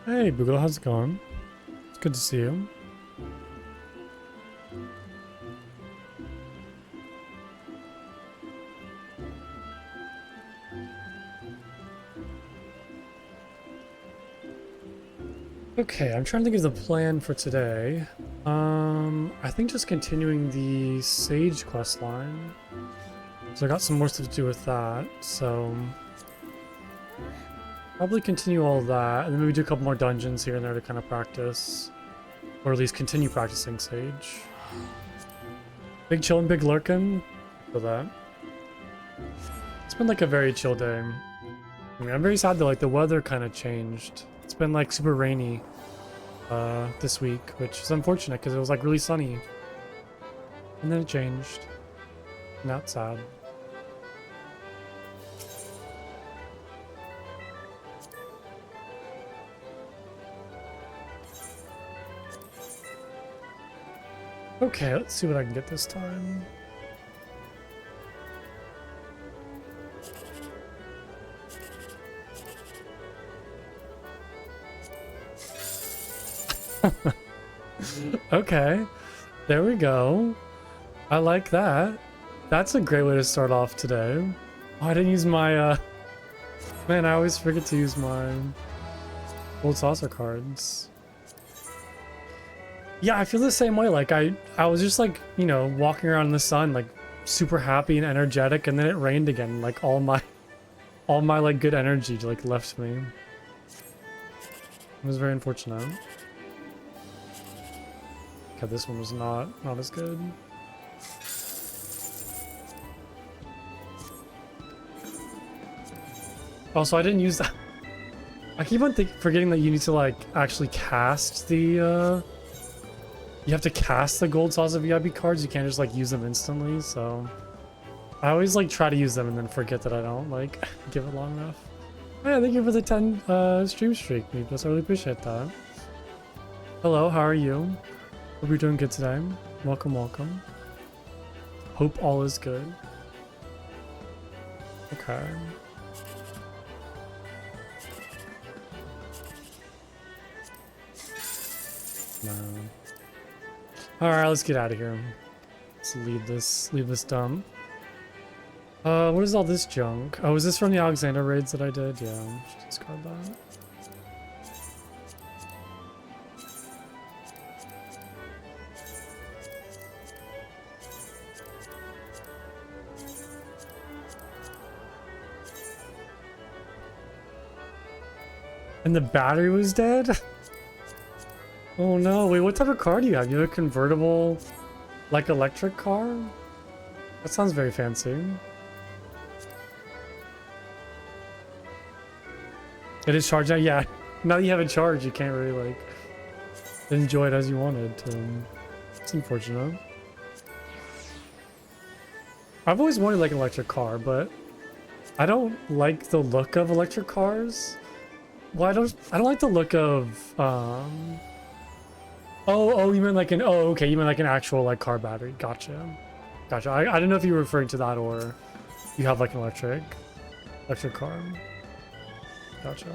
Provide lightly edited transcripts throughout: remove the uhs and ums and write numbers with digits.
Hey, Boogle, how's it going? It's good to see you. Okay, I'm trying to think of the plan for today. I think just continuing the Sage quest line. So I got some more stuff to do with that, so probably continue all that, and then maybe do a couple more dungeons here and there to kind of practice. Or at least continue practicing Sage. Big chillin', big lurkin'. For that. It's been like a very chill day. I mean, I'm very sad that like the weather kind of changed. It's been like super rainy this week, which is unfortunate because it was like really sunny. And then it changed. Now it's sad. Okay, let's see what I can get this time. Okay, there we go. I like that. That's a great way to start off today. Oh, I didn't use my, man, I always forget to use my gold saucer cards. Yeah, I feel the same way. Like, I was just like, you know, walking around in the sun, like, super happy and energetic, and then it rained again. Like, all my like, good energy, like, left me. It was very unfortunate. Okay, this one was not as good. Also, I didn't use that. I keep on forgetting that you need to like actually cast the. You have to cast the gold saucer VIP cards. You can't just like use them instantly. So I always like try to use them and then forget that I don't like give it long enough. Oh, yeah, thank you for the 10 stream streak, Meepless. I really appreciate that. Hello, how are you? Hope you're doing good today. Welcome, welcome. Hope all is good. Okay. No. Alright, let's get out of here. Let's leave this dump. What is all this junk? Oh, is this from the Alexander raids that I did? Yeah, just discard that. And the battery was dead? Oh no, wait, what type of car do you have? You have a convertible, like, electric car? That sounds very fancy. It is charged now? Yeah. Now that you have it charged, you can't really, like, enjoy it as you wanted to. It's unfortunate. I've always wanted, like, an electric car, but I don't like the look of electric cars. Well, I don't like the look of, Oh, you meant like an, oh, okay, you meant like an actual, like, car battery. Gotcha. Gotcha. I didn't know if you were referring to that or you have, like, an electric car. Gotcha.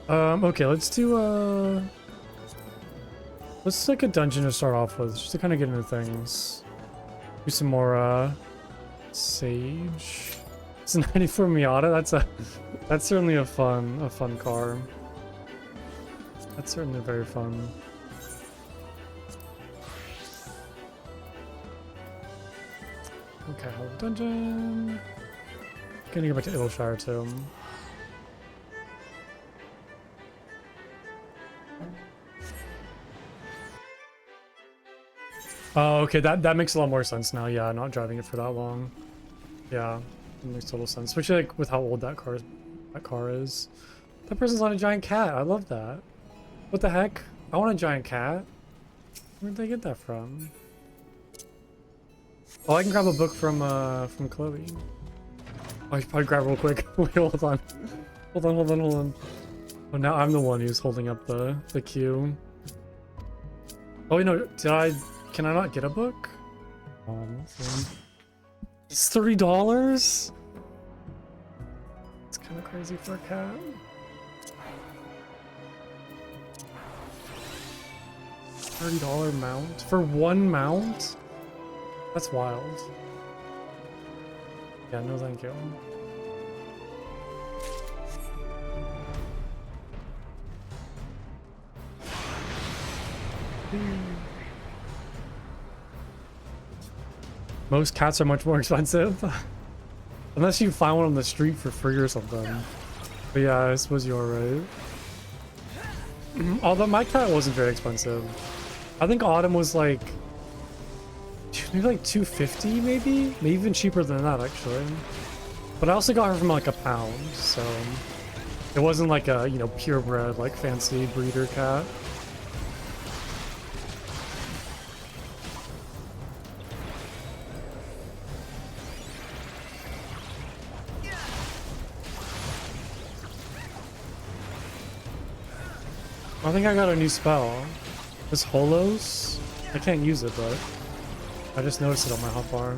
Okay, let's do, let's take a dungeon to start off with, just to kind of get into things. Do some more, Sage. It's a 94 Miata. That's certainly a fun car. That's certainly very fun. Okay, hold dungeon. Gonna go back to Ilshire too. Oh, okay, that makes a lot more sense now. Yeah, not driving it for that long. Yeah, it makes total sense. Especially like with how old that car is. That person's on a giant cat. I love that. What the heck? I want a giant cat. Where'd they get that from? Oh, I can grab a book from Chloe. Oh, I should probably grab it real quick. Wait, hold on. Hold on. Oh, now I'm the one who's holding up the queue. Oh, wait, no, can I not get a book? It's $30? It's kind of crazy for a cat. $30 mount? For one mount? That's wild. Yeah, no thank you. Most cats are much more expensive. Unless you find one on the street for free or something. But yeah, I suppose you're right. Although my cat wasn't very expensive. I think Autumn was like maybe like $250 maybe? Maybe even cheaper than that actually. But I also got her from like a pound, so it wasn't like a, you know, purebred like fancy breeder cat. I think I got a new spell. This Holos? I can't use it, but I just noticed it on my hotbar.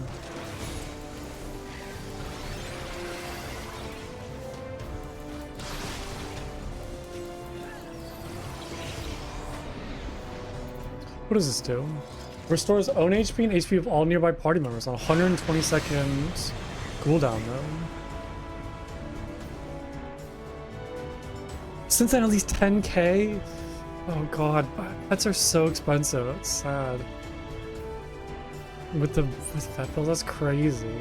What does this do? Restores own HP and HP of all nearby party members on 120-second cooldown though. Since I know these 10k, oh god, pets are so expensive. That's sad. With vet bills, that's crazy.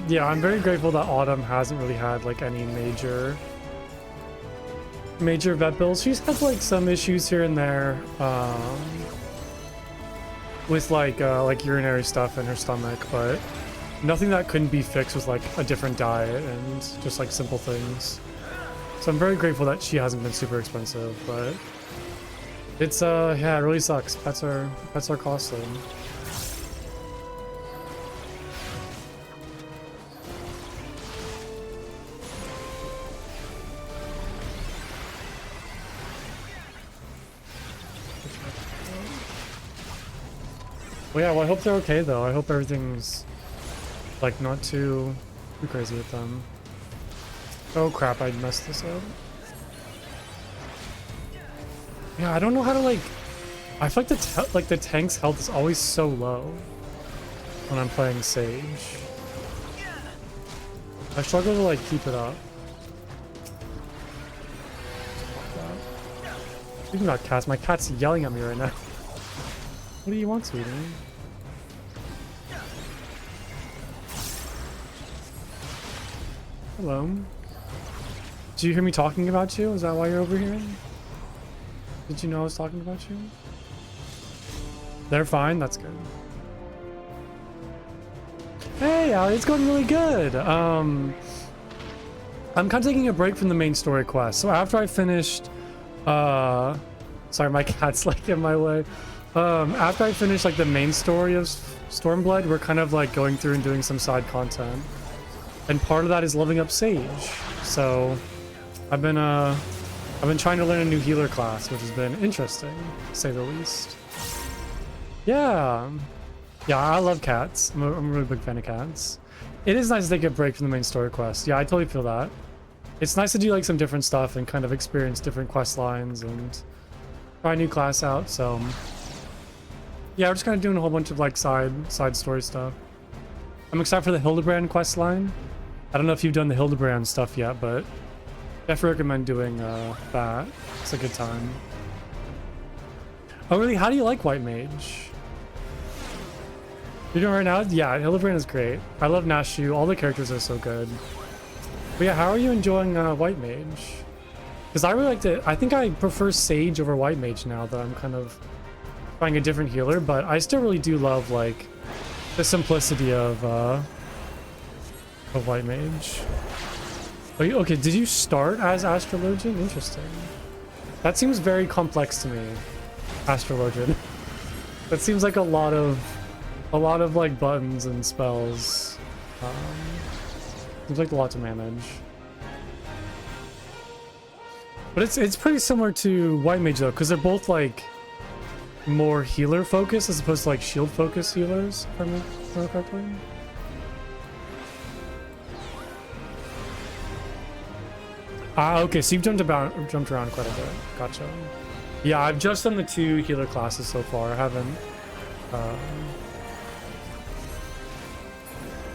Yeah, I'm very grateful that Autumn hasn't really had like any major vet bills. She's had like some issues here and there, with like urinary stuff in her stomach, but nothing that couldn't be fixed with like a different diet and just like simple things. So I'm very grateful that she hasn't been super expensive, but it's yeah, it really sucks. Pets are costly. Well, yeah, well, I hope they're okay though. I hope everything's like not too crazy with them. Oh crap, I messed this up. Yeah, I don't know how to like... I feel like the tank's health is always so low when I'm playing Sage. I struggle to like keep it up. Speaking about cats, my cat's yelling at me right now. What do you want, sweetie? Hello. Did you hear me talking about you? Is that why you're over here? Did you know I was talking about you? They're fine, that's good. Hey, Ali, it's going really good. I'm kind of taking a break from the main story quest. So after I finished, sorry, my cat's like in my way. After I finished like the main story of Stormblood, we're kind of like going through and doing some side content. And part of that is leveling up Sage. So I've been trying to learn a new healer class, which has been interesting, to say the least. Yeah. Yeah, I love cats. I'm a really big fan of cats. It is nice to take a break from the main story quest. Yeah, I totally feel that. It's nice to do like some different stuff and kind of experience different quest lines and try a new class out, so... Yeah, we're just kind of doing a whole bunch of like side story stuff. I'm excited for the Hildebrand quest line. I don't know if you've done the Hildebrand stuff yet, but definitely recommend doing that. It's a good time. Oh really? How do you like White Mage? You're doing right now? Yeah, Hildebrand is great. I love Nashu. All the characters are so good. But yeah, how are you enjoying White Mage? Because I really like I think I prefer Sage over White Mage now that I'm kind of trying a different healer, but I still really do love like the simplicity of White Mage. Oh, okay, did you start as Astrologian? Interesting. That seems very complex to me, Astrologian. That seems like a lot of like buttons and spells. Seems like a lot to manage. But it's pretty similar to White Mage though, because they're both like more healer focused as opposed to like shield focused healers, if I remember correctly. Ah, okay, so you've jumped around quite a bit. Gotcha. Yeah, I've just done the 2 healer classes so far. I haven't.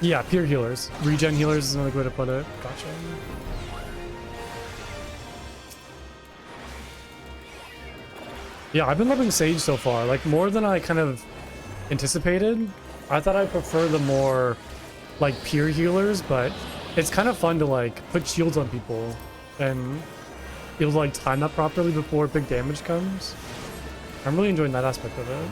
Yeah, pure healers. Regen healers is another way to put it. Gotcha. Yeah, I've been loving Sage so far. Like, more than I kind of anticipated. I thought I'd prefer the more, like, pure healers, but it's kind of fun to, like, put shields on people and be able to, like, time that properly before big damage comes. I'm really enjoying that aspect of it.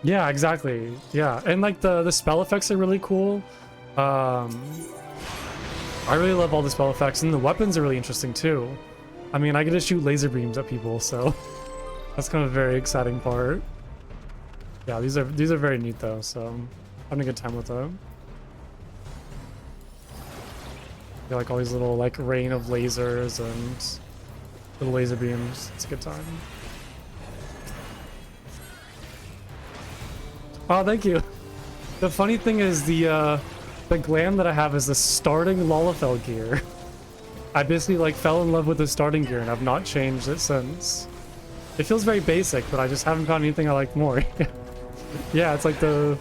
Yeah, exactly. Yeah, and like the spell effects are really cool. I really love all the spell effects, and the weapons are really interesting too. I mean, I get to shoot laser beams at people, so that's kind of a very exciting part. Yeah, these are very neat though, so I'm having a good time with them. Got like all these little like rain of lasers and little laser beams. It's a good time. Oh, thank you. The funny thing is the glam that I have is the starting Lalafell gear. I basically like fell in love with the starting gear and I've not changed it since. It feels very basic, but I just haven't found anything I like more. Yeah, it's like the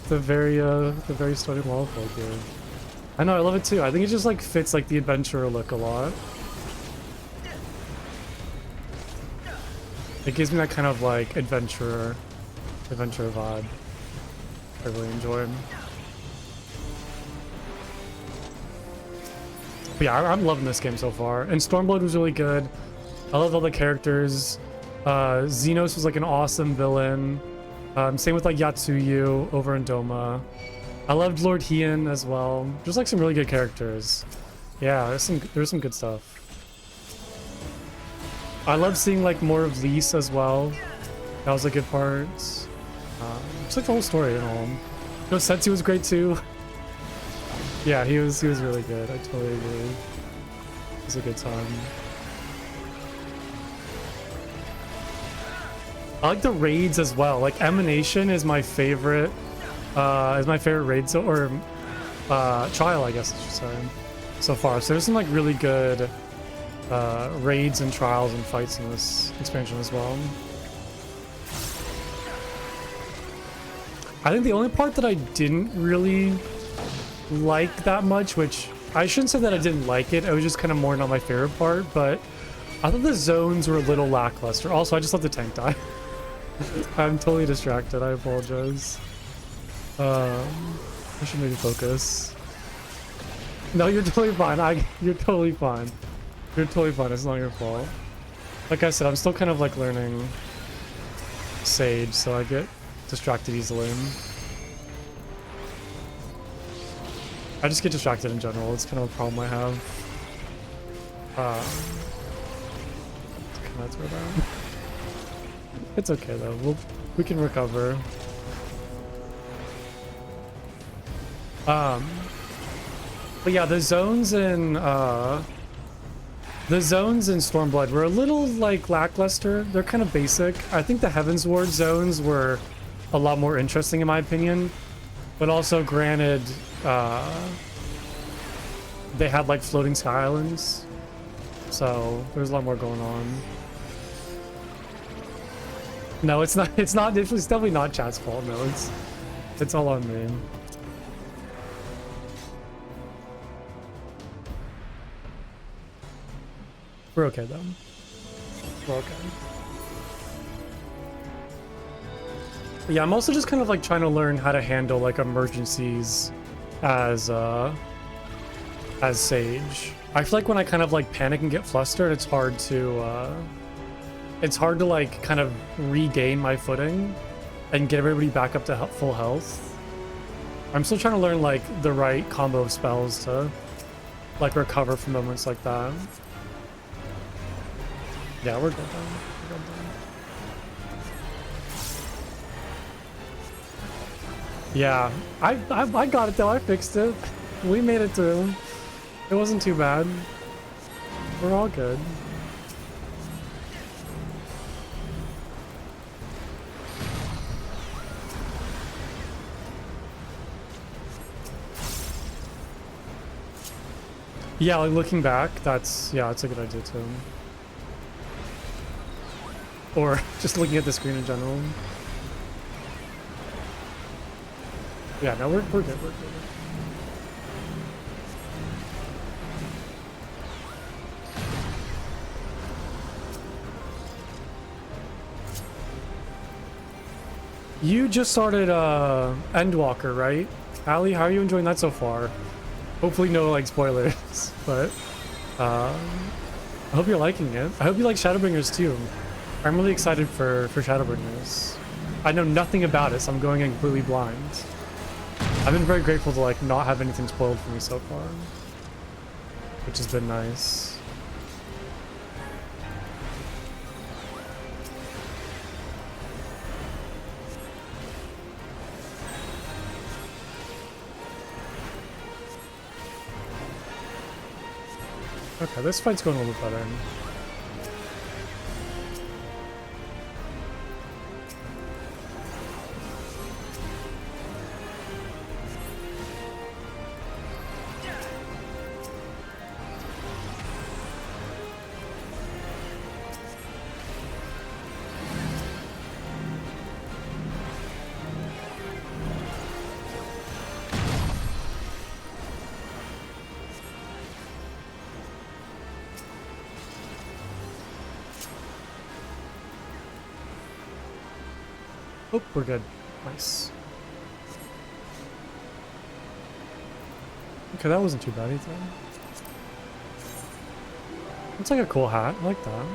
very starting Lalafell gear. I know, I love it too. I think it just like fits like the adventurer look a lot. It gives me that kind of like adventurer vibe. I really enjoy him. But yeah, I'm loving this game so far. And Stormblood was really good. I loved all the characters. Xenos was like an awesome villain. Same with like Yatsuyu over in Doma. I loved Lord Heian as well. Just like some really good characters. Yeah, there's some good stuff. I love seeing like more of Lise as well. That was a good part. Just like the whole story and all. No, Setsu was great too. Yeah, he was really good. I totally agree. It was a good time. I like the raids as well. Like Emanation is my favorite. Raid or trial, I guess I should say, so far. So there's some like really good raids and trials and fights in this expansion as well. I think the only part that I didn't really like that much, which I shouldn't say that I didn't like it, was just kind of more not my favorite part, but I thought the zones were a little lackluster. Also, I just let the tank die. I'm totally distracted. I apologize. I should maybe focus. No, you're totally fine. You're totally fine. You're totally fine. It's not your fault. Like I said, I'm still kind of like learning Sage, so I get distracted easily. I just get distracted in general. It's kind of a problem I have. Can I throw down? It's okay though. We can recover. But yeah, the zones in Stormblood were a little like lackluster. They're kind of basic. I think the Heaven's Ward zones were a lot more interesting in my opinion, but also granted, they had like floating sky islands, so there's a lot more going on. No, it's not. It's definitely not chat's fault. No, it's all on me. We're okay though. We're okay. Yeah, I'm also just kind of like trying to learn how to handle like emergencies as Sage. I feel like when I kind of like panic and get flustered, it's hard to like kind of regain my footing and get everybody back up to full health. I'm still trying to learn like the right combo of spells to like recover from moments like that. Yeah, we're good then. We're good then. Yeah, I got it though. I fixed it. We made it through. It wasn't too bad. We're all good. Yeah, like looking back, that's a good idea too. Or just looking at the screen in general. Yeah, no, we're good, we're good. You just started Endwalker, right? Ali, how are you enjoying that so far? Hopefully no like spoilers, but I hope you're liking it. I hope you like Shadowbringers too. I'm really excited for Shadowbringers. I know nothing about it, so I'm going in completely blind. I've been very grateful to like not have anything spoiled for me so far, which has been nice. Okay, this fight's going a little bit better. Oh, we're good. Nice. Okay, that wasn't too bad either. It's like a cool hat. I like that.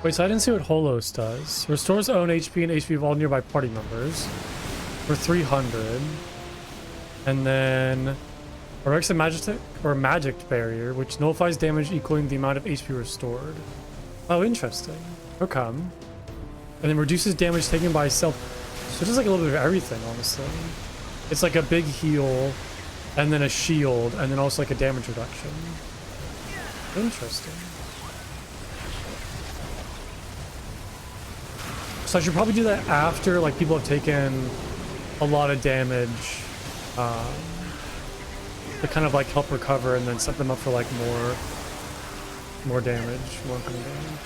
Wait, so I didn't see what Holos does. Restores own HP and HP of all nearby party members for 300. And then erects a magic barrier, which nullifies damage equaling the amount of HP restored. Oh, interesting. Okay. And then reduces damage taken by self. So it does like a little bit of everything, honestly. It's like a big heal, and then a shield, and then also like a damage reduction. Interesting. So I should probably do that after like people have taken a lot of damage to kind of like help recover and then set them up for like more damage, more kind of damage.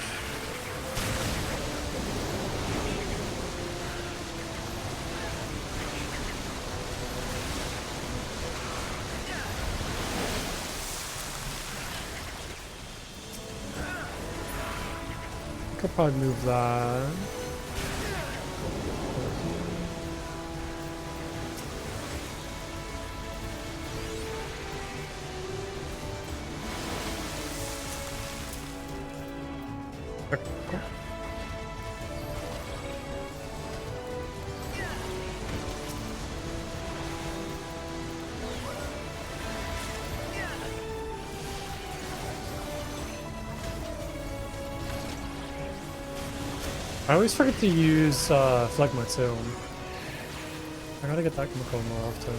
I could probably move that. I always forget to use Phlegma too. I gotta get that chemical more often.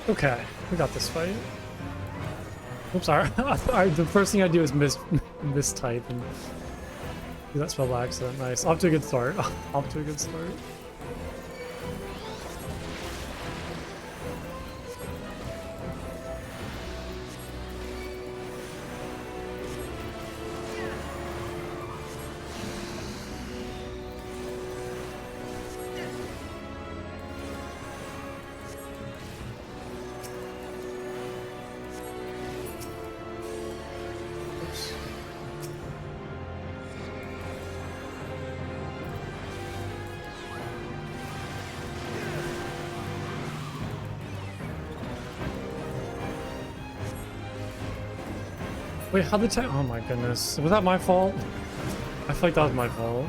Okay, we got this fight. Oops, sorry. The first thing I do is mistype and do that spell by accident. Nice. Off to a good start. Off to a good start. Wait, how'd the time? Oh my goodness. Was that my fault? I feel like that was my fault.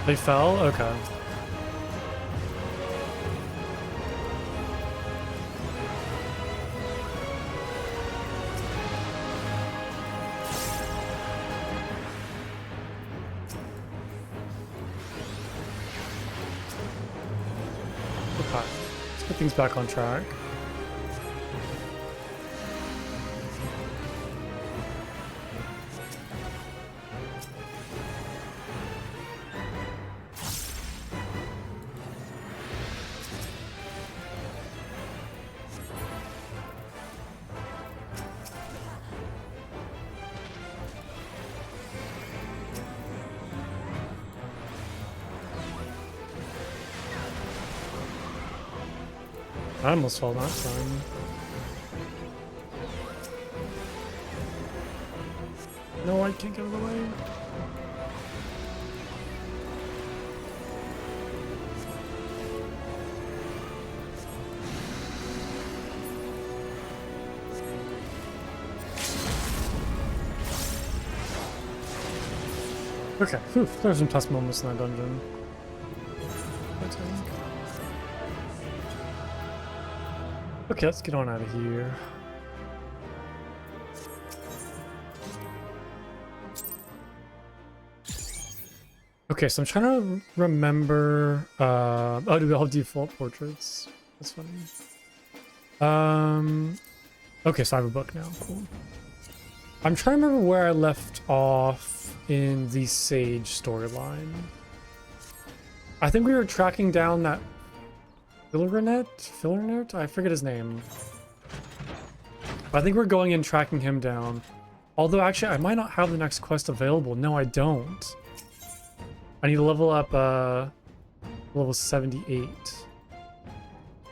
They fell? Okay. Let's get things back on track. I almost fell that time. No, I can't get out of the way. Okay, whew, there's some tough moments in that dungeon. Okay, let's get on out of here. Okay, so I'm trying to remember. Oh, do we all have default portraits? That's funny. Okay, so I have a book now. Cool. I'm trying to remember where I left off in the Sage storyline. I think we were tracking down that Fillernet? I forget his name. But I think we're going and tracking him down. Although, actually, I might not have the next quest available. No, I don't. I need to level up, level 78.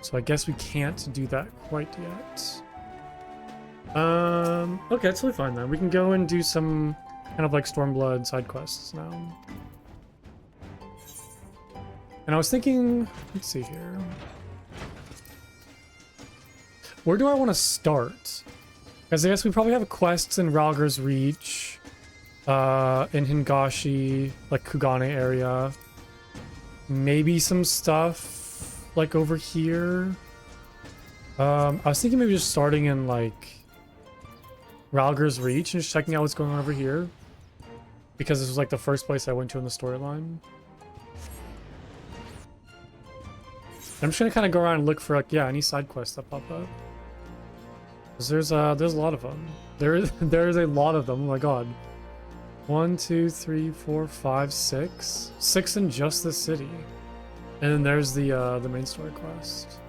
So I guess we can't do that quite yet. Okay, that's totally fine then. We can go and do some kind of like Stormblood side quests now. And I was thinking, let's see here. Where do I want to start? Because I guess we probably have quests in Ralgar's Reach, in Hingashi, like Kugane area. Maybe some stuff like over here. I was thinking maybe just starting in like Ralgar's Reach and just checking out what's going on over here. Because this was like the first place I went to in the storyline. I'm just gonna kind of go around and look for like, yeah, any side quests that pop up. Cause there's a lot of them. There is a lot of them. Oh my god. 1, 2, 3, 4, 5, 6. 6 in just this city. And then there's the main story quest.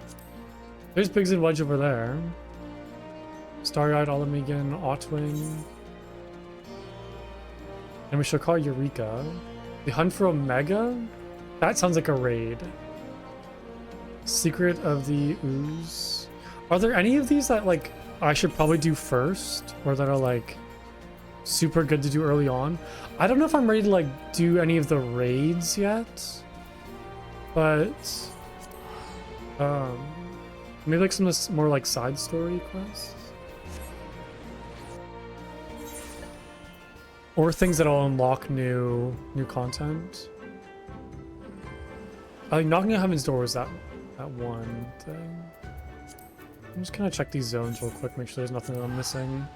There's Biggs and Wedge over there. Starry-eyed Olemegan, Otwing. And we shall call Eureka. The Hunt for Omega? That sounds like a raid. Secret of the Ooze. Are there any of these that like I should probably do first, or that are like super good to do early on? I don't know if I'm ready to like do any of the raids yet, but maybe like some of the more like side story quests, or things that'll unlock new content. I think knocking on Heaven's Door was that one thing. I'm just gonna check these zones real quick, make sure there's nothing that I'm missing.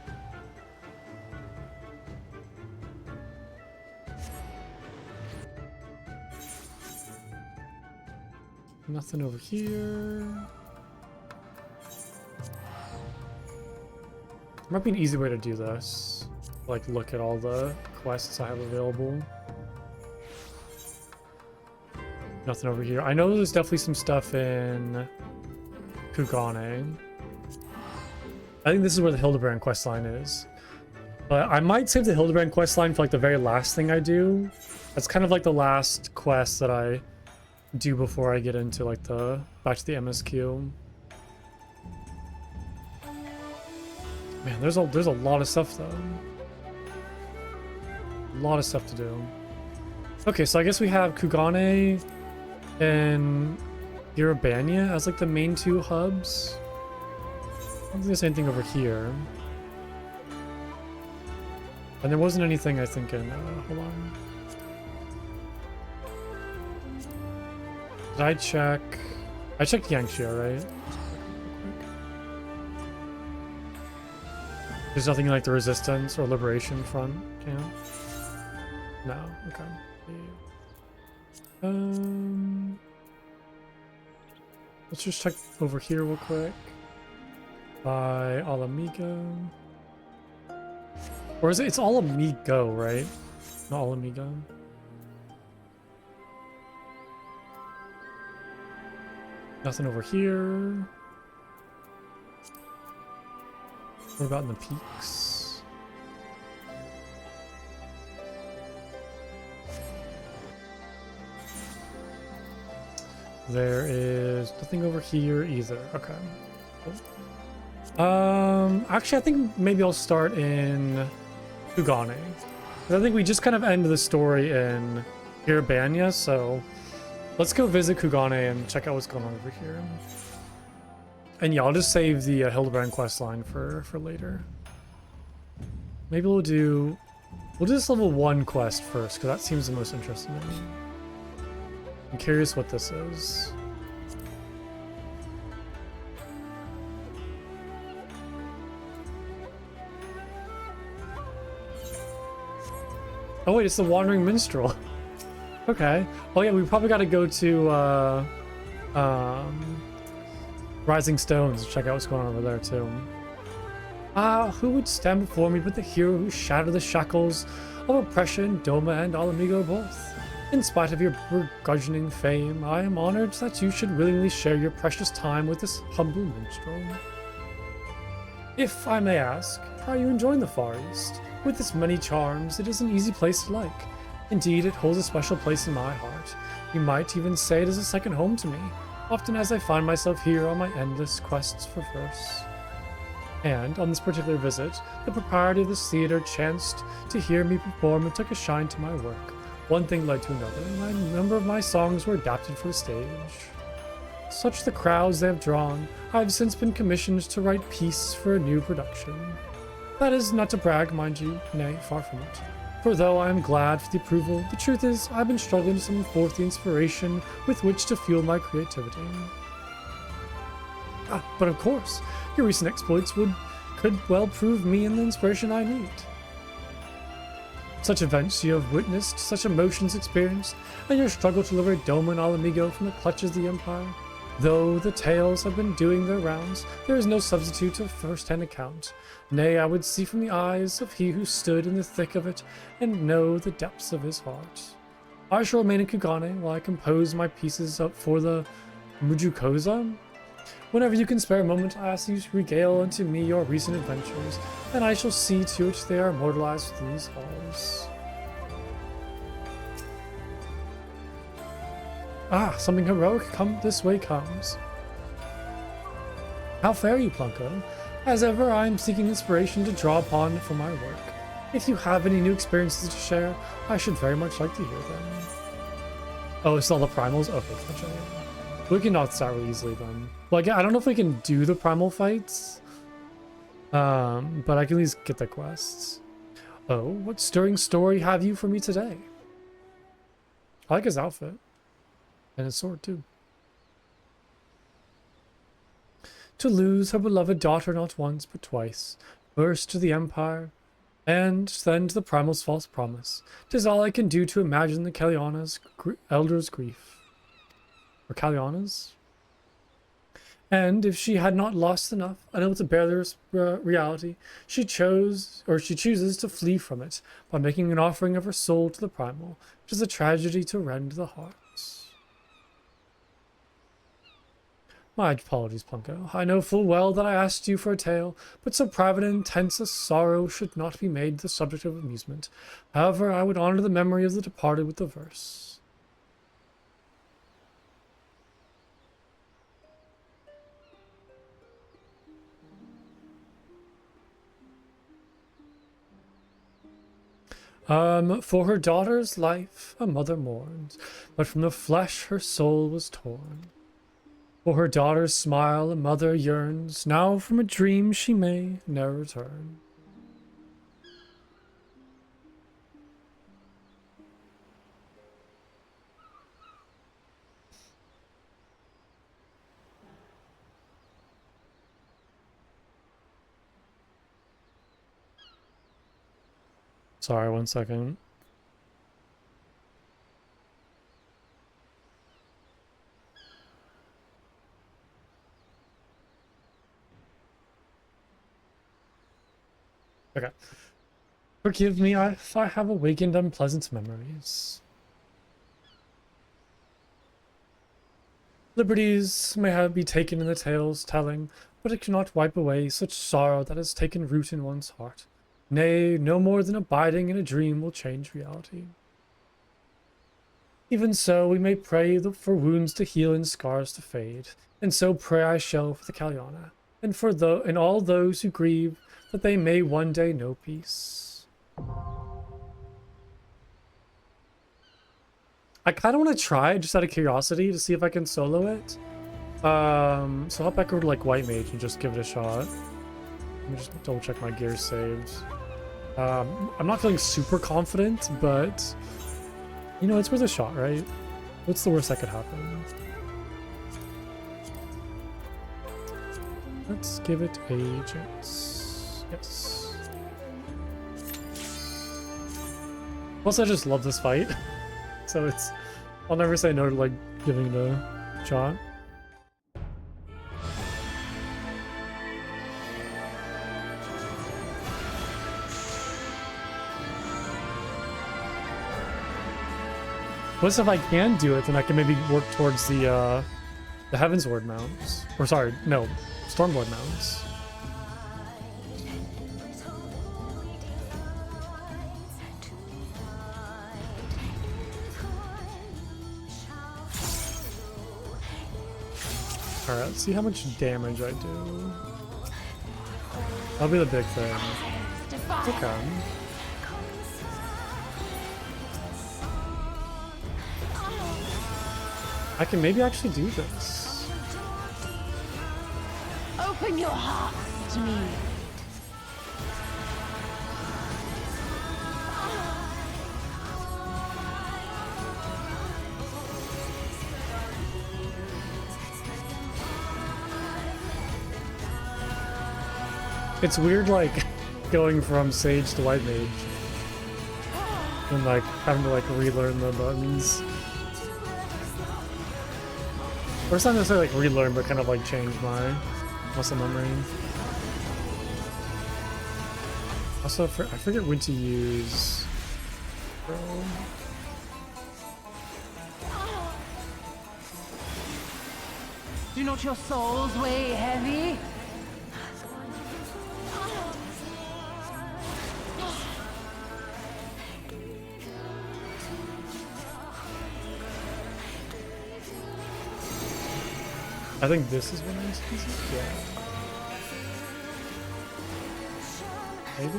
Nothing over here. Might be an easy way to do this. Like, look at all the quests I have available. Nothing over here. I know there's definitely some stuff in Kugane. I think this is where the Hildebrand questline is. But I might save the Hildebrand questline for like the very last thing I do. That's kind of like the last quest that I do before I get into like the back to the MSQ. Man, there's a lot of stuff though. A lot of stuff to do. Okay, so I guess we have Kugane and Urbania as like the main two hubs. I don't think there's anything over here. And there wasn't anything, I think, in... hold on. Did I check... I checked Yangxia, right? There's nothing like the Resistance or Liberation Front camp? No, okay. Let's just check over here real quick. By Alamigo. Or is it? It's Alamigo, right? Not Alamigo. Nothing over here. What about in the peaks? There is nothing over here either. Okay. Cool. Actually, I think maybe I'll start in Kugane. I think we just kind of end the story in Urbania, so let's go visit Kugane and check out what's going on over here. And yeah, I'll just save the Hildebrand questline for later. Maybe we'll do this level 1 quest first, because that seems the most interesting to me. I'm curious what this is. Oh wait, it's the Wandering Minstrel. Okay. Oh yeah, we probably got to go to Rising Stones to check out what's going on over there too. Who would stand before me but the hero who shattered the shackles of oppression, Doma and Alamigo both? In spite of your begrudging fame, I am honored that you should willingly share your precious time with this humble minstrel. If I may ask, how are you enjoying the Far East? With its many charms, it is an easy place to like. Indeed, it holds a special place in my heart. You might even say it is a second home to me, often as I find myself here on my endless quests for verse. And, on this particular visit, the proprietor of this theater chanced to hear me perform and took a shine to my work. One thing led to another, and a number of my songs were adapted for the stage. Such the crowds they have drawn, I have since been commissioned to write pieces for a new production. That is not to brag, mind you, nay, far from it. For though I am glad for the approval, the truth is I've been struggling to summon forth the inspiration with which to fuel my creativity. But of course, your recent exploits could well prove me in the inspiration I need. Such events you have witnessed, such emotions experienced, and your struggle to liberate Doma and Alamigo from the clutches of the Empire. Though the tales have been doing their rounds, there is no substitute of first-hand account. Nay, I would see from the eyes of he who stood in the thick of it, and know the depths of his heart. I shall remain in Kugane while I compose my pieces up for the Mujukoza. Whenever you can spare a moment, I ask you to regale unto me your recent adventures, and I shall see to it they are immortalized within these halls. Something heroic this way comes. How fare you, Plunko? As ever, I am seeking inspiration to draw upon for my work. If you have any new experiences to share, I should very much like to hear them. Oh, it's all the primals? Okay, gotcha. We can knock this out really easily then. Like, I don't know if we can do the primal fights, but I can at least get the quests. Oh, what stirring story have you for me today? I like his outfit. And his sword, too. to lose her beloved daughter not once but twice, first to the Empire, and then to the Primal's false promise. 'Tis all I can do to imagine the Caliana's elder's grief. Or Caliana's? And if she had not lost enough, unable to bear this reality, she chooses to flee from it by making an offering of her soul to the Primal, which is a tragedy to rend the hearts. My apologies, Plunko. I know full well that I asked you for a tale, but so private and intense a sorrow should not be made the subject of amusement. However, I would honor the memory of the departed with the verse. For her daughter's life a mother mourns, but from the flesh her soul was torn. For her daughter's smile a mother yearns, now from a dream she may ne'er return. Sorry, 1 second. Okay. Forgive me if I have awakened unpleasant memories. Liberties may be taken in the tale's telling, but it cannot wipe away such sorrow that has taken root in one's heart. Nay, no more than abiding in a dream will change reality. Even so, we may pray for wounds to heal and scars to fade, and so pray I shall for the Caliana, and for and all those who grieve, that they may one day know peace. I kind of want to try, just out of curiosity, to see if I can solo it. So I'll hop back over to like White Mage and just give it a shot. Let me just double check my gear saved. I'm not feeling super confident, but you know, it's worth a shot, right? What's the worst that could happen? Let's give it a chance. Yes. Plus, I just love this fight. So I'll never say no to like giving it a shot. Plus, if I can do it, then I can maybe work towards the Heavensward mounts. Or sorry, no, Stormblood mounts. Alright, let's see how much damage I do. That'll be the big thing. Okay. I can maybe actually do this. Open your heart to me. It's weird, like, going from Sage to White Mage. And, like, having to, like, relearn the buttons. Or it's not necessarily, like, relearn, but kind of, like, change my muscle memory. Also, I forget when to use... Do not your souls weigh heavy? I think this is when I use it. Yeah. Maybe?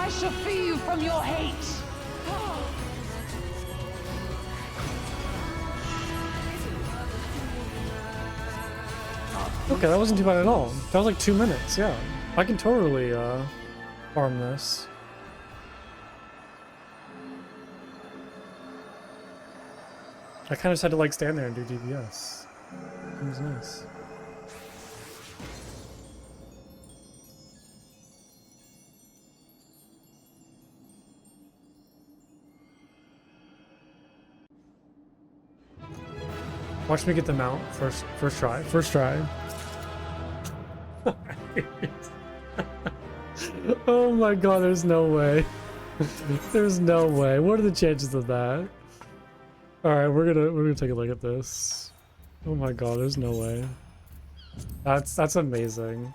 I shall free you from your hate. Okay, that wasn't too bad at all. That was like 2 minutes, yeah. I can totally farm this. I kind of just had to like stand there and do DPS. It was nice. Watch me get the mount first try. First try. Oh my god, there's no way. There's no way. What are the chances of that? Alright, we're gonna take a look at this. Oh my god, there's no way. That's amazing.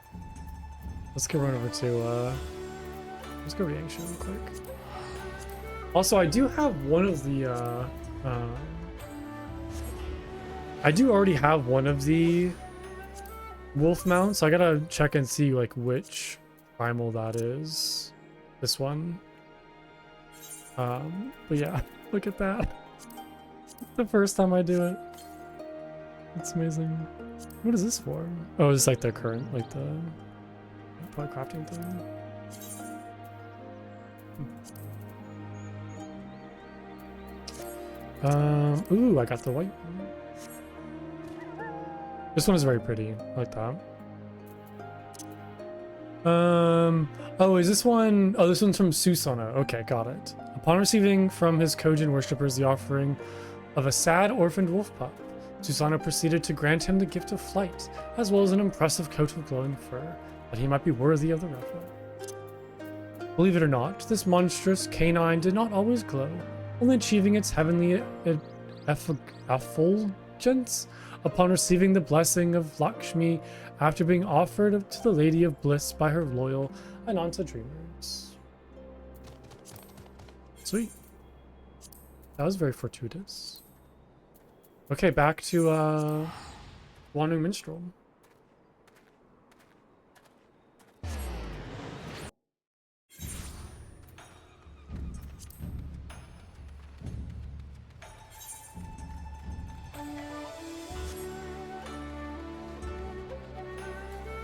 Let's go run over to let's go reaction real quick. Also, I do have one of the I do already have one of the wolf mounts, so I gotta check and see like which primal that is. This one. But yeah, look at that. The first time I do it. It's amazing. What is this for? Oh, it's like the current, like the probably crafting thing. Ooh, I got the white one. This one is very pretty. I like that. Oh, is this one? Oh, this one's from Susana. Okay, got it. Upon receiving from his Kojin worshippers the offering of a sad orphaned wolf pup, Susana proceeded to grant him the gift of flight, as well as an impressive coat of glowing fur, that he might be worthy of the revel. Believe it or not, this monstrous canine did not always glow, only achieving its heavenly effulgence upon receiving the blessing of Lakshmi after being offered to the Lady of Bliss by her loyal Ananta dreamers. Sweet. That was very fortuitous. Okay, back to Wandering Minstrel.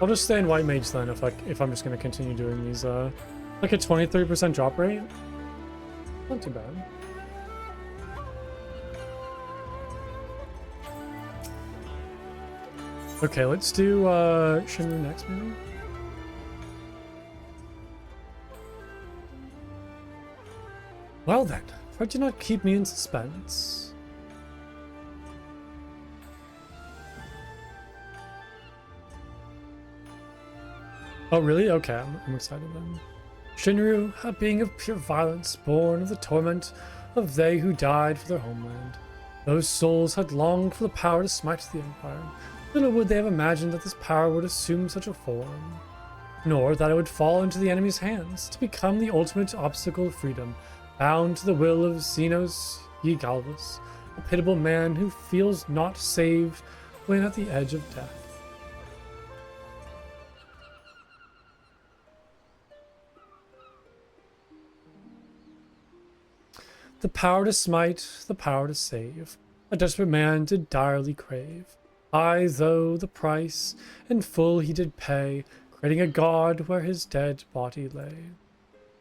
I'll just stay in White Mage then if I'm just gonna continue doing these like a 20-30% drop rate. Not too bad. Okay, let's do Shinru next maybe. Well then, why do not keep me in suspense? Oh really? Okay, I'm excited then. Shinru, a being of pure violence, born of the torment of they who died for their homeland. Those souls had longed for the power to smite the Empire. Little would they have imagined that this power would assume such a form, nor that it would fall into the enemy's hands, to become the ultimate obstacle of freedom, bound to the will of Xenos Ivalice, a pitiable man who feels not saved when at the edge of death. The power to smite, the power to save, a desperate man did direly crave. Aye, though the price in full he did pay, creating a god where his dead body lay.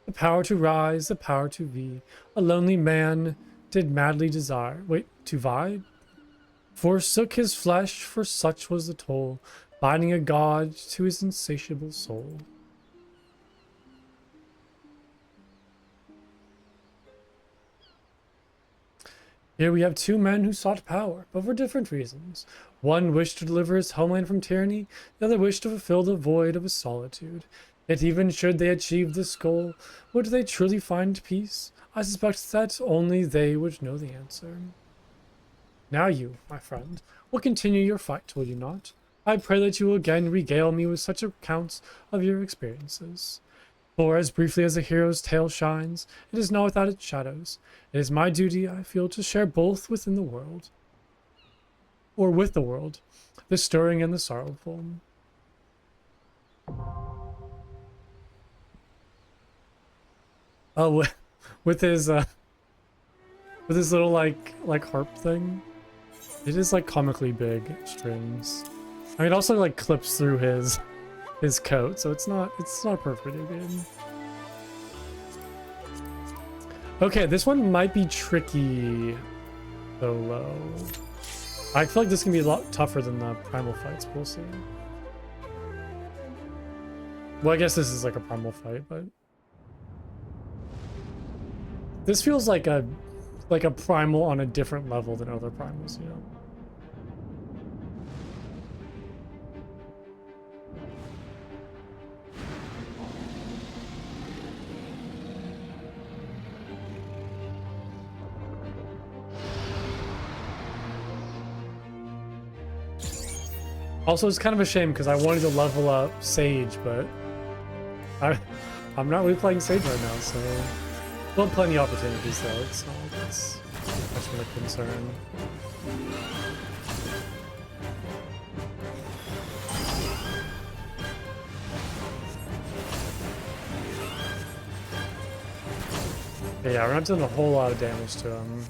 The power to rise, the power to be, a lonely man did madly desire. Wait, to vie? Forsook his flesh, for such was the toll, binding a god to his insatiable soul. Here we have two men who sought power, but for different reasons. One wished to deliver his homeland from tyranny, the other wished to fulfill the void of his solitude. Yet even should they achieve this goal, would they truly find peace? I suspect that only they would know the answer. Now you, my friend, will continue your fight, will you not? I pray that you will again regale me with such accounts of your experiences. For as briefly as a hero's tale shines, it is not without its shadows. It is my duty, I feel, to share both within the world, or with the world, the stirring and the sorrowful. Oh, with his little like harp thing. It is like comically big strings. I mean, it also like clips through his coat, so it's not a perfect video game. Okay, this one might be tricky though low. I feel like this can be a lot tougher than the primal fights. We'll see. Well, I guess this is like a primal fight, but this feels like a primal on a different level than other primals, you know. Also, it's kind of a shame because I wanted to level up Sage, but I'm not really playing Sage right now, so we'll have plenty of opportunities though. It's not like it's much of a concern. But yeah, we're not doing a whole lot of damage to him.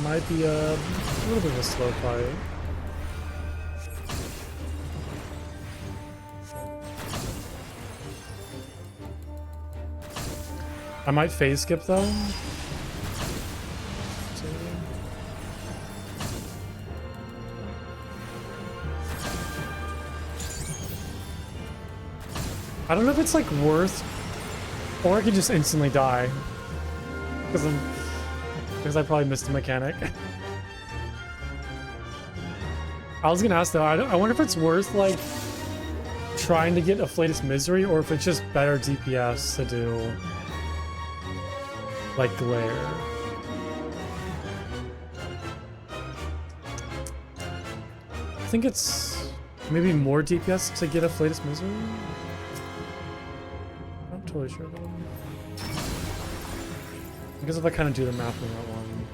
Might be a little bit of a slow fight. I might phase skip though. I don't know if it's like worth, or I could just instantly die because I probably missed a mechanic. I was gonna ask though. I wonder if it's worth like trying to get Afflatus Misery, or if it's just better DPS to do like glare. I think it's maybe more DPS to get Afflatus Misery. I'm not totally sure though. I guess if I kind of do the math on that one.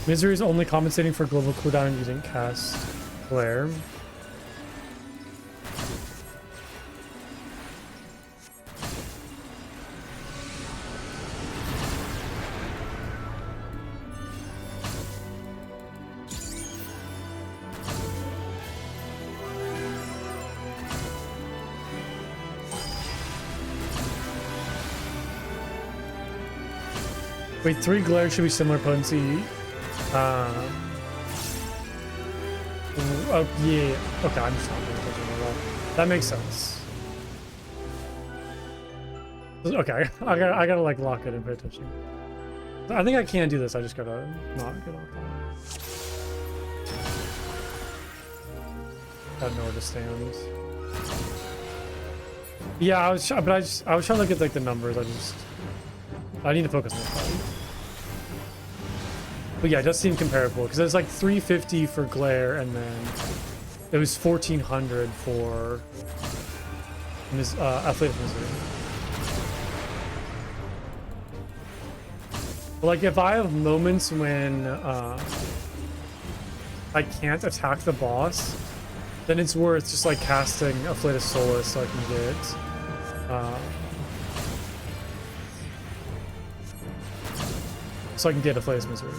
Misery is only compensating for global cooldown and you didn't cast glare. Wait, 3 glare should be similar potency. Oh, yeah. Okay, I'm just not paying attention at all. That makes sense. Okay, I gotta like lock it and pay attention. I think I can do this. I just gotta not get off that. I don't know where to stand. Yeah, I was trying to look at like the numbers. I need to focus on the fight. But yeah, it does seem comparable because it's like 350 for glare, and then it was 1400 for Afflatus Misery. But like if I have moments when I can't attack the boss, then it's worth just like casting Afflatus Solus so I can get Afflatus Misery.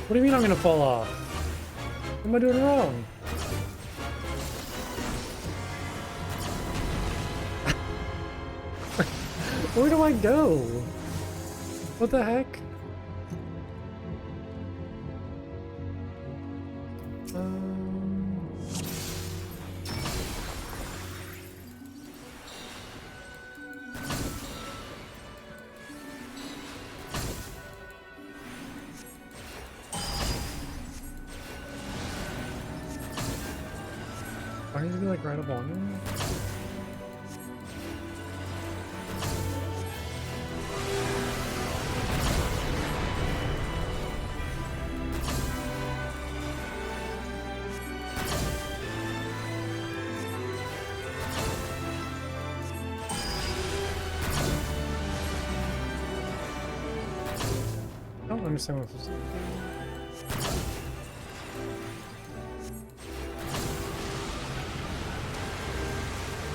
What do you mean I'm gonna fall off? What am I doing wrong? Where do I go? What the heck? Why are you like right up on me? I don't understand what this is.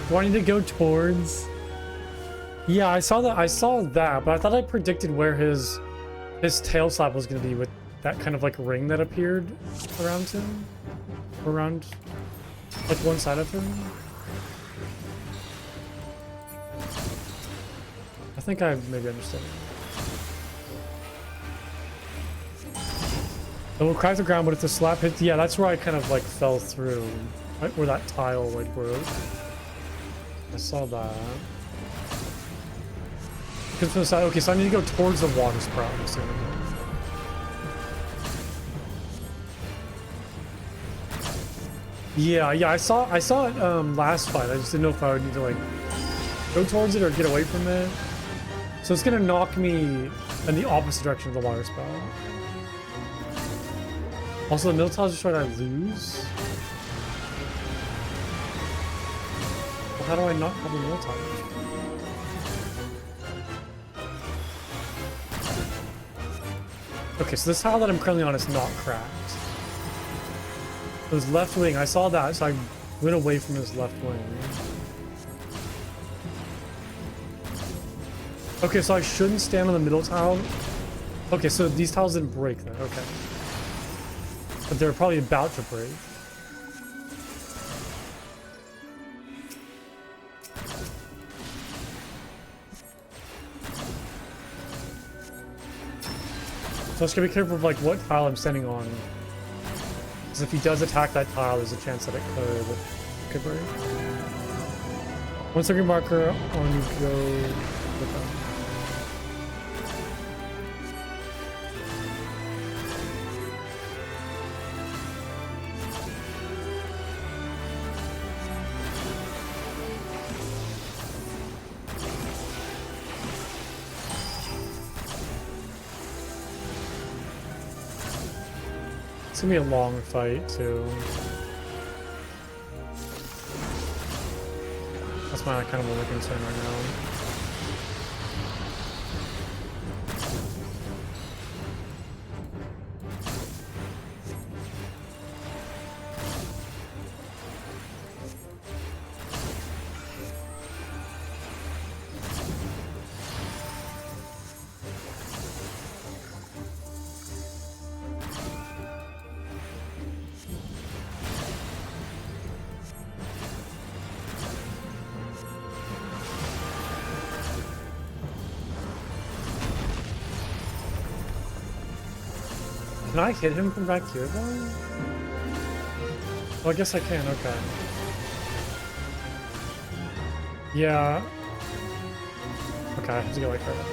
Do I need to go towards? Yeah, I saw that, but I thought I predicted where his tail slap was gonna be with that kind of like ring that appeared around him. Around like one side of him. I think I maybe understand. It will crack the ground, but if the slap hits, yeah, that's where I kind of like fell through, right where that tile like broke. I saw that. Because from the side, okay, so I need to go towards the water sprout. I'm assuming. Yeah, I saw it last fight. I just didn't know if I would need to like go towards it or get away from it. So it's gonna knock me in the opposite direction of the water spout. Also, the middle tiles just trying to lose. Well, how do I not have the middle tile? Okay, so this tile that I'm currently on is not cracked. It was left wing. I saw that, so I went away from his left wing. Okay, so I shouldn't stand on the middle tile. Okay, so these tiles didn't break then. Okay. But they're probably about to break. So I just gotta be careful of like what tile I'm standing on. Because if he does attack that tile, there's a chance that it could break. 1 second marker on go. With them. It's gonna be a long fight too. That's my kind of only concern right now. Can I hit him from back here though? Oh, I guess I can, okay. Yeah. Okay, I have to go like right up.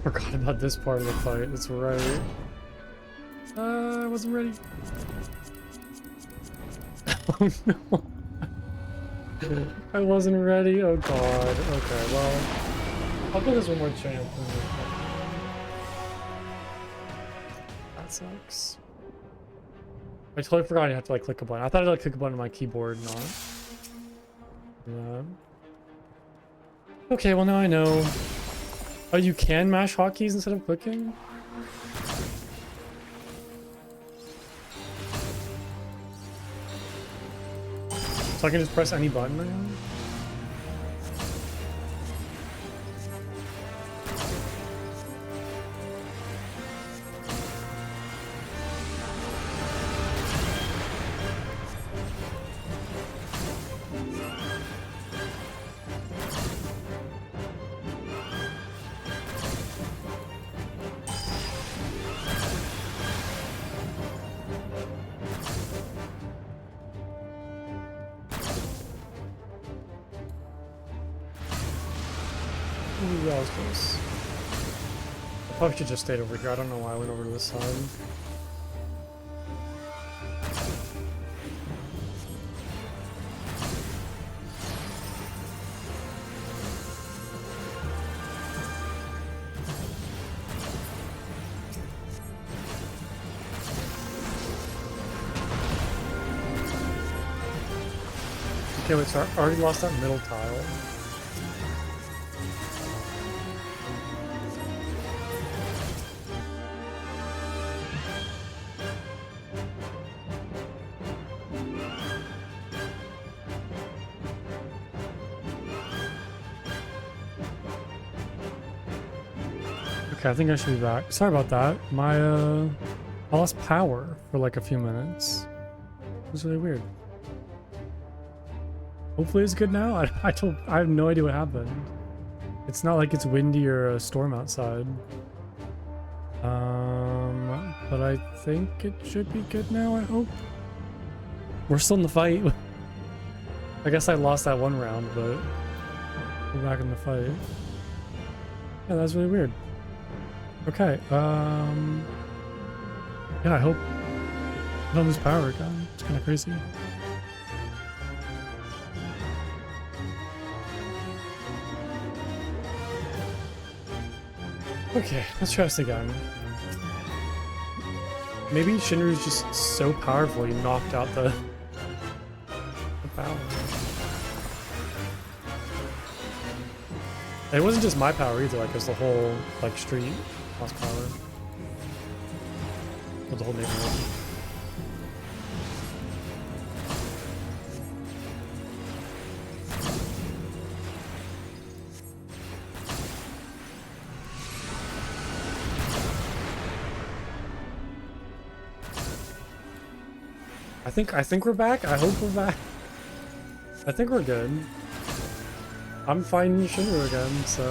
Forgot about this part of the fight. That's right. I wasn't ready. Oh no. I wasn't ready. Oh god. Okay, well. I'll give this one more chance. That sucks. I totally forgot you have to like click a button. I thought I'd like click a button on my keyboard, not. Yeah. Okay, well now I know. Oh, you can mash hotkeys instead of clicking? So I can just press any button now? Ooh, that was close. Probably should just stayed over here. I don't know why I went over to this side. Okay, wait, so I already lost that middle tile. Okay, I think I should be back. Sorry about that. I lost power for like a few minutes. It was really weird. Hopefully it's good now. I have no idea what happened. It's not like it's windy or a storm outside. But I think it should be good now, I hope. We're still in the fight. I guess I lost that one round, but we're back in the fight. Yeah, that was really weird. Okay, yeah, I hope I don't lose power again. It's kind of crazy. Okay, let's try this again. Maybe Shinru's just so powerful he knocked out the power. It wasn't just my power either, like it was the whole like street lost power. Or the whole neighborhood. I think we're back. I hope we're back. I think we're good. I'm fighting Shinru again, so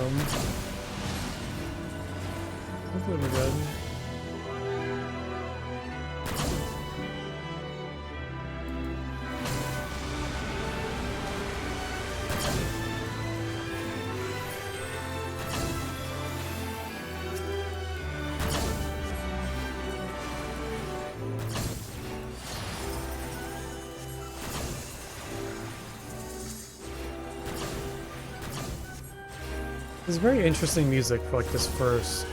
hopefully we're good. It's very interesting music for like this first.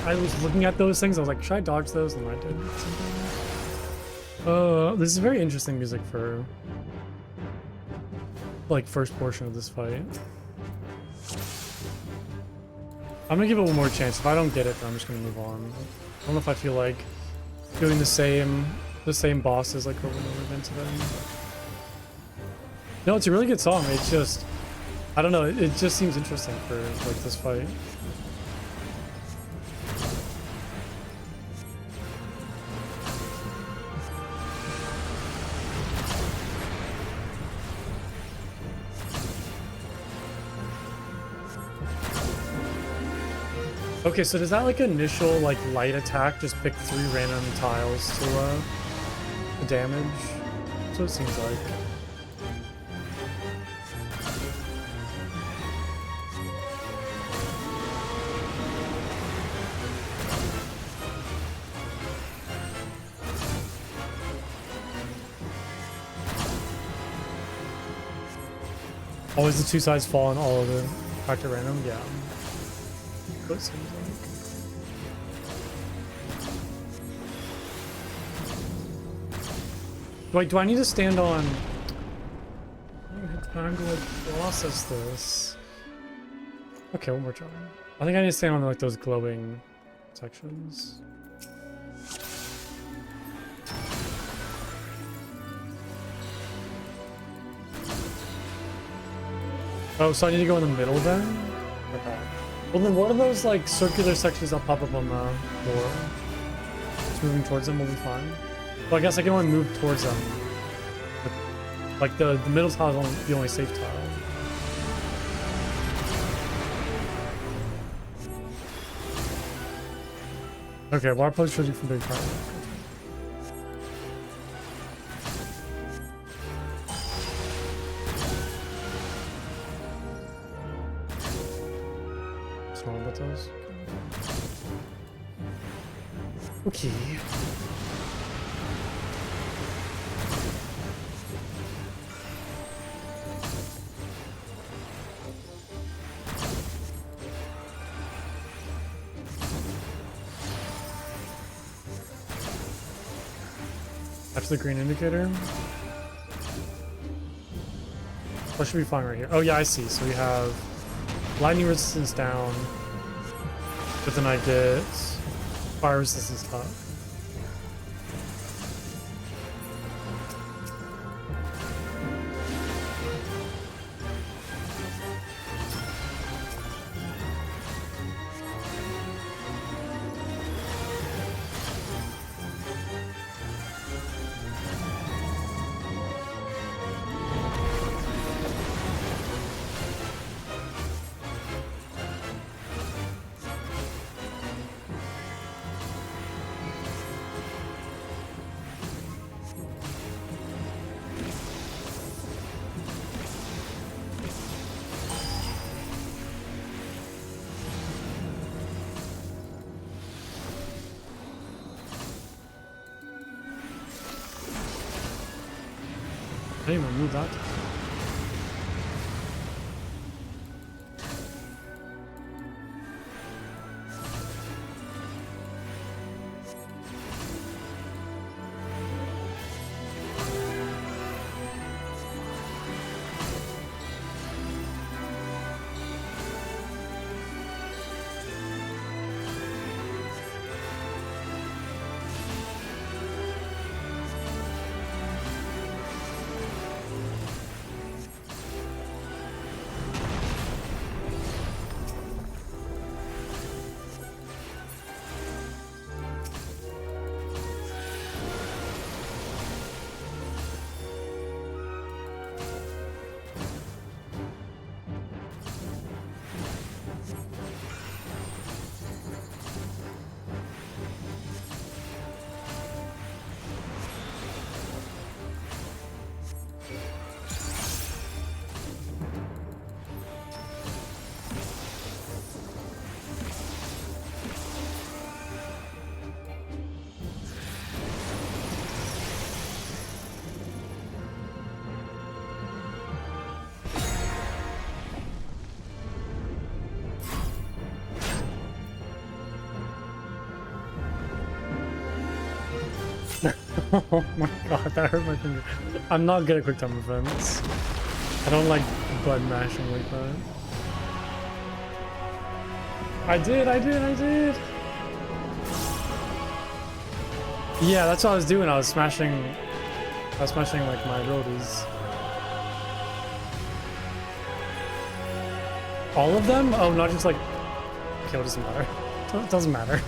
I was looking at those things, I was like, should I dodge those? And I did. This is very interesting music for like first portion of this fight. I'm gonna give it one more chance. If I don't get it, then I'm just gonna move on. I don't know if I feel like doing the same bosses like over and over again today. No, it's a really good song. It's just, I don't know, it just seems interesting for like this fight. Okay, so does that like initial like light attack just pick 3 random tiles to damage? That's what it seems like. Always the 2 sides fall on all of the factor random? Yeah. What it seems like. Do I need to stand on... I'm going to process this. Okay, one more try. I think I need to stand on like those glowing sections. Oh, so I need to go in the middle then? Okay. Well then what are those like circular sections that pop up on the floor? Just moving towards them will be fine. Well, I guess I can only move towards them. But, like the middle tile is only, the only safe tile. Okay, well I probably should do from big part. What's wrong with those? Okay. Okay. That's the green indicator. What should be fine right here? Oh yeah, I see. So we have lightning resistance down, but then I get fire resistance up. I didn't even move that. Oh my god, that hurt my finger. I'm not good at quick time events. I don't like button mashing like that. I did! Yeah, that's what I was doing. I was smashing like my abilities. All of them? Oh, not just like... Okay, it doesn't matter. It doesn't matter.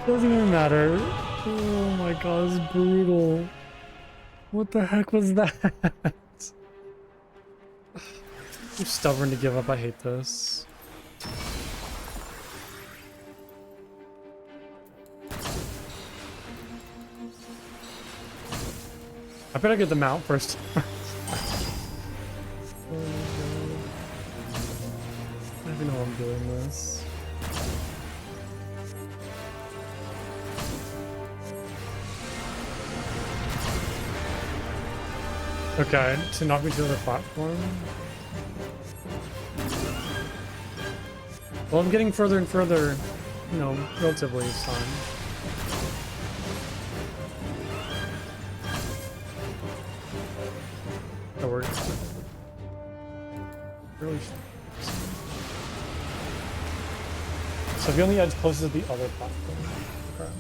Doesn't even matter. Oh my god, it's brutal. What the heck was that? I'm stubborn to give up. I hate this. I better get the mount first. Oh my god. I don't even know how I'm doing this. Okay, to knock me to the other platform. Well, I'm getting further and further, you know, relatively each time. That works. Really. So if you're on the edge closest to the other platform. Okay.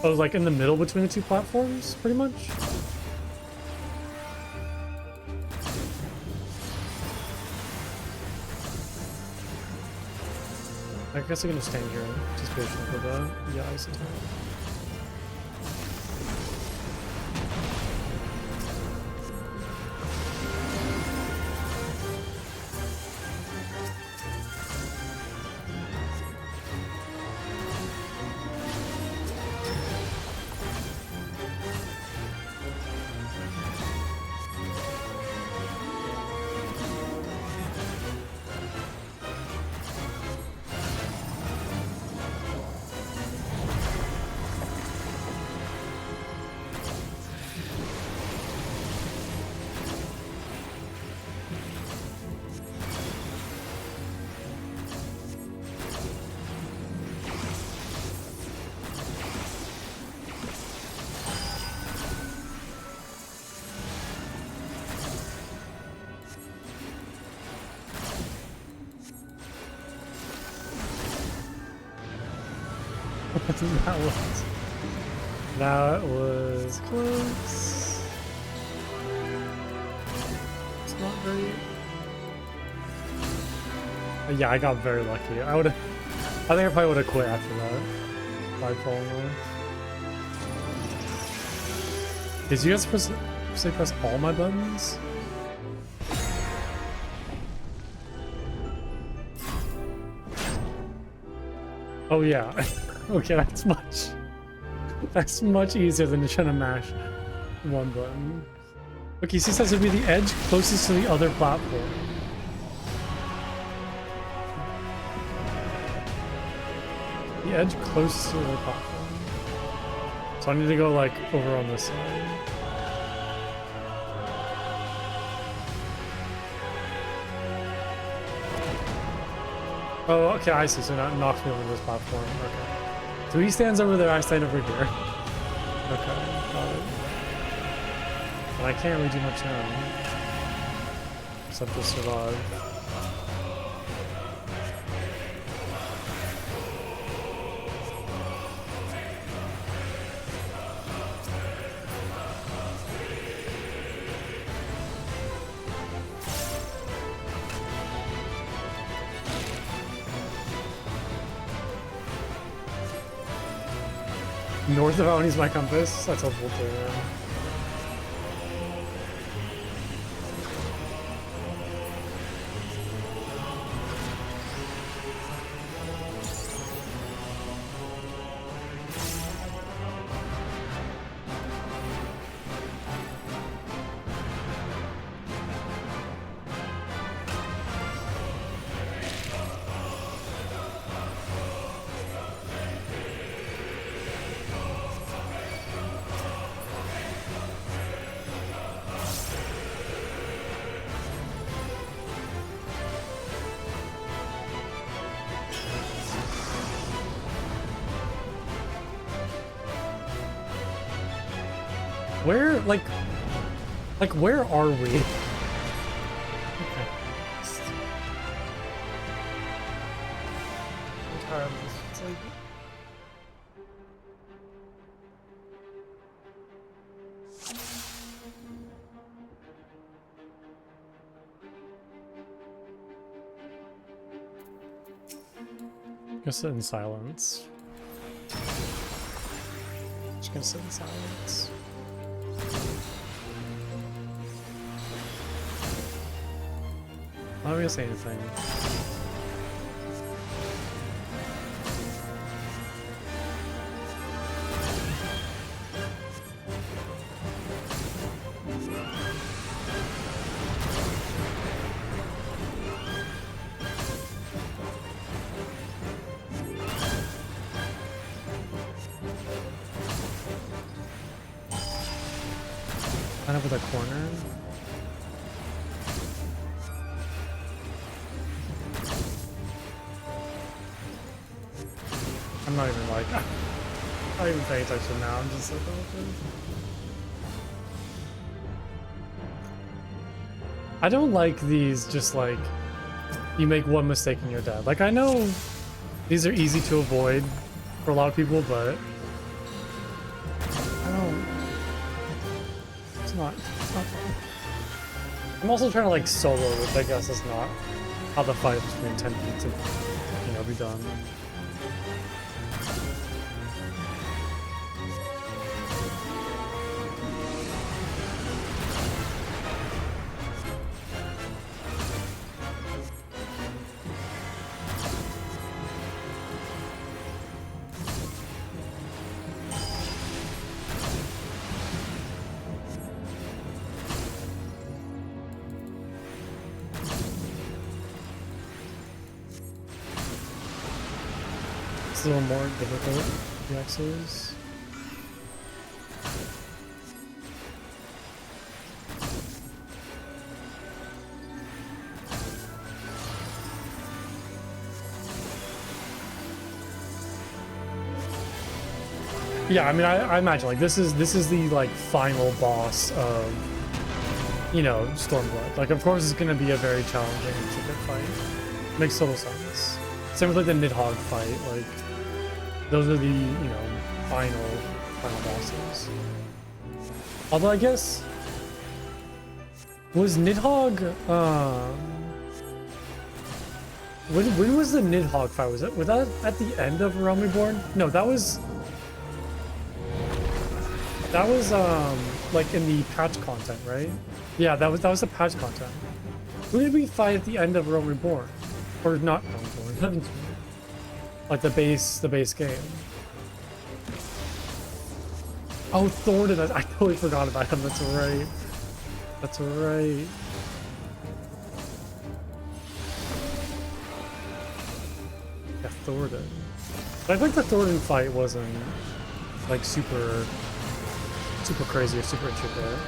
Oh, like in the middle between the two platforms, pretty much? I guess I'm gonna stand here and just patient for the ice attack. That was close. It's not very. Yeah, I got very lucky. I think I probably would have quit after that. By falling off. Did you guys press all my buttons? Oh yeah. Okay, that's much easier than trying to mash one button. Okay, so it says it would be the edge closest to the other platform. The edge closest to the other platform. So I need to go like over on this side. Oh, okay, I see. So now it knocks me over this platform. Okay. So he stands over there, I stand over here. Okay, got it. And I can't really do much now. Except to survive. North of Ivalice is my compass. That's helpful too. Where, like where are we? Okay. I'm tired of this. It's like... Just sit in silence. Just gonna sit in silence. I'm not gonna say anything. Line up with a corner. I'm not even like, I'm not even paying attention now, I'm just like, oh, I don't like these just like, you make one mistake and you're dead. Like I know these are easy to avoid for a lot of people, but I don't, it's not fun. I'm also trying to like solo, which I guess is not how the fight is intended to, you know, be done. A little more difficult, the X's. Yeah, I mean, I imagine like this is the like final boss of, you know, Stormblood. Like, of course, it's gonna be a very challenging and intricate fight. Makes total sense. Same with like the Nidhogg fight, like. those are the, final bosses. Although I guess was Nidhogg when was the Nidhogg fight? Was that at the end of Realm Reborn? No, that was like in the patch content, right? Yeah, that was the patch content. Who did we fight at the end of Realm Reborn? Or not Realm Reborn, Heaven's Reborn. Like the base game. Oh, Thornton, I totally forgot about him, that's right. That's right. Yeah, Thornton. But I think the Thornton fight wasn't like super crazy or super intricate.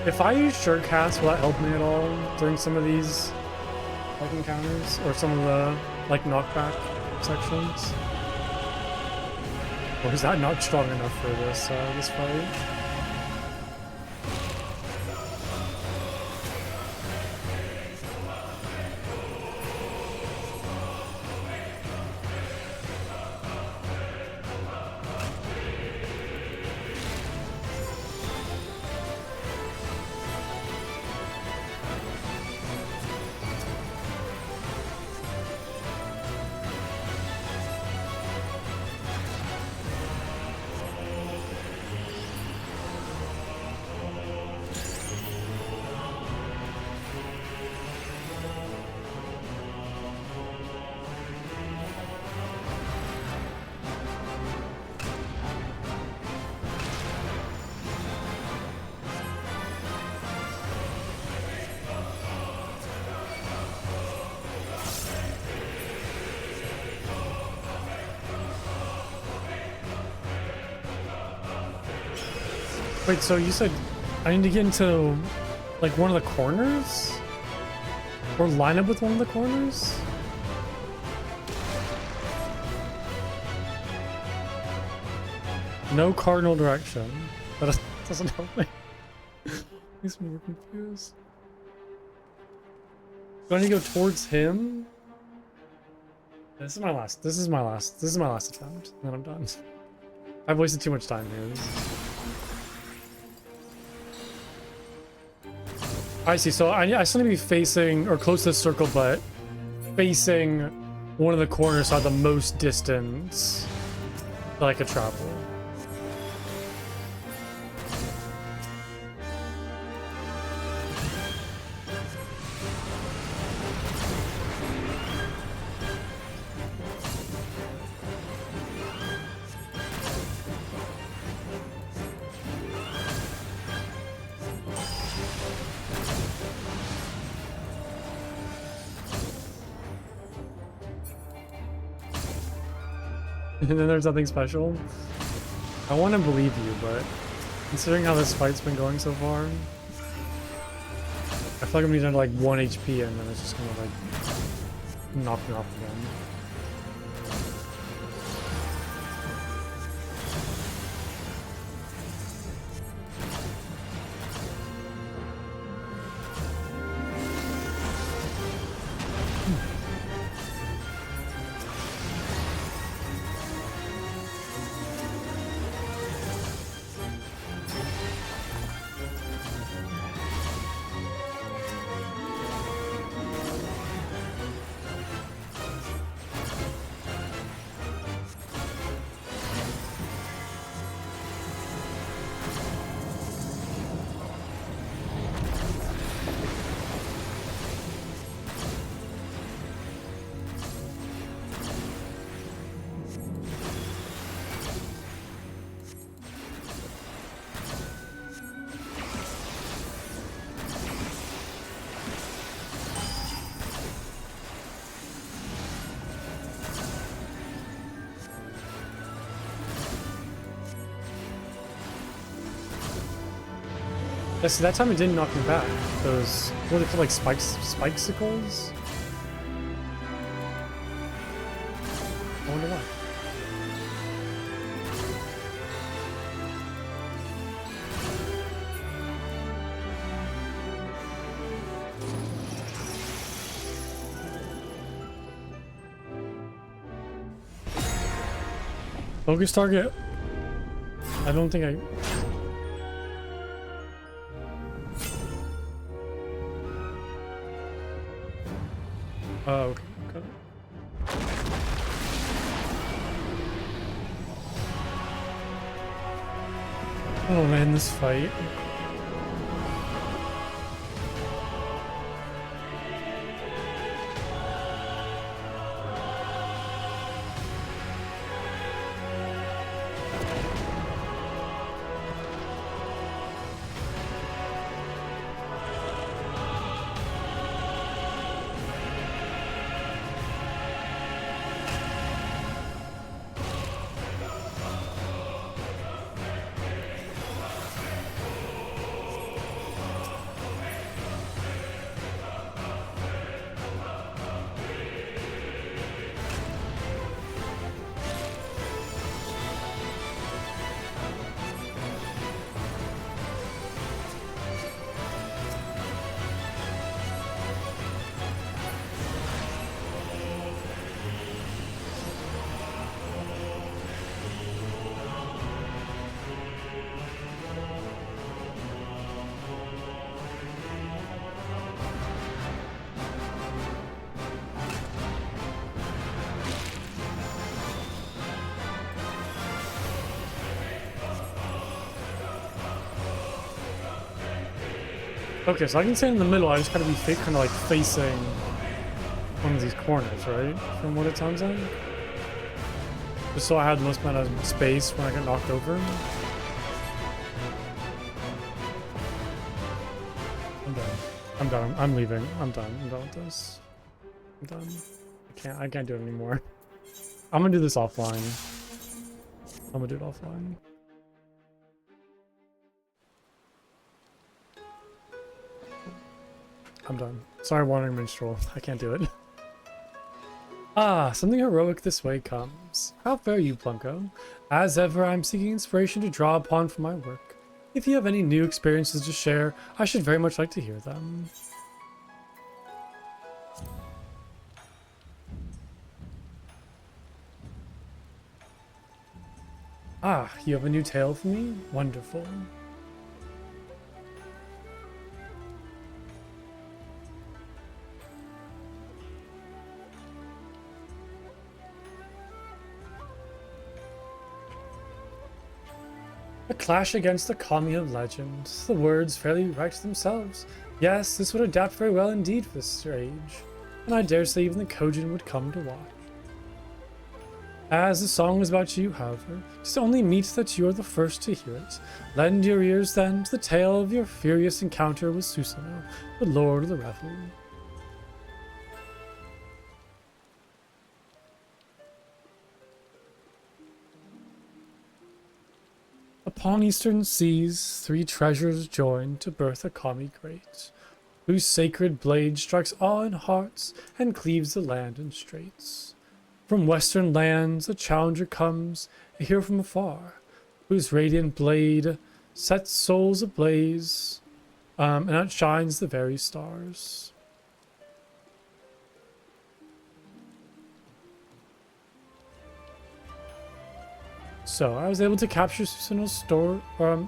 If I use Surecast, will that help me at all during some of these like encounters or some of the like knockback sections? Or is that not strong enough for this this fight? Wait, so you said I need to get into like one of the corners? Or line up with one of the corners? No cardinal direction. That doesn't help me. Makes me more confused. Do I need to go towards him? This is my last attempt. Then I'm done. I've wasted too much time here. I see, so I still need to be facing, or close to the circle, but facing one of the corners so I have the most distance that I could travel. And then there's nothing special. I want to believe you, but considering how this fight's been going so far, I feel like I'm needing like 1 HP and then it's just gonna like knock me off again. Yeah, see, that time it didn't knock me back. Those, what are they called, like spikesicles? I wonder why. Focus target. I don't think I... Oh, okay. Got it. Oh man, this fight. Okay, so I can stand in the middle, I just gotta be kind of like facing one of these corners, right? From what it sounds like? Just so I have the most amount of space when I get knocked over. I'm done. I'm done. I'm leaving. I'm done. I'm done with this. I'm done. I can't do it anymore. I'm gonna do this offline. I'm gonna do it offline. I'm done. Sorry, wandering minstrel. I can't do it. Ah, something heroic this way comes. How fare you, Plunko? As ever, I'm seeking inspiration to draw upon for my work. If you have any new experiences to share, I should very much like to hear them. Ah, you have a new tale for me? Wonderful. A clash against the kami of legend. The words fairly write themselves. Yes, this would adapt very well indeed for this age, and I dare say even the Kojin would come to watch. As the song is about you, however, 'tis only meet that you are the first to hear it. Lend your ears then to the tale of your furious encounter with Susanoo, the Lord of the Revel. Upon eastern seas, three treasures join to birth a kami great, whose sacred blade strikes awe in hearts and cleaves the land in straits. From western lands a challenger comes, a hero from afar, whose radiant blade sets souls ablaze, and outshines the very stars. So, I was able to capture Susanoo's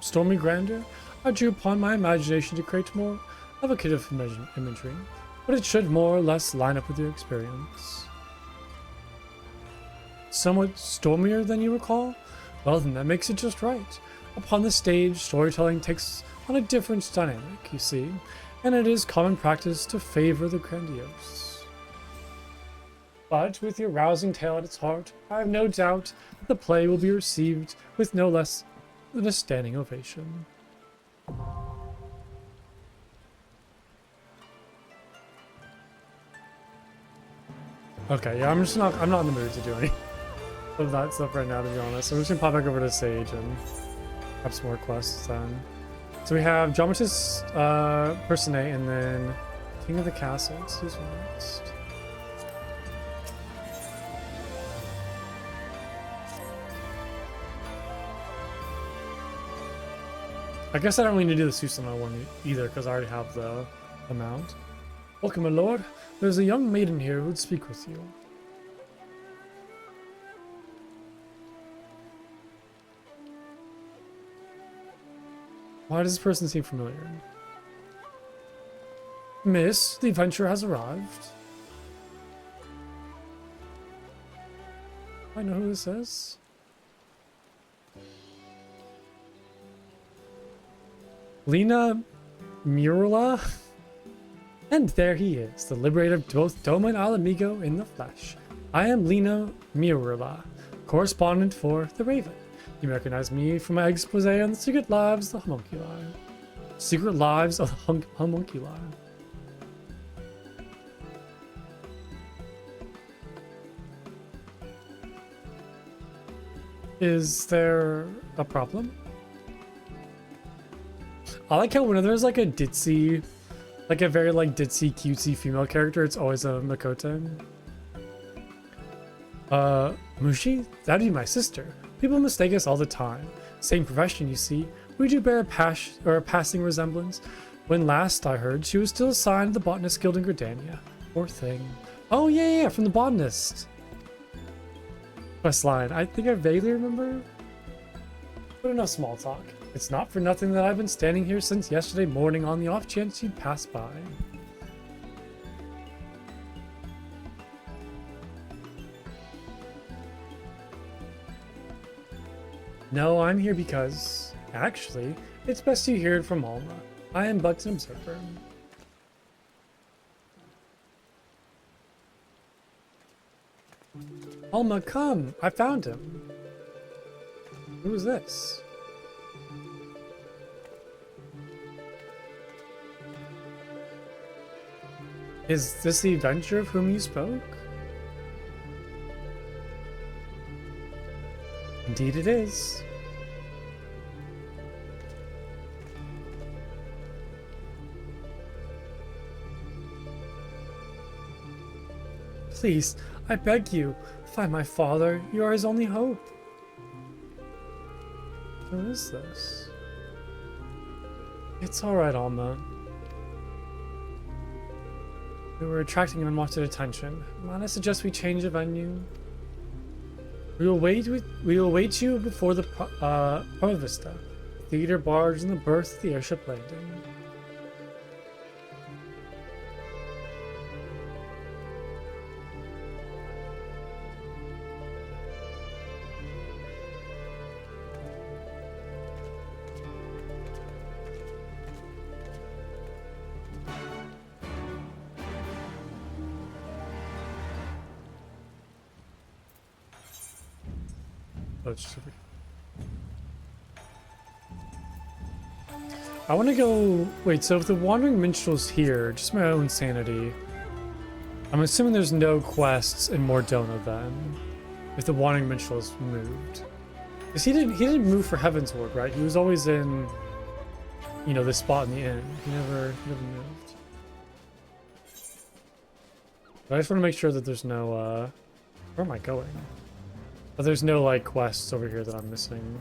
stormy grandeur. I drew upon my imagination to create more evocative imagery, but it should more or less line up with your experience. Somewhat stormier than you recall? Well, then that makes it just right. Upon the stage, storytelling takes on a different dynamic, you see, and it is common practice to favor the grandiose. But with your rousing tale at its heart, I have no doubt that the play will be received with no less than a standing ovation. Okay, yeah, I'm not in the mood to do any of that stuff right now, to be honest. So I'm just gonna pop back over to Sage and have some more quests then. So we have Dramatis Personae and then King of the Castles. Who's next? I guess I don't really need to do the Susanoo one either because I already have the amount. Welcome, my lord. There's a young maiden here who would speak with you. Why does this person seem familiar? Miss, the adventurer has arrived. I know who this is. Lena Murula? And there he is, the liberator of both Doma and Alamigo in the flesh. I am Lena Murula, correspondent for The Raven. You recognize me from my expose on the secret lives of the homunculi. Secret lives of the homunculi. Is there a problem? I like how whenever there's like a ditzy, like a very like ditzy, cutesy female character, it's always a Makoto. Mushi? That'd be my sister. People mistake us all the time. Same profession, you see. We do bear a passing resemblance. When last I heard, she was still assigned to the Botanist Guild in Gridania. Poor thing. Oh yeah, from the Botanist. Questline. I think I vaguely remember. But enough small talk. It's not for nothing that I've been standing here since yesterday morning on the off chance you'd pass by. No, I'm here because, actually, it's best you hear it from Alma. I am but an observer. Alma, come! I found him. Who is this? Is this the adventurer of whom you spoke? Indeed it is. Please, I beg you, find my father. You are his only hope. Who is this? It's alright, Alma. We were attracting unwanted attention. Might I suggest we change the venue? We will wait you before the Parma Vista, theater barge, and the berth of the airship landing. I want to go... Wait, so if the Wandering Minstrel's here, just my own sanity, I'm assuming there's no quests in Mordona then, if the Wandering Minstrel's moved. Because he didn't move for Heavensward, right? He was always in, you know, this spot in the inn. He never moved. But I just want to make sure that there's no, where am I going? But there's no, like, quests over here that I'm missing.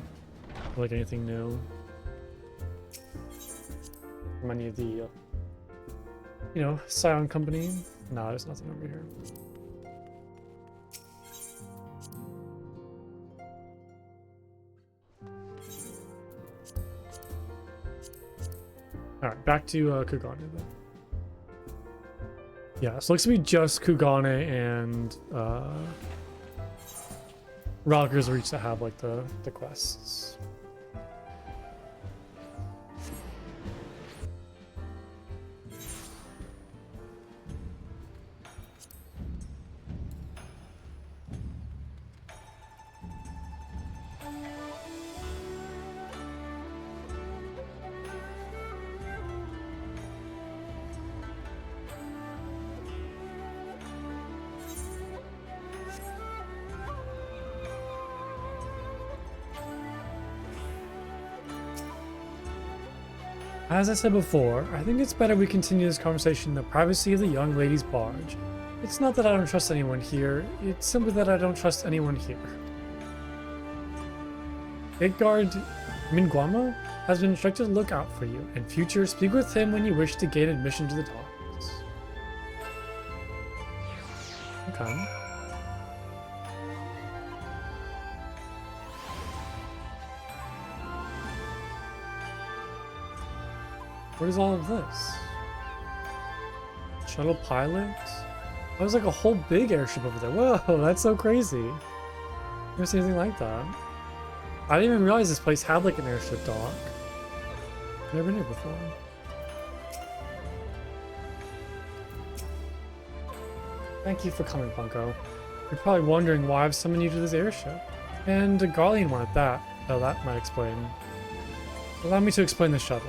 Or, like, anything new. From any of the, you know, Scion Company. No, there's nothing over here. Alright, back to Kugane then. Yeah, so it looks to be just Kugane and Rogger's Reach that have like the quests. As I said before, I think it's better we continue this conversation in the privacy of the young lady's barge. It's not that I don't trust anyone here, it's simply that I don't trust anyone here. Gateguard Minguama has been instructed to look out for you. In future, speak with him when you wish to gain admission to the docks. Okay. What is all of this? Shuttle pilot? That was like a whole big airship over there. Whoa, that's so crazy. Never seen anything like that. I didn't even realize this place had like an airship dock. Never been here before. Thank you for coming, Bunko. You're probably wondering why I've summoned you to this airship. And a Garlean one at that. Oh, that might explain. Allow me to explain the shuttle.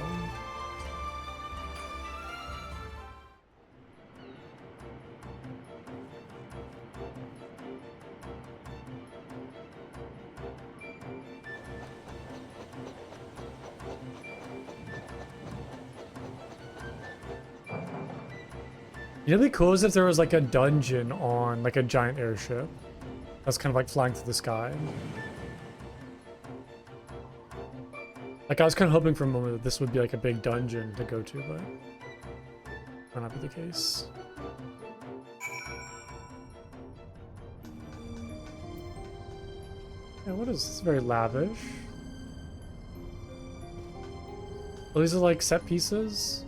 It'd be cool as if there was like a dungeon on like a giant airship that's kind of like flying through the sky. Like I was kind of hoping for a moment that this would be like a big dungeon to go to, but might not be the case. Yeah, what is this? Very lavish. Oh, these are like set pieces.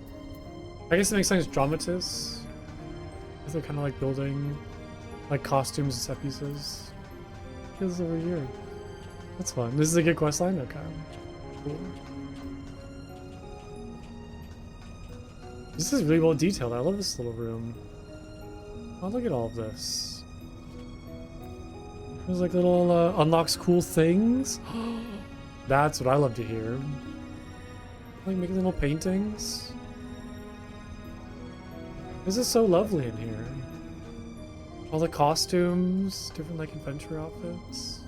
I guess it makes sense. Dramatis. They're kind of like building like costumes and set pieces. Look at this over here. That's fun. This is a good quest line? Okay. Cool. This is really well detailed. I love this little room. Oh, look at all of this. There's like little unlocks cool things. That's what I love to hear. Like making little paintings. This is so lovely in here. All the costumes, different like adventure outfits.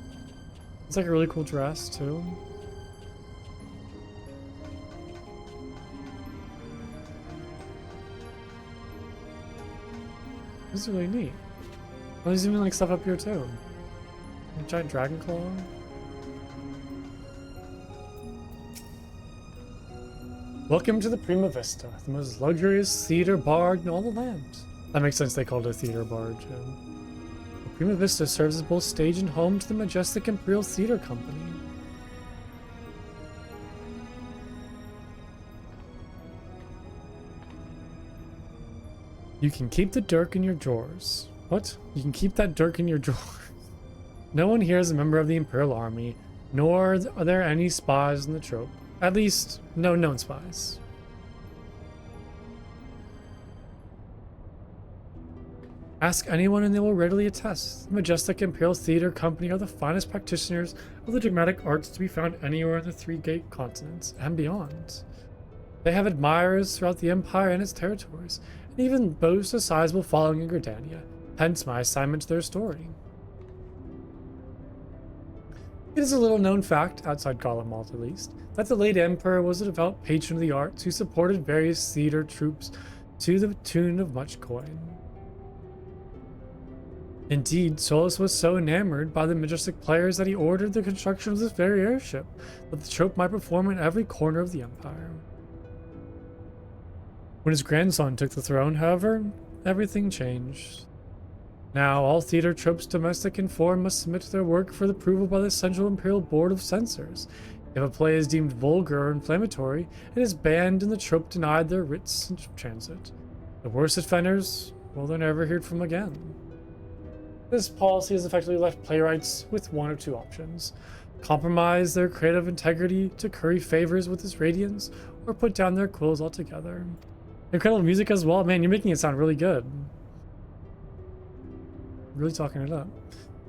It's like a really cool dress too. This is really neat. Oh, there's even like stuff up here too. A giant dragon claw. Welcome to the Prima Vista, the most luxurious theater barge in all the land. That makes sense, they called it a theater barge. The Prima Vista serves as both stage and home to the majestic Imperial Theater Company. You can keep the dirk in your drawers. What? You can keep that dirk in your drawers. No one here is a member of the Imperial Army, nor are there any spies in the trope. At least, no known spies. Ask anyone and they will readily attest. The majestic Imperial Theater Company are the finest practitioners of the dramatic arts to be found anywhere in the Three Gate continents and beyond. They have admirers throughout the Empire and its territories, and even boast a sizable following in Gridania, hence my assignment to their story. It is a little known fact, outside Garlemald at least, that the late Emperor was a devout patron of the arts who supported various theater troupes to the tune of much coin. Indeed, Solus was so enamored by the majestic players that he ordered the construction of this very airship, that the troupe might perform in every corner of the Empire. When his grandson took the throne, however, everything changed. Now, all theater tropes, domestic and foreign, must submit their work for approval by the Central Imperial Board of Censors. If a play is deemed vulgar or inflammatory, it is banned and the trope denied their writs in transit. The worst offenders, well, they're never heard from again. This policy has effectively left playwrights with one or two options. Compromise their creative integrity to curry favors with its radiance, or put down their quills altogether. Incredible music as well. Man, you're making it sound really good. Really talking it up.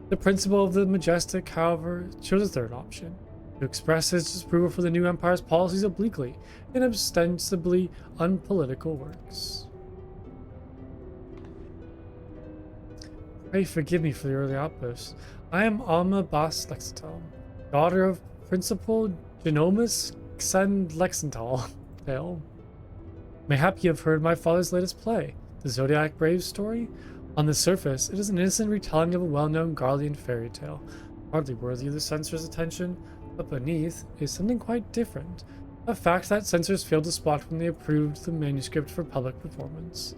The principal of the Majestic, however, chose a third option. To express his disapproval for the new Empire's policies obliquely in ostensibly unpolitical works. Pray forgive me for the early outburst. I am Alma Bas Lexenthal, daughter of Principal Genomus Xen Lexenthal. tale. Mayhap you have heard my father's latest play, the Zodiac Brave story? On the surface, it is an innocent retelling of a well-known Garlean fairy tale, hardly worthy of the censor's attention, but beneath is something quite different. A fact that censors failed to spot when they approved the manuscript for public performance.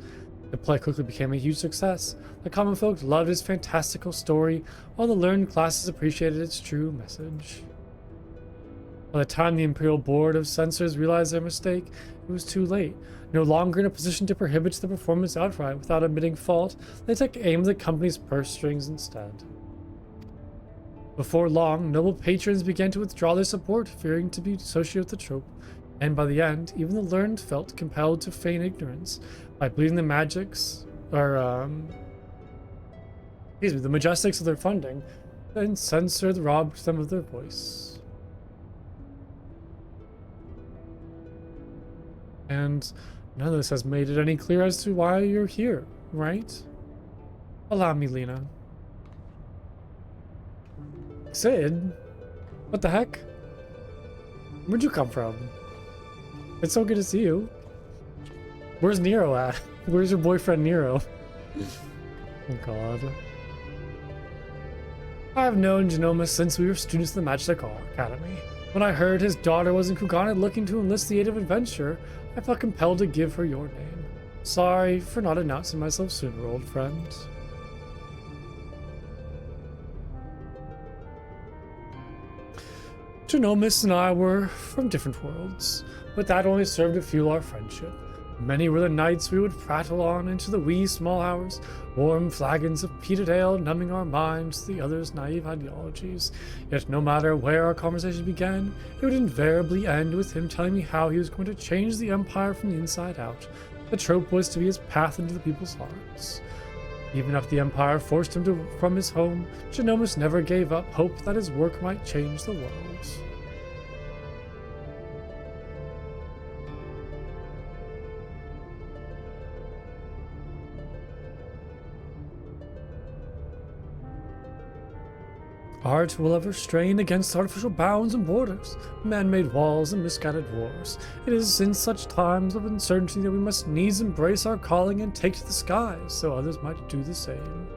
The play quickly became a huge success. The common folk loved its fantastical story, while the learned classes appreciated its true message. By the time the Imperial Board of Censors realized their mistake, it was too late. No longer in a position to prohibit the performance outright without admitting fault, they took aim at the company's purse strings instead. Before long, noble patrons began to withdraw their support, fearing to be associated with the trope, and by the end, even the learned felt compelled to feign ignorance by bleeding the the majestics of their funding, and censored robbed them of their voice. And none of this has made it any clear as to why you're here, right? Allow me, Lena. Sid? What the heck? Where'd you come from? It's so good to see you. Where's Nero at? Where's your boyfriend Nero? Oh god. I've known Genomus since we were students in the Magic Academy. When I heard his daughter was in Kugana looking to enlist the aid of adventure, I felt compelled to give her your name. Sorry for not announcing myself sooner, old friend. Genomus and I were from different worlds, but that only served to fuel our friendship. Many were the nights we would prattle on into the wee small hours, warm flagons of peated ale numbing our minds to the other's naive ideologies. Yet no matter where our conversation began, it would invariably end with him telling me how he was going to change the Empire from the inside out. The trope was to be his path into the people's hearts. Even after the Empire forced him from his home, Genomus never gave up hope that his work might change the world. Art will ever strain against artificial bounds and borders, man-made walls and misguided wars. It is in such times of uncertainty that we must needs embrace our calling and take to the skies, so others might do the same.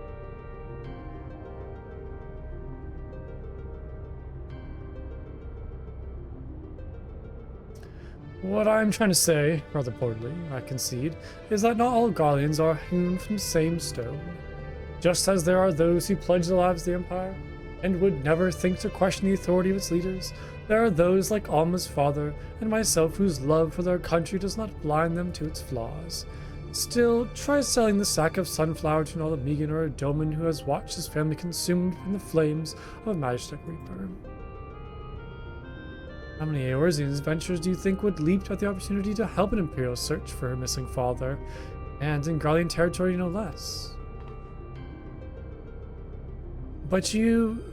What I'm trying to say, rather poorly, I concede, is that not all Garleans are hewn from the same stone. Just as there are those who pledge their lives to the Empire, and would never think to question the authority of its leaders, there are those like Alma's father and myself whose love for their country does not blind them to its flaws. Still, try selling the sack of sunflower to an Alamegan or a Doman who has watched his family consumed in the flames of a Magitek Reaper. How many Eorzean adventurers do you think would leap at the opportunity to help an Imperial search for her missing father, and in Garlean territory no less? But you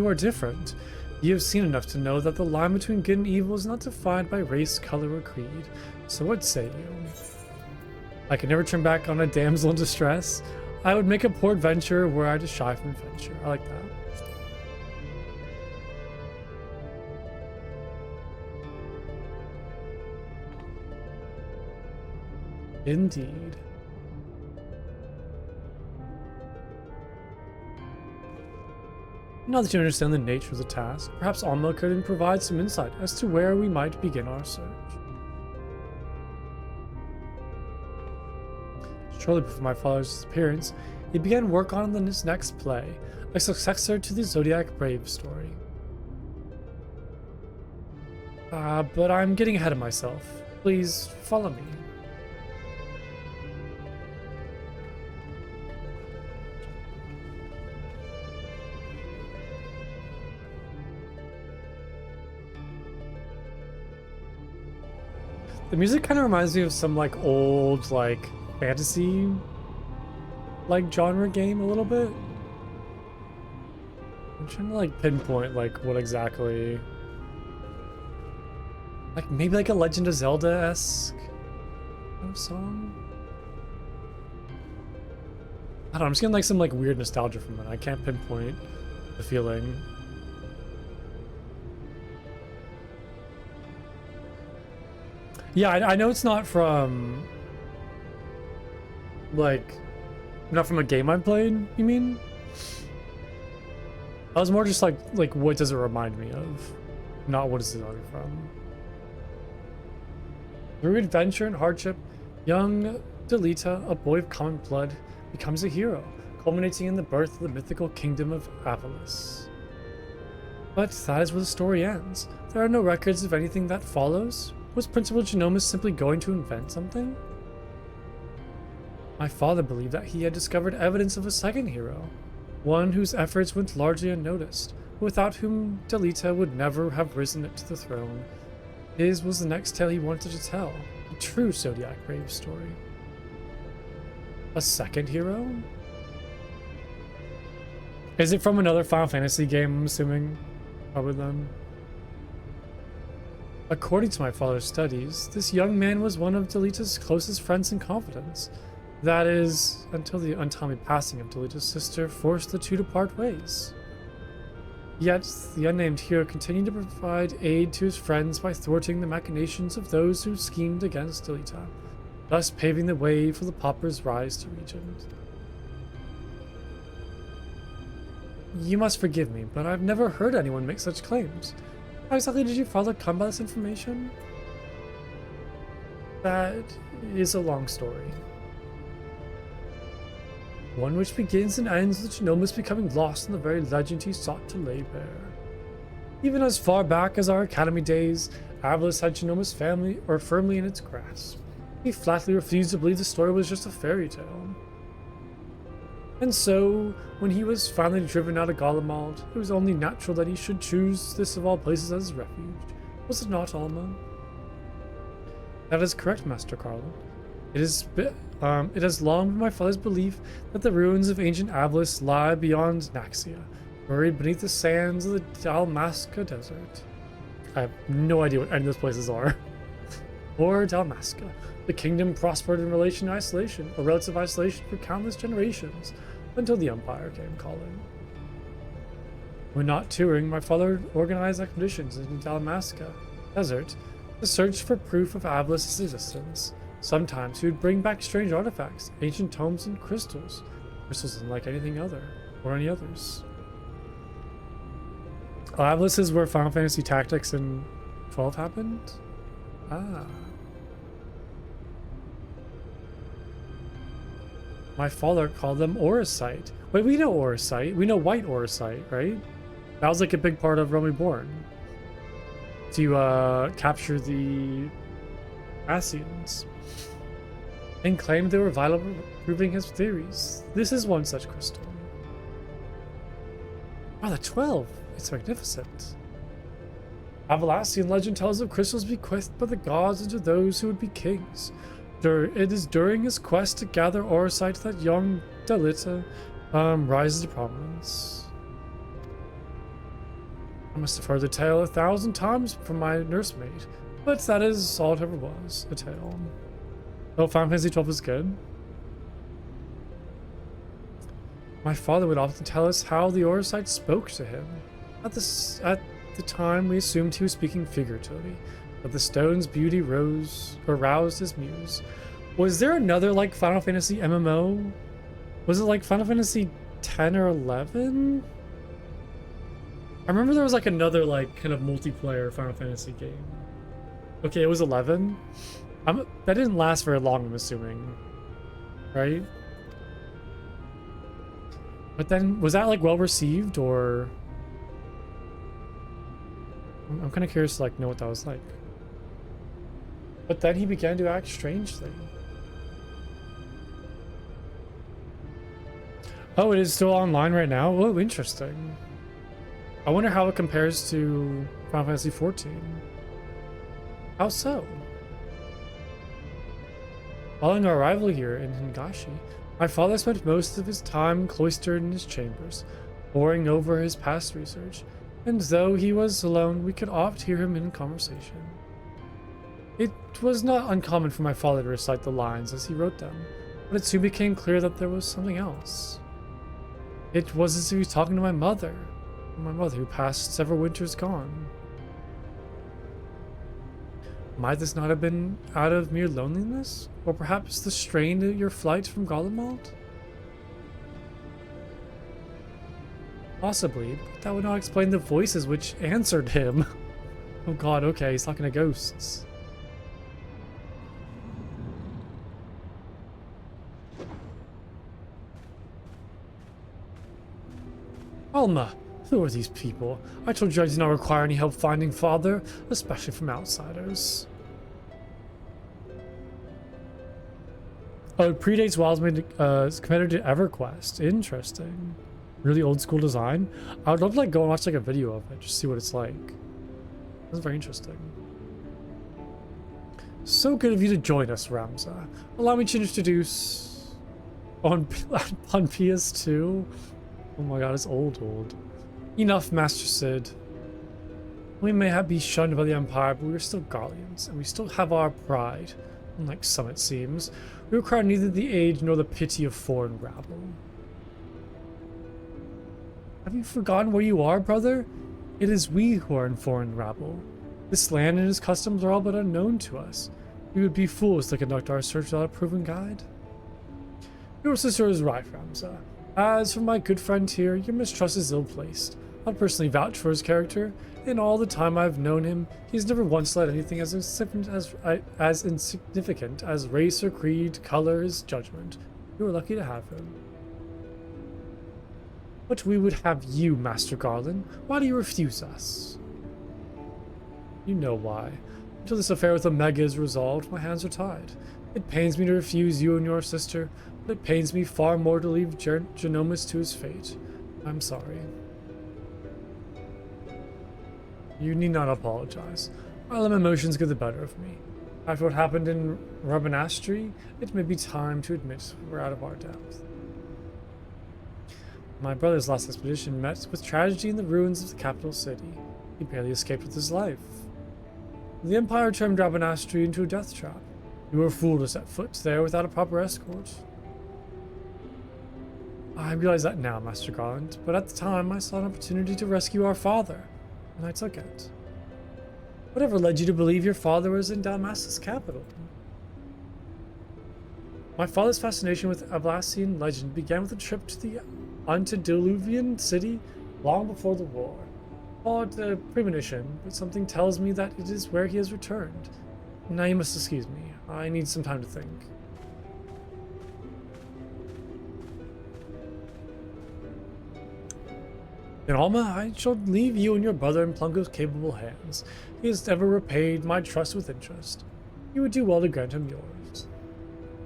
are different. You have seen enough to know that the line between good and evil is not defined by race, color, or creed. So what say you? I could never turn back on a damsel in distress. I would make a poor adventurer were I to shy from adventure. I like that. Indeed. Now that you understand the nature of the task, perhaps Alma could provide some insight as to where we might begin our search. Shortly before my father's disappearance, he began work on his next play, a successor to the Zodiac Brave story. But I'm getting ahead of myself. Please follow me. The music kind of reminds me of some like old like fantasy like genre game a little bit. I'm trying to like pinpoint like what exactly, like maybe like a Legend of Zelda-esque kind of song. I don't know, I'm just getting like some like weird nostalgia from it. I can't pinpoint the feeling. Yeah, I know it's not from, like, not from a game I've played, you mean? I was more just like what does it remind me of? Not what is it learned from. Through adventure and hardship, young Delita, a boy of common blood, becomes a hero, culminating in the birth of the mythical kingdom of Ivalice. But that is where the story ends. There are no records of anything that follows. Was Principal Genomus simply going to invent something? My father believed that he had discovered evidence of a second hero, one whose efforts went largely unnoticed, without whom Delita would never have risen to the throne. His was the next tale he wanted to tell, a true Zodiac Grave story. A second hero? Is it from another Final Fantasy game, I'm assuming? Probably then. According to my father's studies, this young man was one of Delita's closest friends in confidence. That is, until the untimely passing of Delita's sister forced the two to part ways. Yet, the unnamed hero continued to provide aid to his friends by thwarting the machinations of those who schemed against Delita, thus paving the way for the Pauper's rise to regent. You must forgive me, but I've never heard anyone make such claims. How exactly did your father come by this information? That is a long story. One which begins and ends with Genomus becoming lost in the very legend he sought to lay bare. Even as far back as our academy days, Ivalice had Genomus' family firmly in its grasp. He flatly refused to believe the story was just a fairy tale. And so, when he was finally driven out of Garlemald, it was only natural that he should choose this of all places as his refuge. Was it not, Alma? That is correct, Master Carlin. It has long been my father's belief that the ruins of ancient Ivalice lie beyond Naxia, buried beneath the sands of the Dalmasca Desert. I have no idea what any of those places are. Or Dalmasca. The kingdom prospered in relation to isolation, or relative isolation for countless generations, until the Empire came calling. When not touring, my father organized expeditions into Dalmasca Desert to search for proof of Ivalice's existence. Sometimes he would bring back strange artifacts, ancient tomes, and crystals. Crystals unlike anything other, or any others. Ivalice is where Final Fantasy Tactics in 12 happened? Ah. My father called them Oricite. Wait, we know Oricite. We know White Oricite, right? That was like a big part of Realm Reborn. To capture the Ascians. And claimed they were vital for proving his theories. This is one such crystal. Wow, the 12! It's magnificent. Avalacian legend tells of crystals bequeathed by the gods into those who would be kings. It is during his quest to gather Oricite that young Delita rises to prominence. I must have heard the tale 1,000 times from my nursemaid, but that is all it ever was, a tale. Oh, Final Fantasy XII is good. My father would often tell us how the Oricite spoke to him. At the time, we assumed he was speaking figuratively, but the stone's beauty roused his muse. Was there another like Final Fantasy MMO? Was it like Final Fantasy 10 or 11? I remember there was like another like kind of multiplayer Final Fantasy game. Okay, it was 11. That didn't last very long, I'm assuming. Right? But then, was that like well received, or... I'm kind of curious to like know what that was like. But then he began to act strangely. Oh, it is still online right now? Oh, interesting. I wonder how it compares to Final Fantasy XIV. How so? Following our arrival here in Hingashi, my father spent most of his time cloistered in his chambers, poring over his past research, and though he was alone, we could oft hear him in conversation. It was not uncommon for my father to recite the lines as he wrote them, but it soon became clear that there was something else. It was as if he was talking to my mother who passed several winters gone. Might this not have been out of mere loneliness? Or perhaps the strain of your flight from Garlemald? Possibly, but that would not explain the voices which answered him. Oh god, okay, he's talking to ghosts. Alma, who are these people? I told you I did not require any help finding father, especially from outsiders. Oh, it predates Wild's competitor to EverQuest. Interesting. Really old school design. I would love to like go and watch like a video of it, just see what it's like. That's very interesting. So good of you to join us, Ramza. Allow me to introduce on PS2. Oh my god, it's old. Enough, Master Sid. We may be shunned by the Empire, but we are still Garleans, and we still have our pride. Unlike some, it seems, we require neither the aid nor the pity of foreign rabble. Have you forgotten where you are, brother? It is we who are in foreign rabble. This land and its customs are all but unknown to us. We would be fools to conduct our search without a proven guide. Your sister is right, Ramza. As for my good friend here, your mistrust is ill-placed. I'll personally vouch for his character. In all the time I've known him, he's never once let anything as insignificant as race or creed color his judgment. You are lucky to have him. But we would have you, Master Garland. Why do you refuse us? You know why. Until this affair with Omega is resolved, my hands are tied. It pains me to refuse you and your sister, but it pains me far more to leave Genomus to his fate. I'm sorry. You need not apologize. I let my emotions get the better of me. After what happened in Rabanastri, it may be time to admit we're out of our depth. My brother's last expedition met with tragedy in the ruins of the capital city. He barely escaped with his life. The Empire turned Rabanastri into a death trap. You were a fool to set foot there without a proper escort. I realize that now, Master Garland, but at the time I saw an opportunity to rescue our father, and I took it. Whatever led you to believe your father was in Dalmas's capital? My father's fascination with Ivalicean legend began with a trip to the antediluvian city long before the war. Call it a premonition, but something tells me that it is where he has returned. Now you must excuse me. I need some time to think. In Alma, I shall leave you and your brother in Plunko's capable hands. He has ever repaid my trust with interest. You would do well to grant him yours.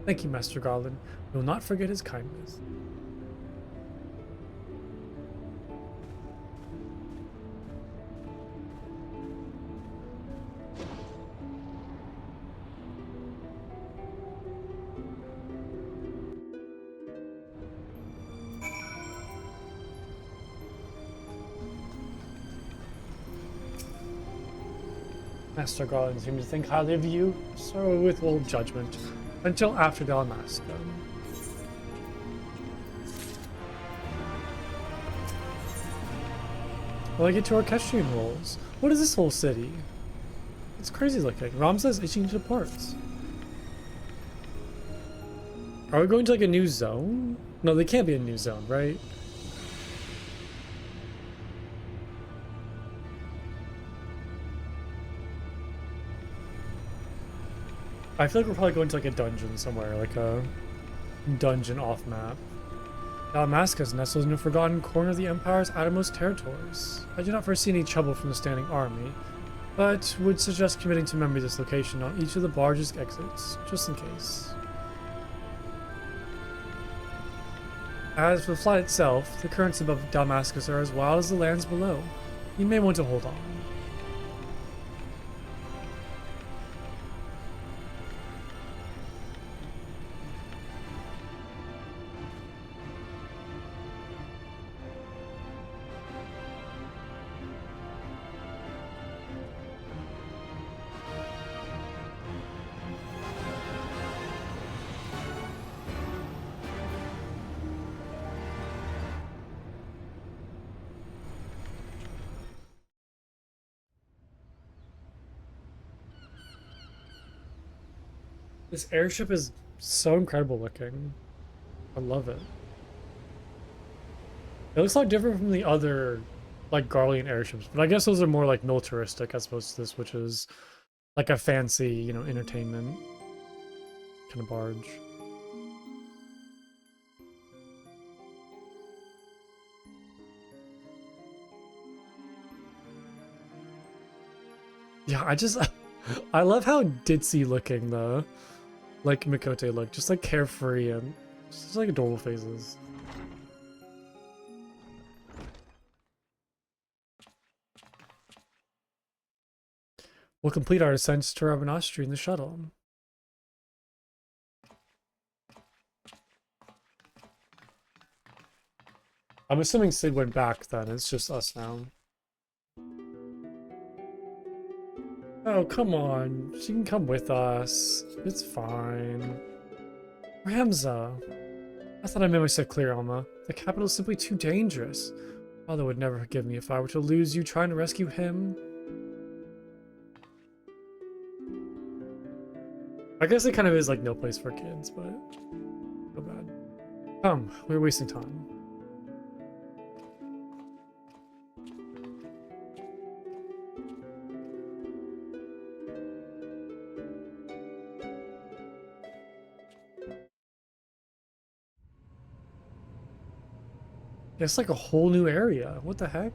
Thank you, Master Garland. We will not forget his kindness. Master Garland seemed to think highly of you, so withhold judgment until after Dalmasco. Well, I get to orchestrion roles. What is this whole city? It's crazy looking. Ramza is itching to depart. Are we going to like a new zone? No, they can't be a new zone, right? I feel like we're probably going to like a dungeon somewhere, like a dungeon off map. Dalmasca nestled in a forgotten corner of the Empire's outermost territories. I do not foresee any trouble from the standing army, but would suggest committing to memory this location on each of the barge's exits, just in case. As for the flight itself, the currents above Dalmascus are as wild as the lands below. You may want to hold on. This airship is so incredible looking. I love it. It looks like different from the other, like, Garlean airships, but I guess those are more like militaristic as opposed to this, which is like a fancy, you know, entertainment kind of barge. Yeah, I love how ditzy looking the, like, Mikote look, just like carefree and just like adorable faces. We'll complete our ascent to Rabanastri in the shuttle. I'm assuming Sid went back then, it's just us now. Oh, come on. She can come with us. It's fine. Ramza. I thought I made myself clear, Alma. The capital is simply too dangerous. Father would never forgive me if I were to lose you trying to rescue him. I guess it kind of is like no place for kids, but so bad. Come, we're wasting time. It's like a whole new area. What the heck?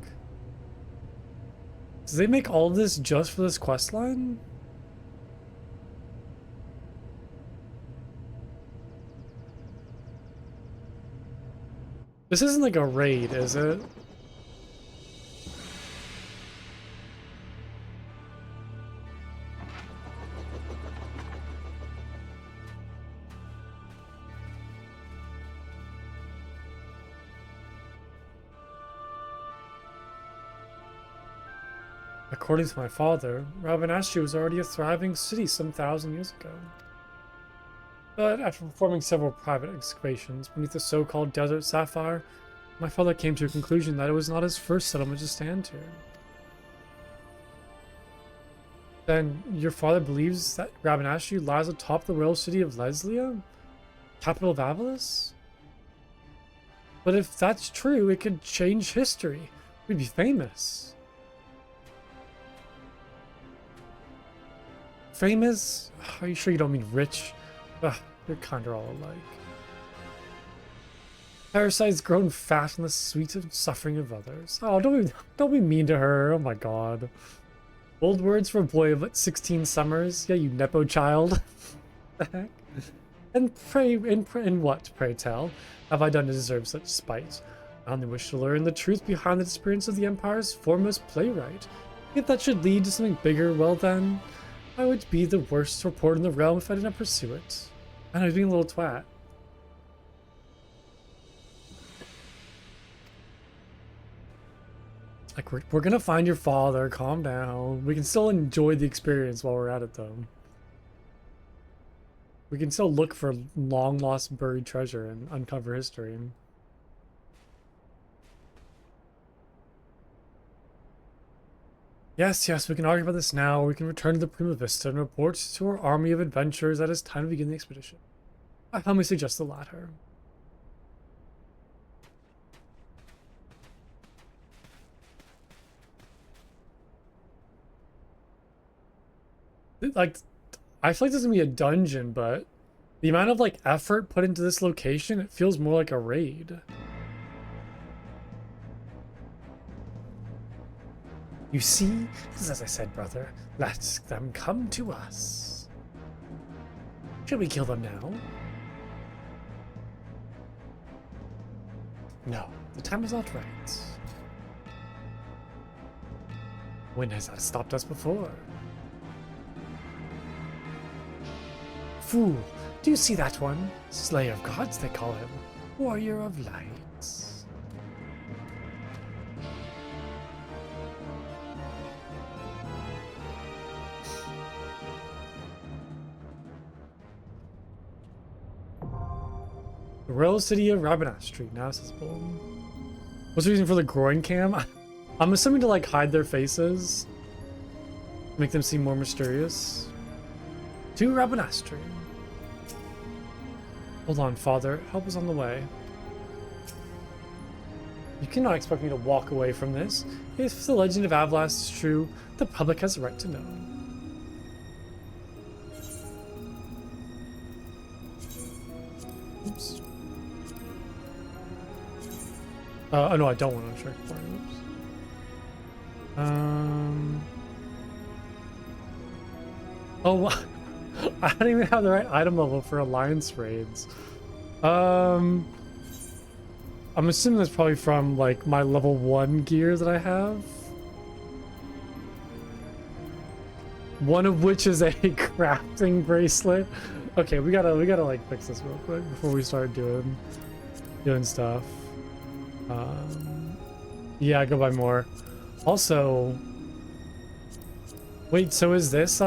Did they make all of this just for this quest line? This isn't like a raid, is it? According to my father, Rabanastri was already a thriving city some 1,000 years ago. But after performing several private excavations beneath the so-called Desert Sapphire, my father came to a conclusion that it was not his first settlement to stand here. Then, your father believes that Rabanastri lies atop the royal city of Leslia, capital of Ivalice? But if that's true, it could change history. We'd be famous. Famous? Are you sure you don't mean rich? Ugh, you're kinda all alike. Parasites grown fat in the sweet suffering of others. Oh, don't be mean to her. Oh my god. Old words for a boy of what, 16 summers? Yeah, you nepo child. The heck? And what, pray tell, have I done to deserve such spite? I only wish to learn the truth behind the disappearance of the Empire's foremost playwright. If that should lead to something bigger, well then, I would be the worst reporter in the realm if I did not pursue it. And I was being a little twat. Like, we're gonna find your father, calm down. We can still enjoy the experience while we're at it, though. We can still look for long-lost buried treasure and uncover history. Yes, we can argue about this now, or we can return to the Prima Vista and report to our army of adventurers that it's time to begin the expedition. I humbly suggest the latter. Like, I feel like this is gonna be a dungeon, but the amount of, like, effort put into this location, it feels more like a raid. You see, this is as I said, brother. Let them come to us. Should we kill them now? No, the time is not right. When has that stopped us before? Fool, do you see that one? Slayer of gods, they call him. Warrior of lights. The royal city of Rabanastri, now accessible. What's the reason for the groin cam? I'm assuming to, like, hide their faces. Make them seem more mysterious. To Rabanastri. Hold on, father. Help is on the way. You cannot expect me to walk away from this. If the legend of Ivalice is true, the public has a right to know. Oops. Oh no, I don't want to check. Oops. Oh, I don't even have the right item level for alliance raids. I'm assuming that's probably from like my level 1 gear that I have. One of which is a crafting bracelet. Okay, we gotta like fix this real quick before we start doing stuff. Yeah, go buy more. Also, wait, so is this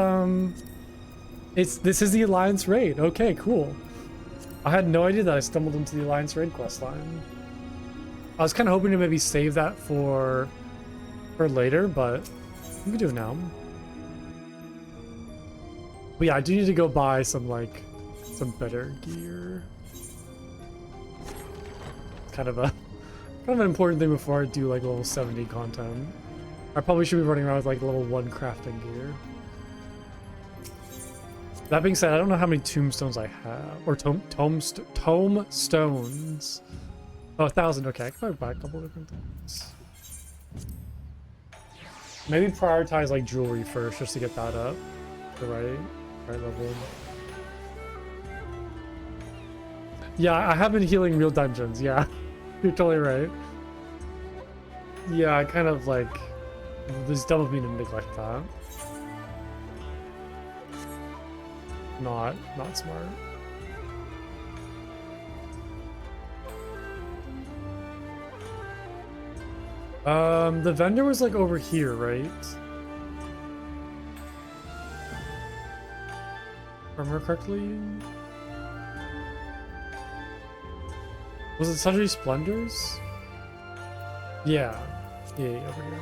this is the Alliance raid. Okay, cool. I had no idea that I stumbled into the Alliance raid questline. I was kind of hoping to maybe save that for later, but we can do it now. But yeah, I do need to go buy some better gear. It's kind of an important thing before I do like level 70 content. I probably should be running around with like level 1 crafting gear. That being said, I don't know how many tombstones I have, or tomestones. Oh, 1,000. Okay, I can probably buy a couple different things. Maybe prioritize like jewelry first, just to get that up the right level. Yeah, I have been healing real dungeons. Yeah, you're totally right. Yeah, I kind of like. It's dumb of me to neglect that. Not smart. The vendor was like over here, right? If I remember correctly. Was it Sundry Splendors? Yeah, over here.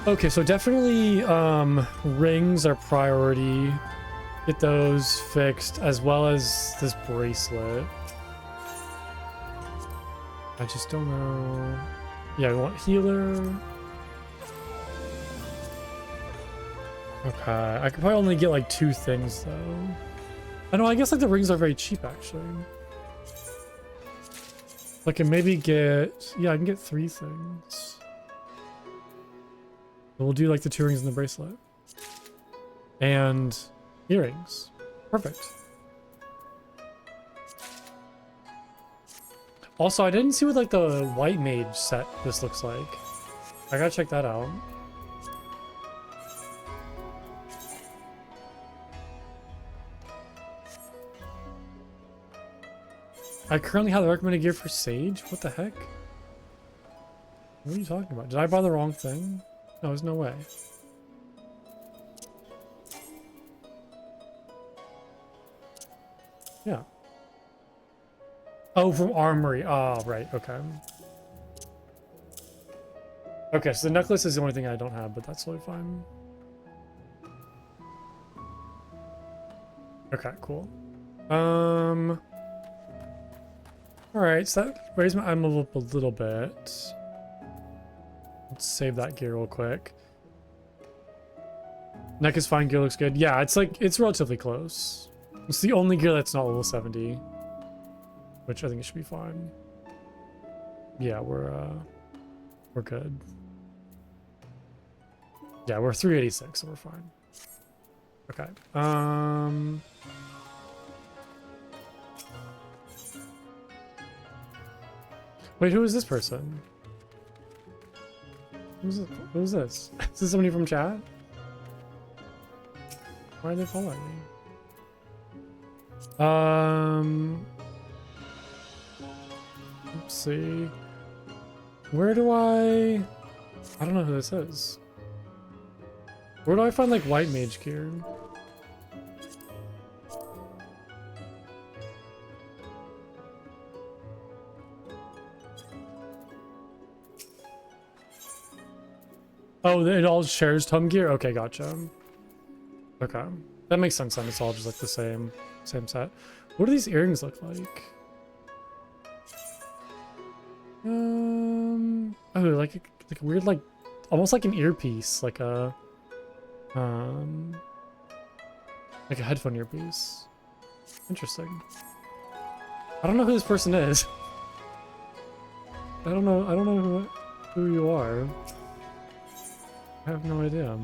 Okay, so definitely rings are priority. Get those fixed, as well as this bracelet. I just don't know. Yeah, we want healer. Okay, I could probably only get like 2 things though. I know, I guess like the rings are very cheap actually. I can maybe get, yeah, I can get 3 things. We'll do like the 2 rings and the bracelet. And earrings. Perfect. Also, I didn't see what like the white mage set this looks like. I gotta check that out. I currently have the recommended gear for Sage? What the heck? What are you talking about? Did I buy the wrong thing? No, there's no way. Yeah. Oh, from Armory. Oh, right. Okay. Okay, so the necklace is the only thing I don't have, but that's totally fine. Okay, cool. Alright, so that raised my item level up a little bit. Let's save that gear real quick. Neck is fine, gear looks good. Yeah, it's like, it's relatively close. It's the only gear that's not level 70. Which I think it should be fine. Yeah, we're good. Yeah, we're 386, so we're fine. Okay. Wait, who is this person? Who's this? Is this somebody from chat? Why are they following me? Let's see. Where do I don't know who this is. Where do I find like white mage gear? Oh, it all shares tome gear? Okay, gotcha. Okay. That makes sense then. It's all just like the same set. What do these earrings look like? Oh, like a weird, like almost like an earpiece, like a headphone earpiece. Interesting. I don't know who this person is. I don't know who you are. I have no idea.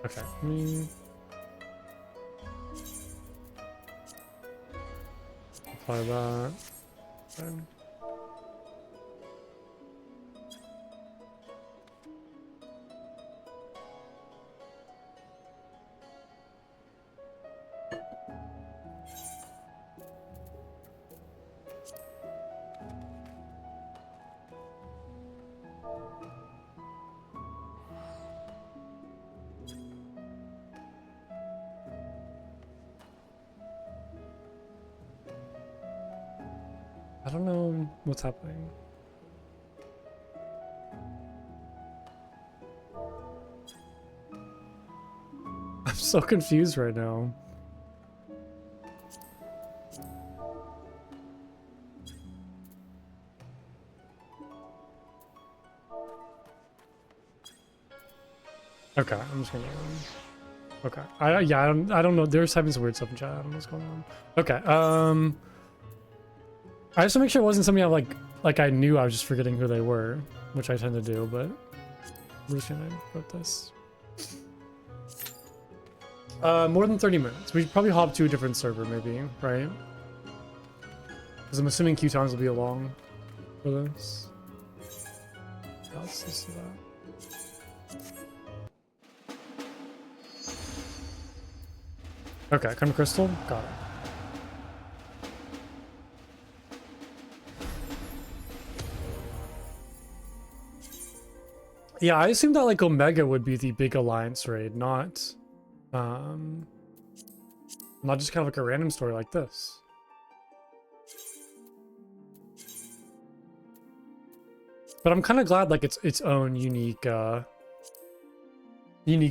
Okay, let me apply that. Okay. I don't know what's happening. I'm so confused right now. Okay, I'm just gonna. Okay, I don't know. There's having some weird stuff in chat. I don't know what's going on. Okay, I just want to make sure it wasn't somebody like I knew. I was just forgetting who they were, which I tend to do. But we're just gonna go with this. More than 30 minutes. We should probably hop to a different server, maybe, right? Because I'm assuming queue times will be along for this. Yeah, let's do that. Okay, come crystal. Got it. Yeah, I assumed that like Omega would be the big alliance raid, not just kind of like a random story like this. But I'm kind of glad like it's its own unique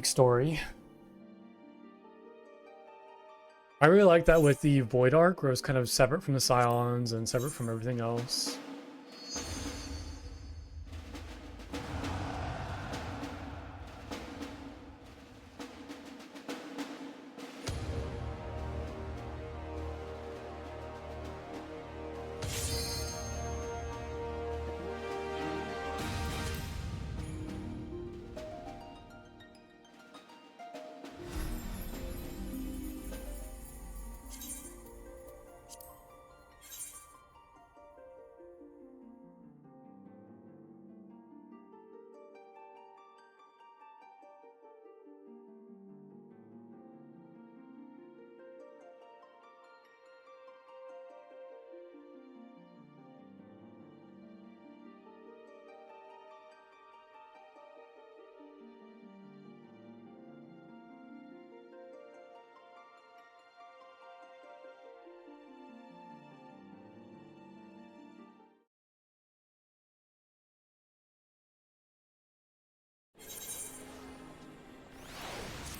story. I really like that with the Void arc, where it's kind of separate from the Scions and separate from everything else.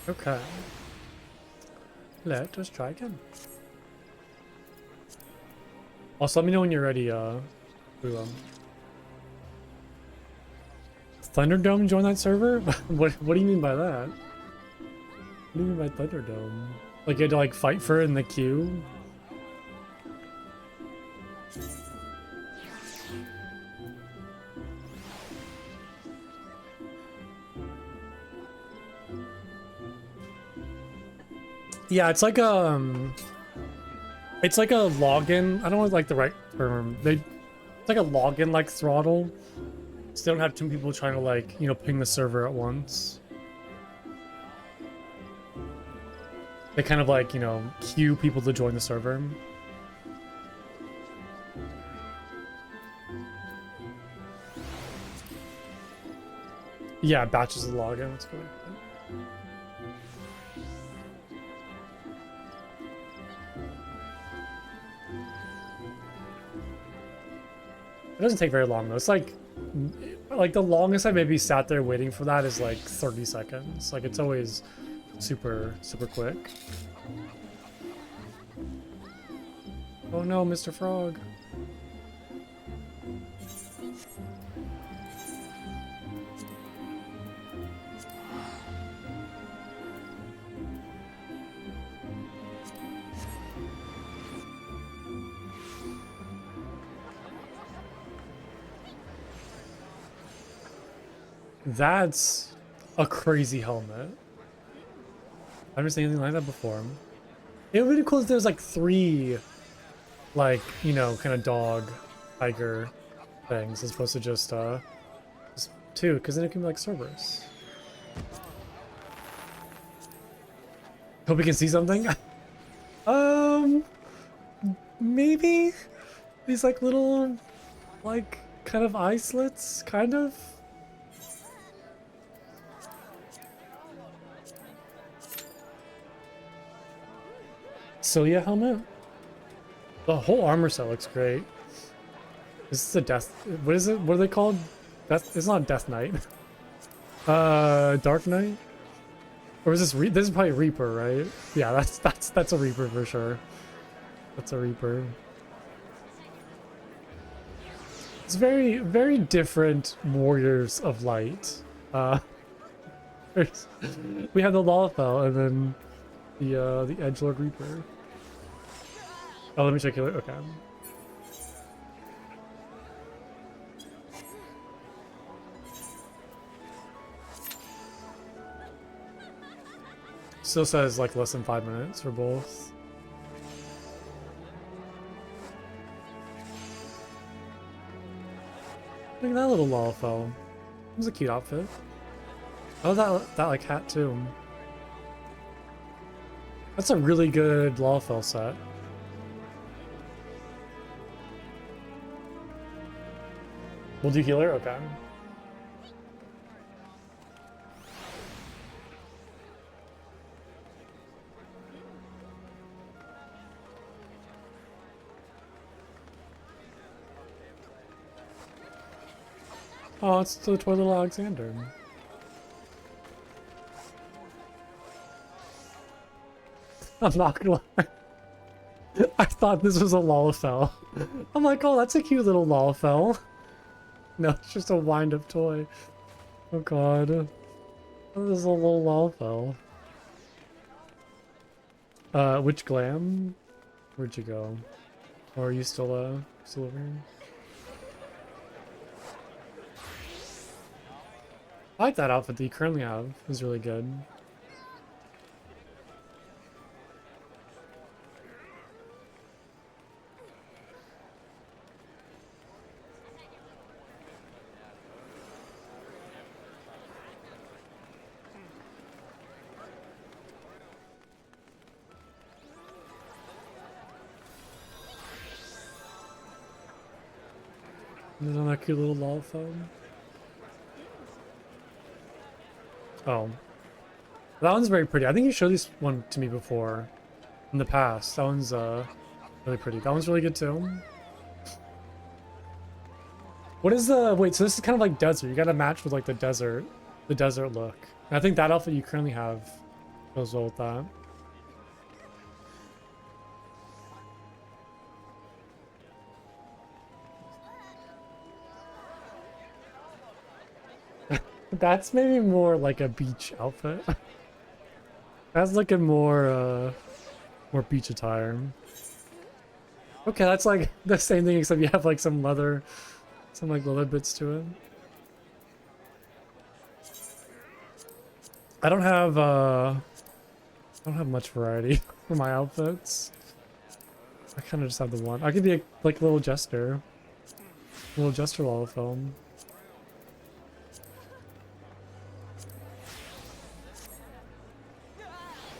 Okay. Let us try again. Also, let me know when you're ready, Thunderdome join that server? What do you mean by that? What do you mean by Thunderdome? Like you had to like fight for it in the queue? Yeah, it's like a login. I don't know like the right term. It's like a login like throttle. So they don't have two people trying to like, you know, ping the server at once. They kind of like, you know, queue people to join the server. Yeah, batches of login. That's good. It doesn't take very long though. It's like the longest I maybe sat there waiting for that is like 30 seconds. Like it's always super quick. Oh no, Mr. Frog. That's a crazy helmet. I've never seen anything like that before. It would be cool if there's like 3, like, you know, kind of dog, tiger things as opposed to just 2, because then it can be like Cerberus. Hope we can see something. Maybe these like little, like, kind of eye slits, kind of. Cilia helmet? The whole armor set looks great. This is a death... What is it? What are they called? Death... It's not Death Knight. Dark Knight? Or is this... This is probably Reaper, right? Yeah, that's a Reaper for sure. That's a Reaper. It's very, very different Warriors of Light. We have the Lalafell and then the Edgelord Reaper. Oh, let me check it. Okay. Still says like less than 5 minutes for both. Look at that little Lalafell. It was a cute outfit. Oh, that like hat too. That's a really good Lalafell set. We'll do healer? Okay. Oh, it's the toy little Alexander. I'm not gonna lie. I thought this was a Lalafell. I'm like, oh, that's a cute little Lalafell. No, it's just a wind-up toy. Oh god. This is a little Lalafell. Which glam? Where'd you go? Or are you still over here? I like that outfit that you currently have. It's really good. Isn't that a cute little lol phone? Oh. That one's very pretty. I think you showed this one to me before. In the past. That one's really pretty. That one's really good too. What is the... Wait, so this is kind of like desert. You gotta match with like the desert look. And I think that outfit you currently have goes well with that. That's maybe more like a beach outfit. That's looking more beach attire. Okay, that's like the same thing except you have like some leather bits to it. I don't have much variety for my outfits. I kind of just have the one. I could be a like little jester wall film.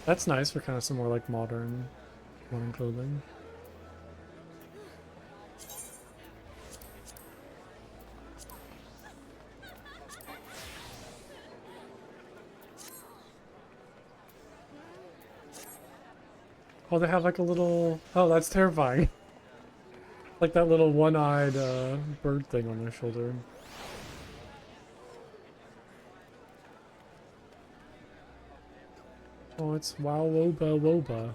That's nice for kind of some more like modern clothing. Oh, they have like a little... Oh, that's terrifying. Like that little one-eyed bird thing on their shoulder. it's wow woba woba.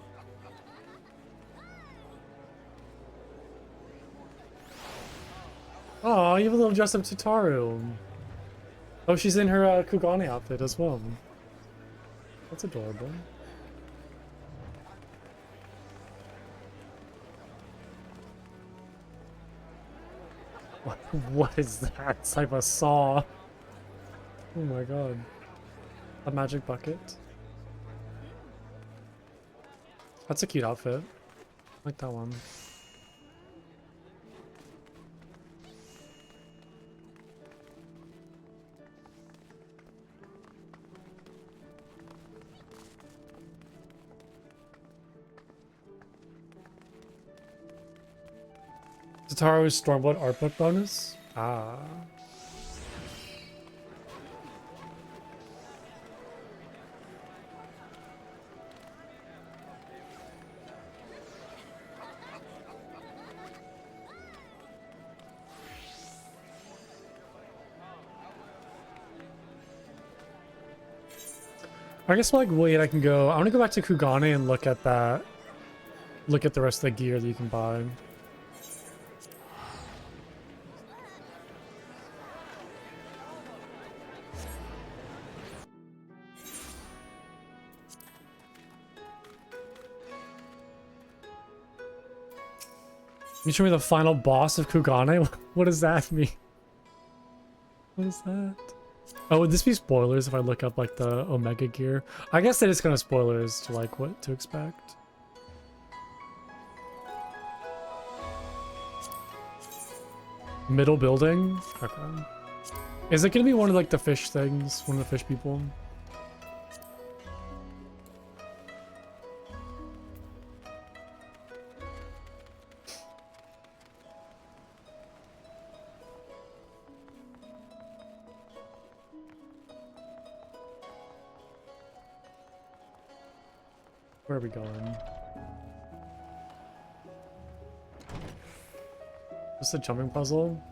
Oh, you have a little dress up Tataru. Oh, she's in her Kugane outfit as well. That's adorable. What is that? It's like a saw. Oh my god. A magic bucket. That's a cute outfit. I like that one. Tataru's Stormblood art book bonus? Ah. I guess like wait, I can go. I want to go back to Kugane and look at that. Look at the rest of the gear that you can buy. You show me the final boss of Kugane? What does that mean? What is that? Oh, would this be spoilers if I look up like the Omega gear? I guess that is kind of spoilers to like what to expect. Middle building? Okay. Is it gonna be one of like the fish things? One of the fish people? Where are we going? Just a jumping puzzle?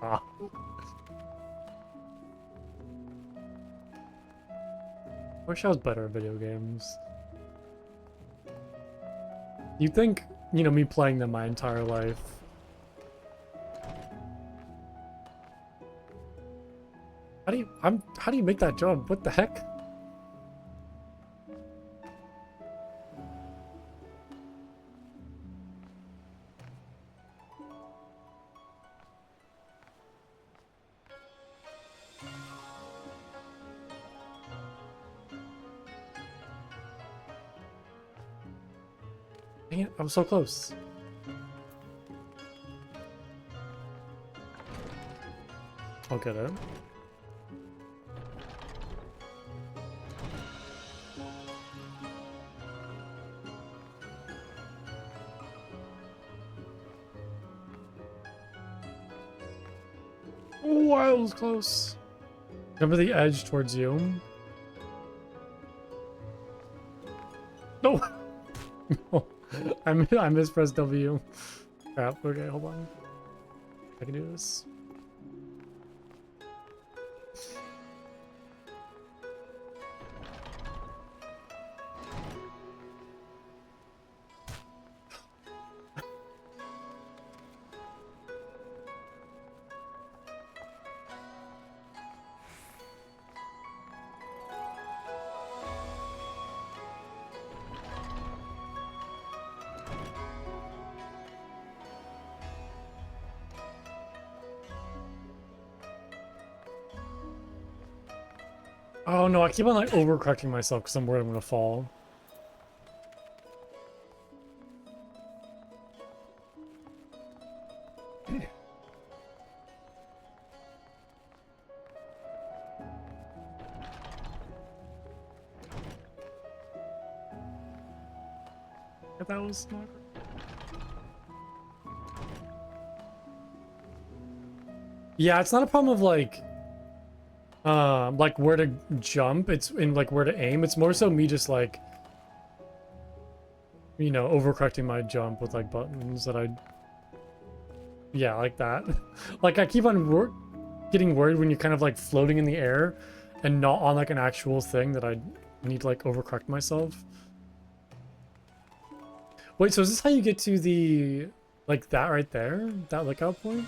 Ah. Wish I was better at video games. You'd think, you know, me playing them my entire life. How do you make that jump? What the heck? Dang it, I was so close. I'll get it. Oh, I was close. Come to the edge towards you. No! No. I mispressed W. Crap, okay, hold on. I can do this. Oh no, I keep on like overcorrecting myself because I'm worried I'm gonna fall. That was smart. Yeah, it's not a problem of like where to jump. It's in like where to aim. It's more so me just like, you know, overcorrecting my jump with like buttons that yeah, like that. Like I keep on getting worried when you're kind of like floating in the air and not on like an actual thing that I need to like overcorrect myself. Wait, so is this how you get to the, like that right there? That lookout point?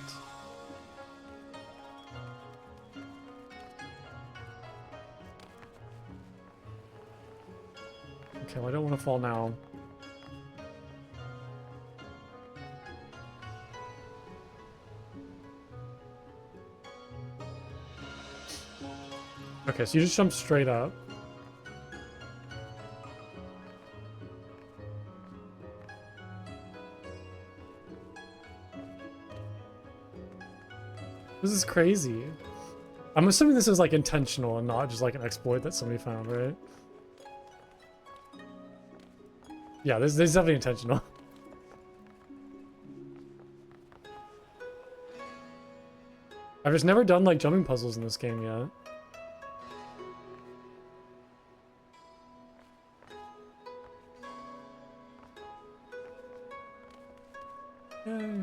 Okay, well I don't want to fall now. Okay, so you just jump straight up. This is crazy. I'm assuming this is like intentional and not just like an exploit that somebody found, right? Yeah, this is definitely intentional. I've just never done like jumping puzzles in this game yet. Yay.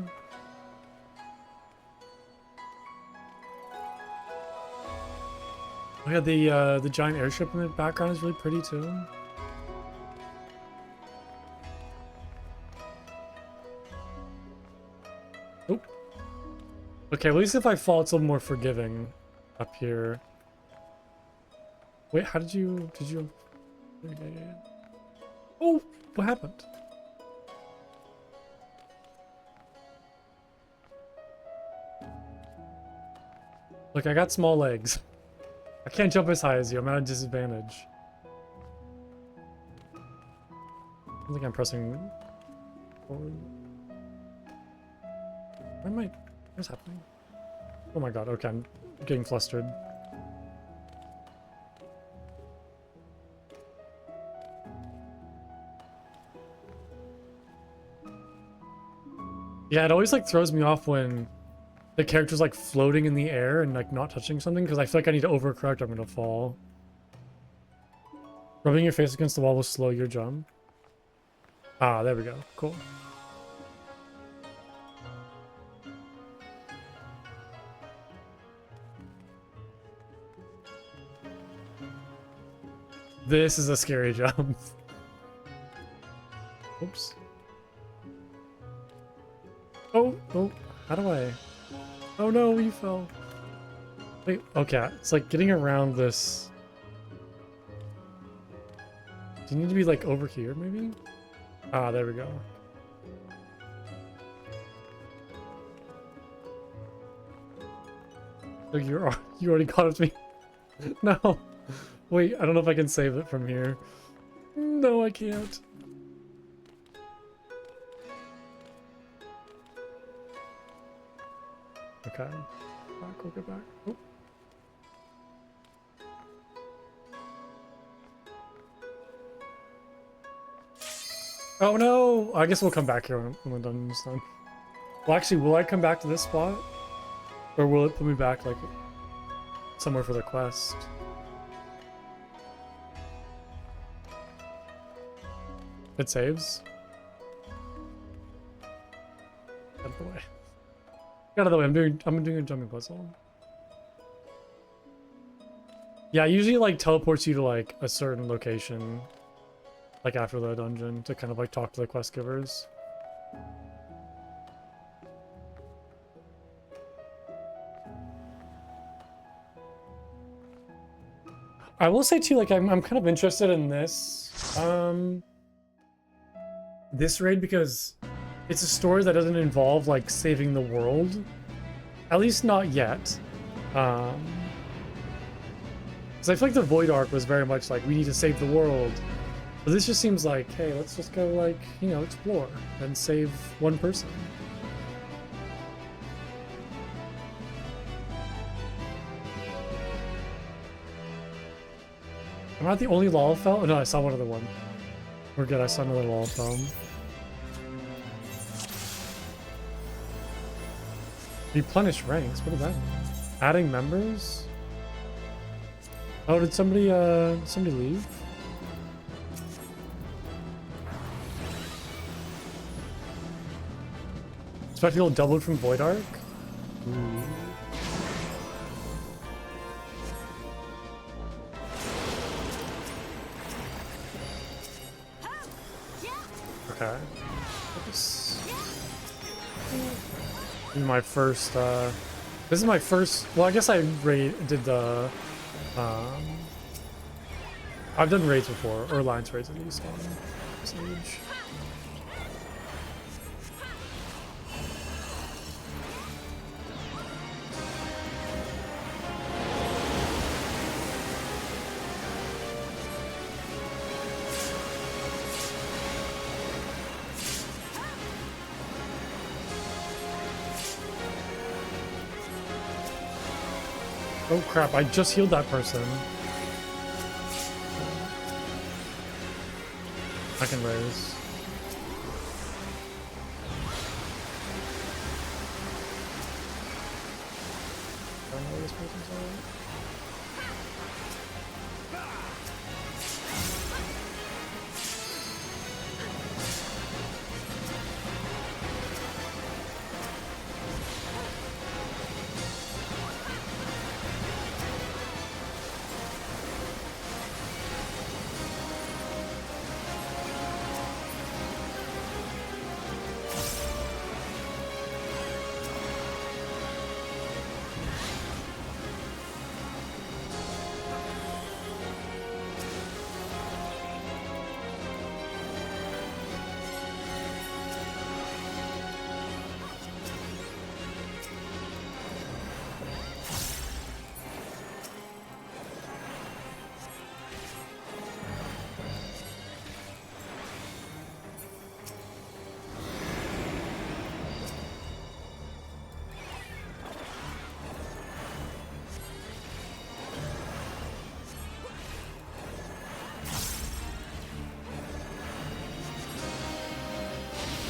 Oh yeah, the giant airship in the background is really pretty too. Oh. Okay, at least if I fall, it's a little more forgiving up here. Wait, how did you? Oh, what happened? Look, I got small legs. I can't jump as high as you. I'm at a disadvantage. I think I'm pressing forward. Where am I? What's happening? Oh my god, okay, I'm getting flustered. Yeah, it always like throws me off when the character's like floating in the air and like not touching something, because I feel like I need to overcorrect, I'm gonna fall. Rubbing your face against the wall will slow your jump. Ah, there we go. Cool. This is a scary jump. Oops. Oh, how do I? Oh no, you fell. Wait, okay, it's like getting around this. Do you need to be like over here, maybe? Ah, there we go. Oh, you already caught up to me. No. Wait, I don't know if I can save it from here. No, I can't. Okay. Back, we'll get back. Oh. Oh no! I guess we'll come back here when the dungeon's done. Well, actually, will I come back to this spot? Or will it put me back, like, somewhere for the quest? It saves? Out of the way. Out of the way, I'm doing a jumping puzzle. Yeah, usually like teleports you to like a certain location, like after the dungeon, to kind of like talk to the quest givers. I will say too, like I'm kind of interested in this this raid because it's a story that doesn't involve like saving the world, at least not yet. Because I feel like the Void arc was very much like we need to save the world, but this just seems like, hey, let's just go like, you know, explore and save one person. Am I not the only Lalafell? Oh no, I saw one other one. We're good, I saw another Lalafell. Replenish ranks, what is that? Adding members? Oh, did somebody leave? Spectacle doubled from Void Arc? Ooh. Okay. This is my first, this is my first, well, I guess I did the, I've done raids before, or alliance raids at least on Sage. Oh crap, I just healed that person. I can raise. I know this person's alright.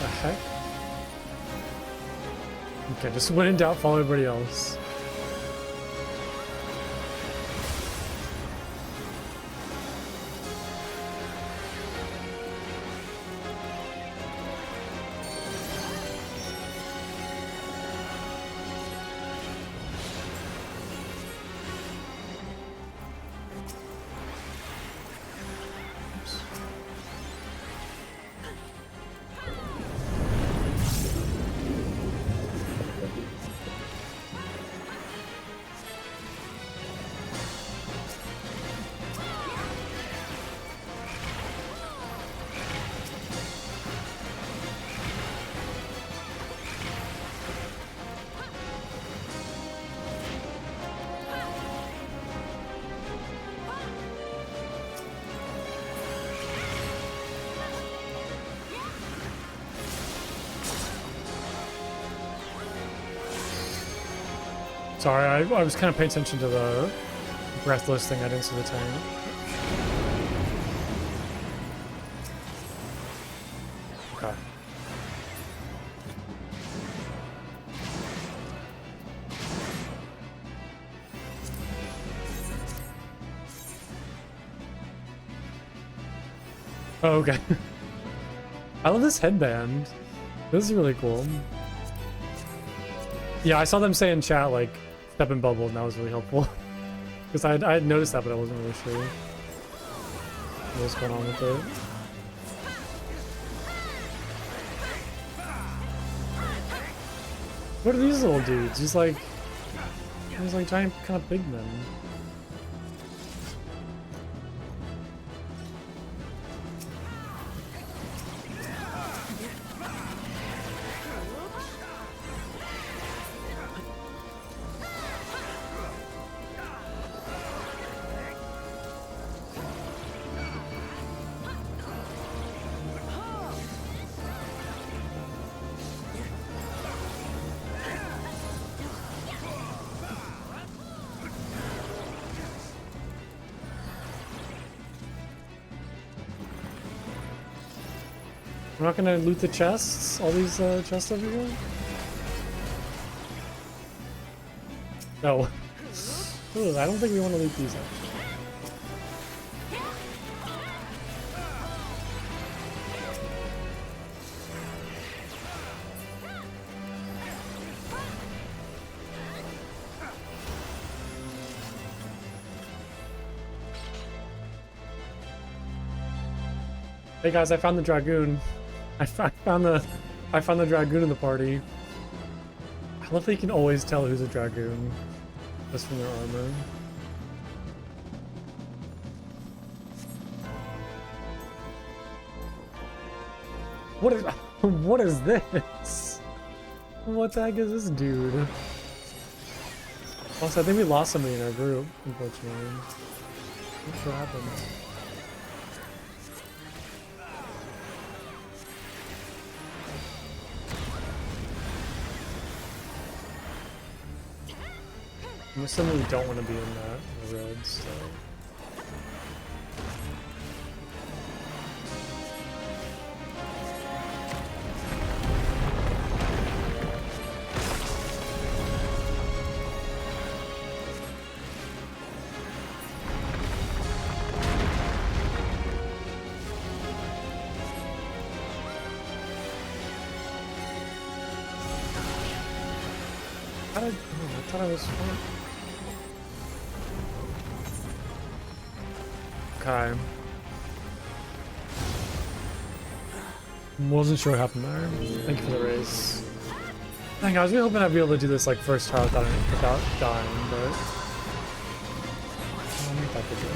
The heck? Okay, just when in doubt, follow everybody else. Sorry, I was kind of paying attention to the breathless thing. I didn't see the tank. Okay. Oh, okay. I love this headband. This is really cool. Yeah, I saw them say in chat, like, step and bubble, and that was really helpful. Because I had noticed that, but I wasn't really sure what was going on with it. What are these little dudes? He's like giant kind of pigmen. We're not gonna loot the chests? All these chests over here? No. Ooh, I don't think we want to loot these actually. Hey guys, I found the Dragoon. I found the Dragoon in the party. I love that you can always tell who's a Dragoon just from their armor. What is this? What the heck is this dude? Also, I think we lost somebody in our group, unfortunately. Not sure what happened. I'm assuming we don't want to be in that red, so... I thought I was fine. Okay. Wasn't sure what happened there. Thank you for the raise. Dang, I was really hoping I'd be able to do this like first try without dying, but I don't think that could do it.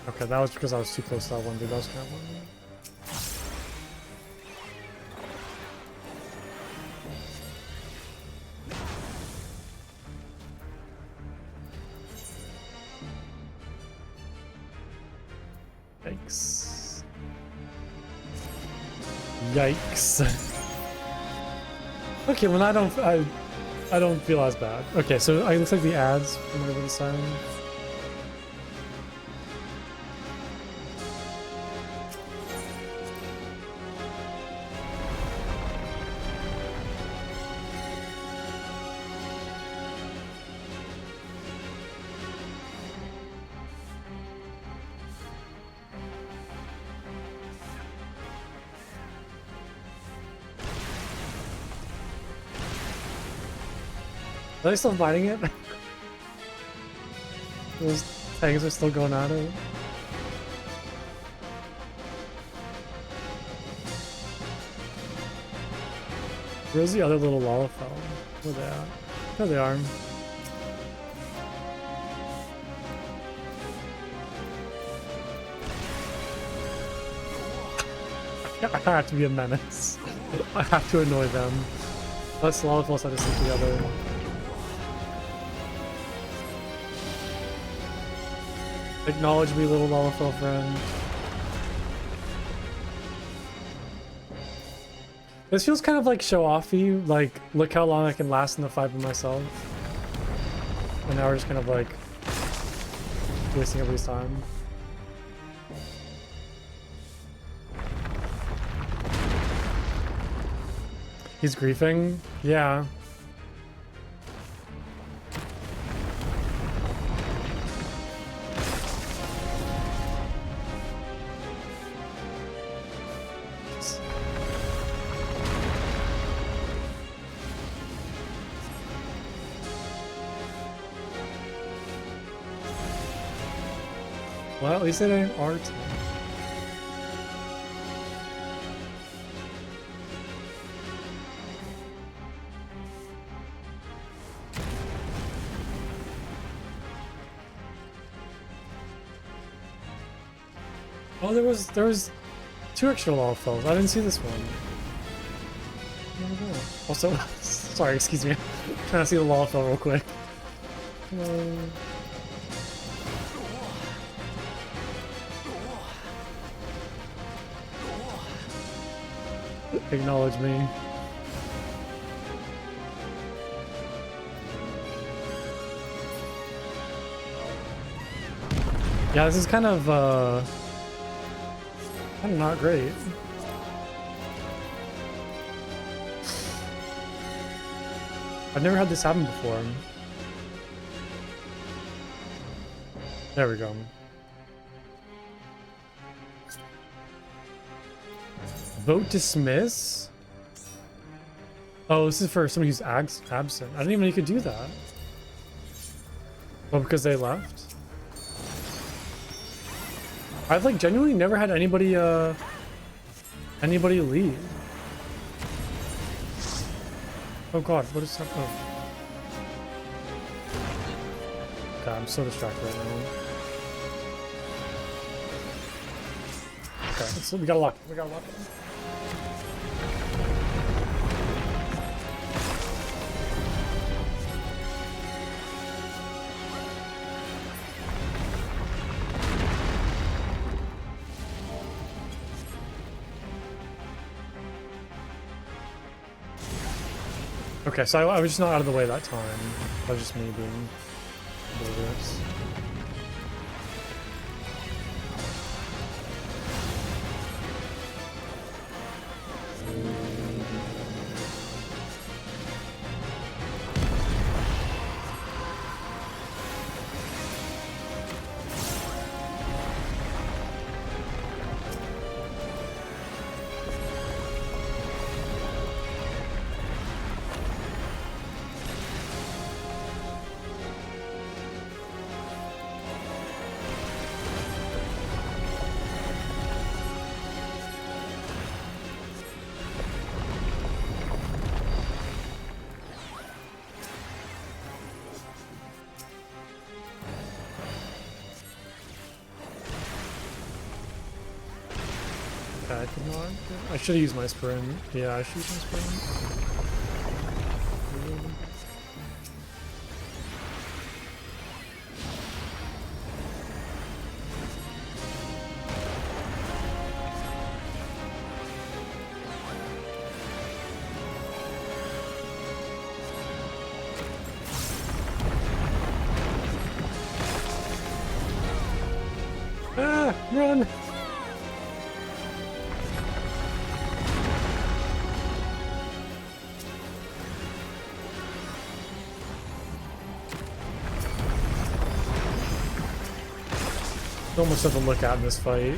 Okay, that was because I was too close to that one dude. That was kind of one. Yikes. Yikes. Okay, well I don't feel as bad. Okay, so it looks like the ads from whatever this time. Are they still fighting it? Those tanks are still going at it. Where's the other little Lalafell? Where they at? There they are. I have to be a menace. I have to annoy them. Let's Lalafell set us together. Acknowledge me, little Lalafell friend. This feels kind of like show-offy, like, look how long I can last in the fight by myself. And now we're just kind of like wasting everybody's time. He's griefing? Yeah. Well, at least it ain't art. Oh, there was 2 extra Lalafells. I didn't see this one. Also, sorry, excuse me. I'm trying to see the Lalafell real quick. Acknowledge me. Yeah, this is kind of not great. I've never had this happen before. There we go. Vote dismiss? Oh, this is for somebody who's absent. I didn't even know you could do that. Well, because they left? I've like genuinely never had anybody leave. Oh god, what is that? Oh. God, I'm so distracted right now. Okay, we gotta lock it. We gotta lock it. Okay, so I was just not out of the way that time. That was just me being oblivious. I could not. I should have used my sprint. Yeah, I should use my sprint. Ah, run! Almost have to look at in this fight.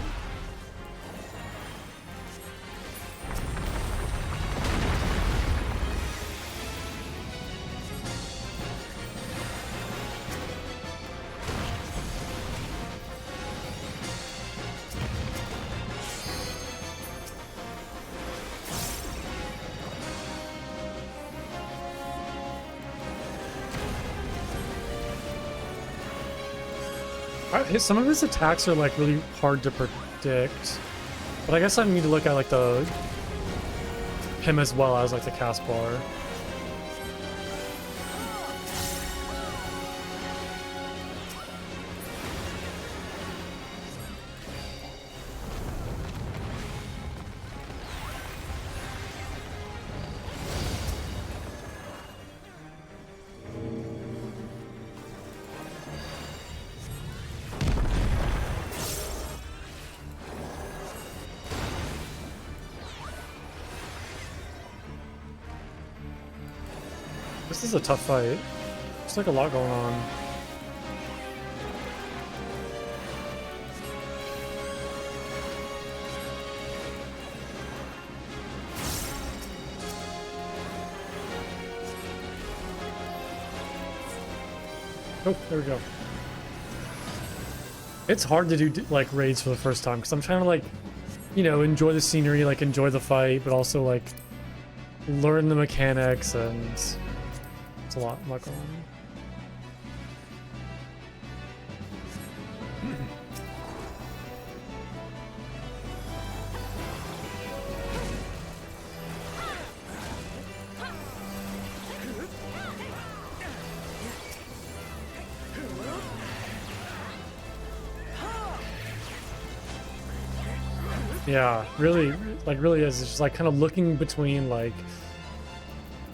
Some of his attacks are like really hard to predict, but I guess I need to look at like him as well as like the cast bar. This is a tough fight. There's like a lot going on. Oh, there we go. It's hard to do like raids for the first time because I'm trying to like, you know, enjoy the scenery, like enjoy the fight, but also like learn the mechanics, and it's a lot going on. Yeah, really, like really is. It's just like kind of looking between like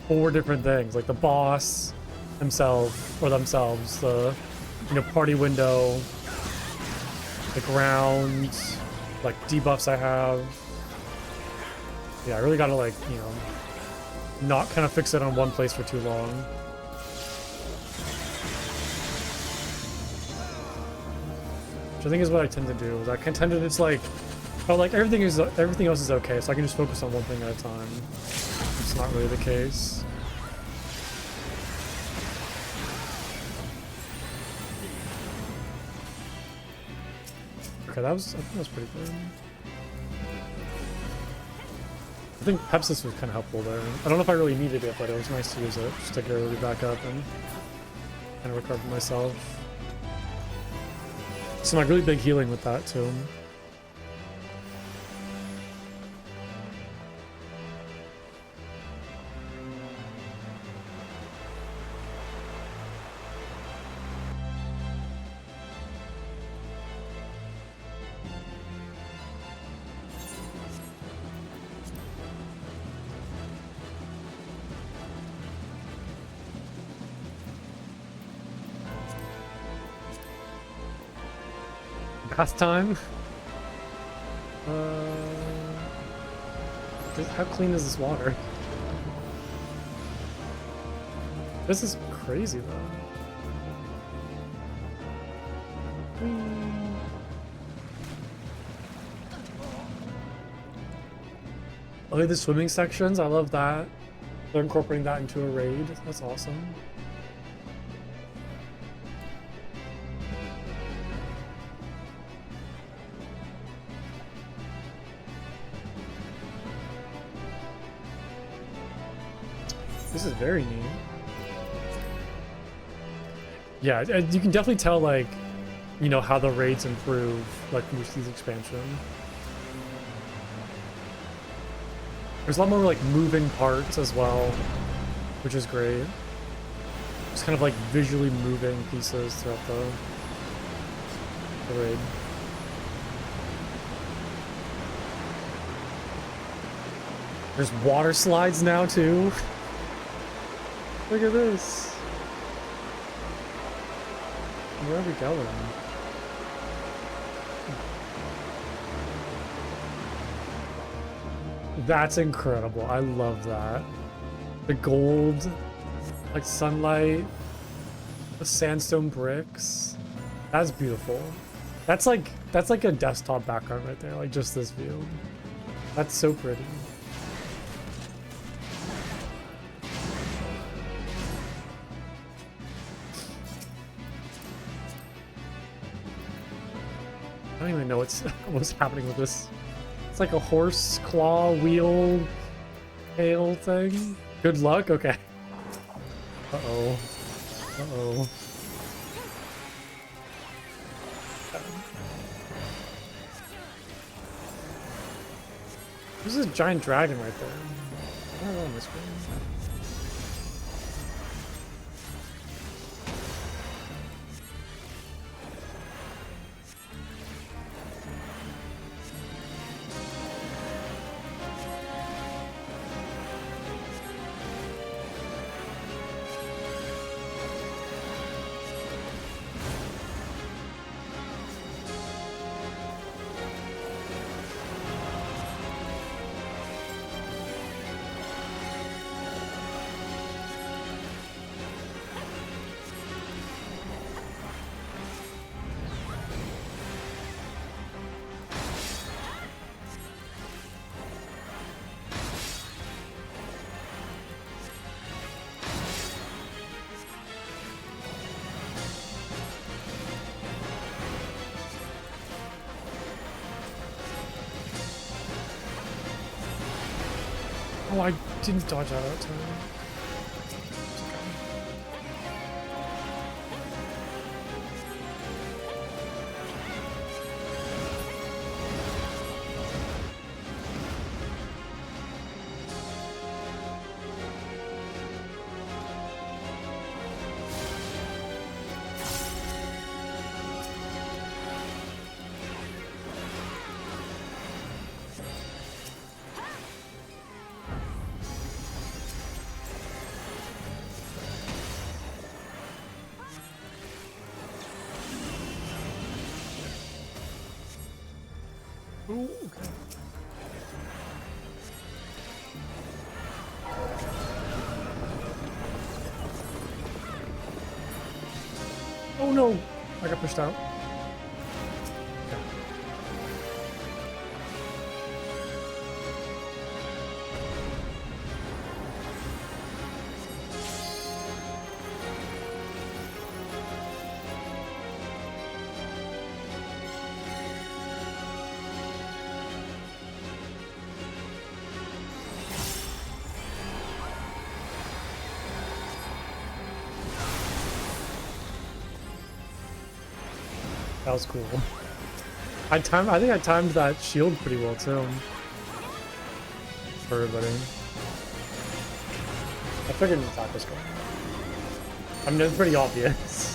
4 different things, like the boss himself or themselves, the, you know, party window, the ground, like debuffs I have. Yeah, I really gotta like, you know, not kind of fix it on one place for too long. Which I think is what I tend to do. I can tend to just like, oh, like everything else is okay, so I can just focus on one thing at a time. It's not really the case. Okay, I think that was pretty good. I think Pepsis was kind of helpful there. I don't know if I really needed it, but it was nice to use it just to get everybody back up and kind of recover myself. Some like really big healing with that too. Past time. How clean is this water? This is crazy though. Oh, look at the swimming sections. I love that. They're incorporating that into a raid. That's awesome. This is very neat. Yeah, you can definitely tell, like, you know, how the raids improve, like, with these expansion. There's a lot more, like, moving parts as well, which is great. Just kind of, like, visually moving pieces throughout the raid. There's water slides now, too. Look at this. Where are we going? That's incredible. I love that. The gold, like sunlight, the sandstone bricks. That's beautiful. That's like a desktop background right there. Like just this view. That's so pretty. I don't even know what's happening with this. It's like a horse claw wheel tail thing. Good luck? Okay. Uh-oh. Uh-oh. There's a giant dragon right there. I don't know on this screen. Oh, I didn't dodge out that time. Ooh, okay. Oh no! I got pushed out. Okay. That was cool. I think I timed that shield pretty well too. For everybody. I figured the attack was going. I mean, it's pretty obvious.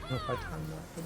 I don't know if I timed that.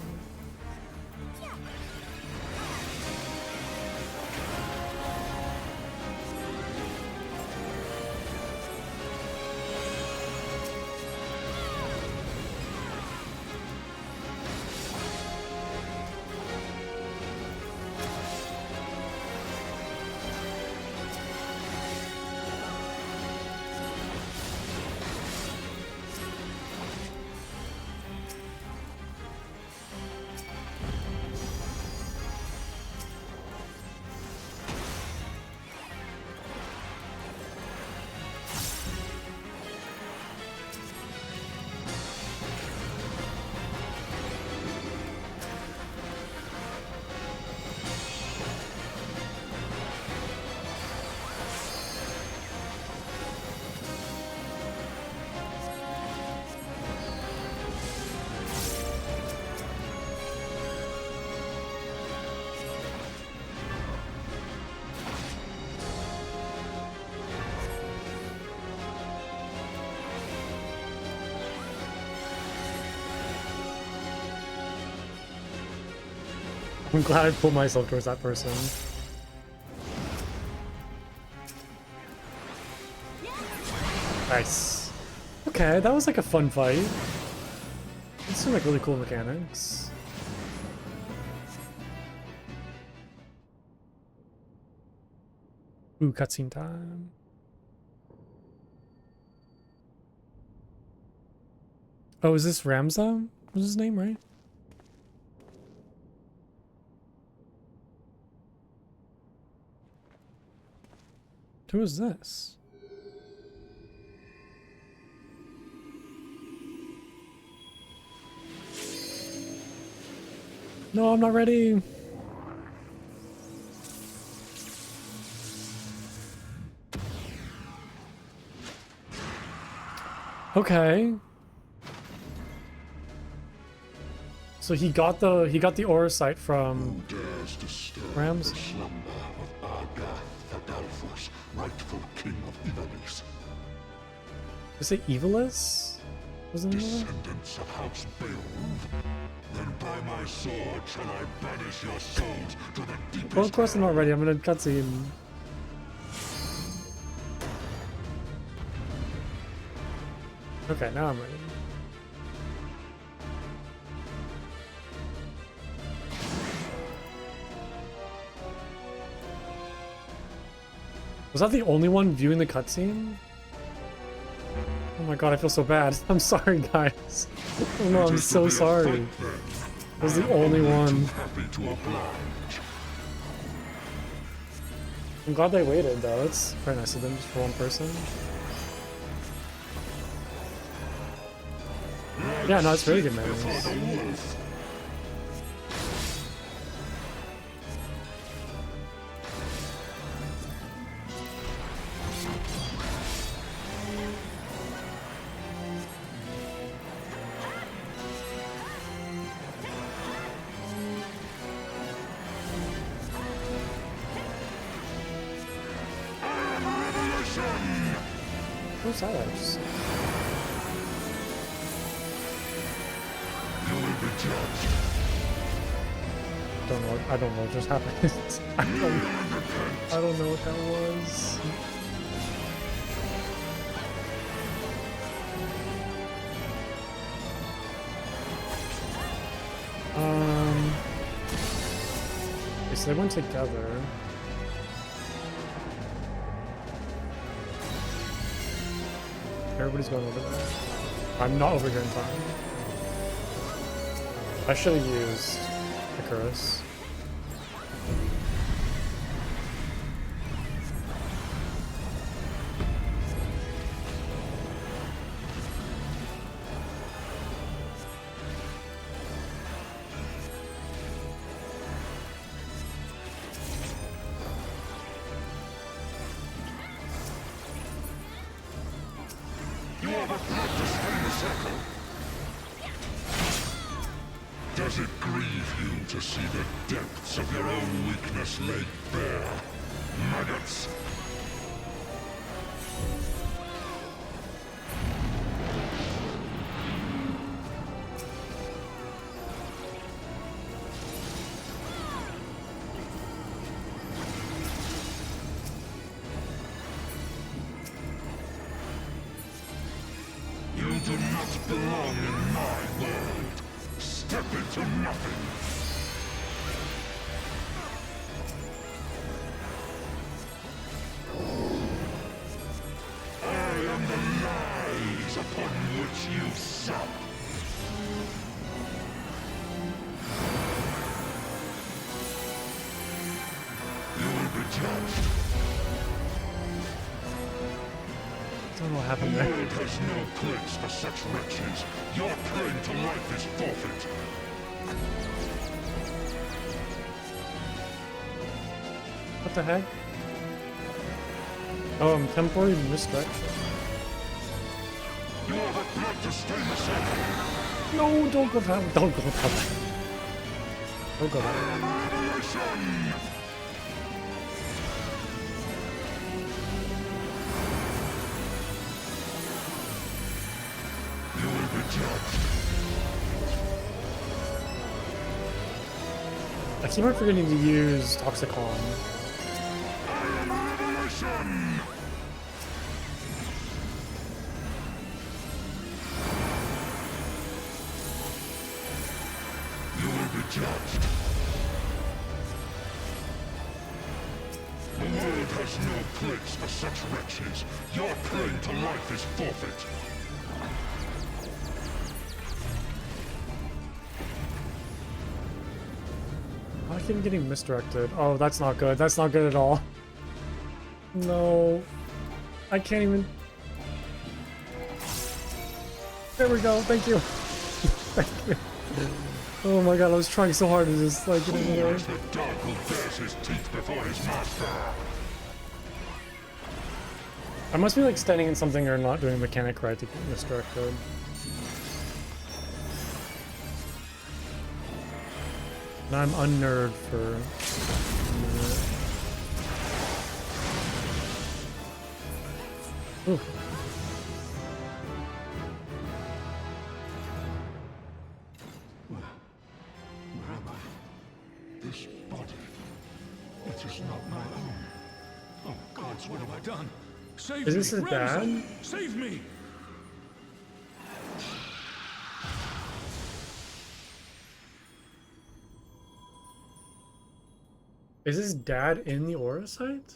I'm glad I pulled myself towards that person. Nice. Okay, that was like a fun fight. These seem like really cool mechanics. Ooh, cutscene time. Oh, is this Ramza? Was his name, right? Who is this? No, I'm not ready. Okay. So he got the aura sight from Rams. Rightful king of Ivalice. Is it Ivalice? Wasn't it? Descendants of House Beowulf. Then by my sword shall I banish your souls to the deepest. Well, of course I'm not ready. I'm gonna cutscene. Okay, now I'm ready. Was that the only one viewing the cutscene? Oh my god, I feel so bad. I'm sorry, guys. Oh no, I'm so sorry. I was the only one. I'm glad they waited, though. It's very nice of them, just for one person. Yeah, no, it's really good memories. What's that? I just... You will be judged. I don't know what just happened. I don't know what that was. Okay, so they went together. Everybody's going over there. I'm not over here in time. I should have used Icarus. Does it grieve you to see the depths of your own weakness laid bare? Maggots! You do not belong in my world. Step into nothing. I am the lies upon which you sup. You will be judged. I don't know what happened The there. world has no place for such wretches. Your claim to life is forfeit. What the heck? Oh, I'm temporary misdirection. You are the blood to stain the circle. No, don't go that. Don't go that way. Don't go that way. Revolution! You will be judged. I keep on forgetting to use Toxicon. I am a revolution! You will be judged. The world has no place for such wretches. Your claim to life is forfeit. I keep getting misdirected. Oh, that's not good. That's not good at all. No. I can't even... There we go. Thank you. Thank you. Oh my god, I was trying so hard to just like get in Who there. is the dog who bares his teeth before his master? I must be like standing in something or not doing mechanic right to get misdirected. And I'm unnerd for... Ooh. Where am I? This body. It is not my own. Oh gods, what have I done? Save Is me! this his Ramsay! dad? Save me! Is his dad in the aura site?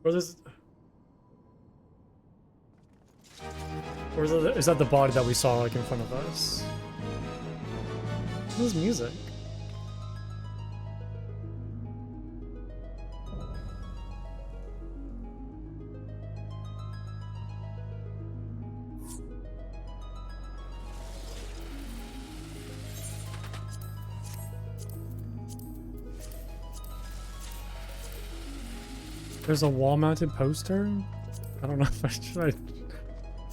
Or this... Or is that the body that we saw like in front of us? Who's music? There's a wall-mounted poster? I don't know if should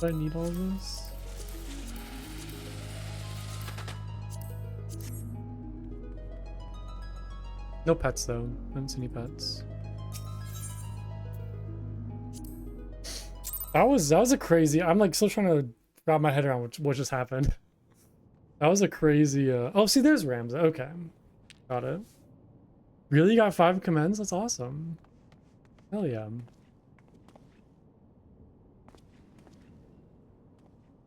I need all this? No pets though. I haven't seen any pets. That was a crazy. I'm like still trying to wrap my head around what just happened. That was a crazy. Oh, see, there's Rams. Okay, got it. Really, you got 5 commends? That's awesome. Hell yeah.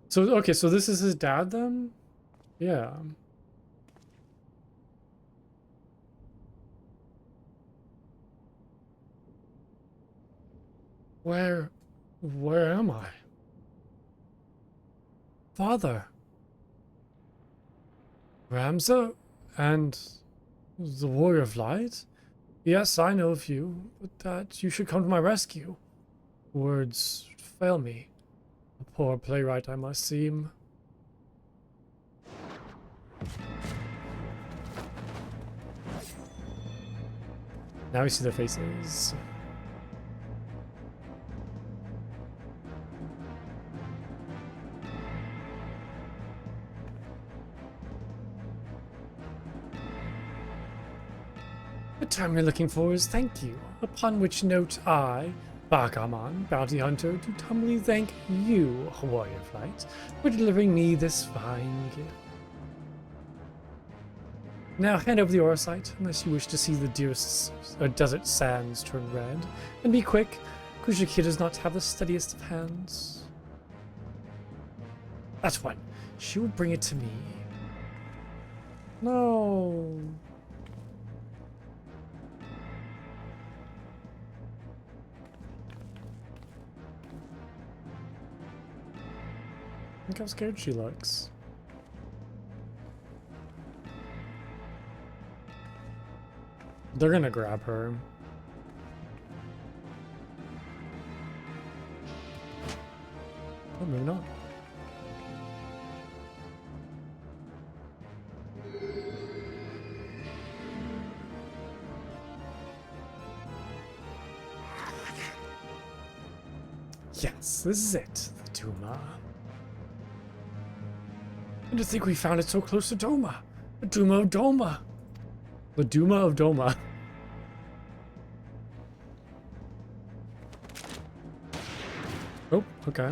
So okay, so this is his dad then? Yeah. Where am I? Father. Ramza and the Warrior of Light? Yes, I know of you, but that you should come to my rescue. Words fail me. A poor playwright I must seem. Now we see their faces. The term you're looking for is thank you, upon which note I, Bakaman, bounty hunter, do humbly thank you, warrior of light, for delivering me this fine gift. Now hand over the Orosite, unless you wish to see the dearest desert sands turn red. And be quick, Kushiki does not have the steadiest of hands. That's one. She will bring it to me. No. Look how scared she looks. They're gonna grab her. Oh, maybe not. Yes, this is it, the Duma. And to think we found it so close to Doma. The Duma of Doma. The Duma of Doma. Oh, okay.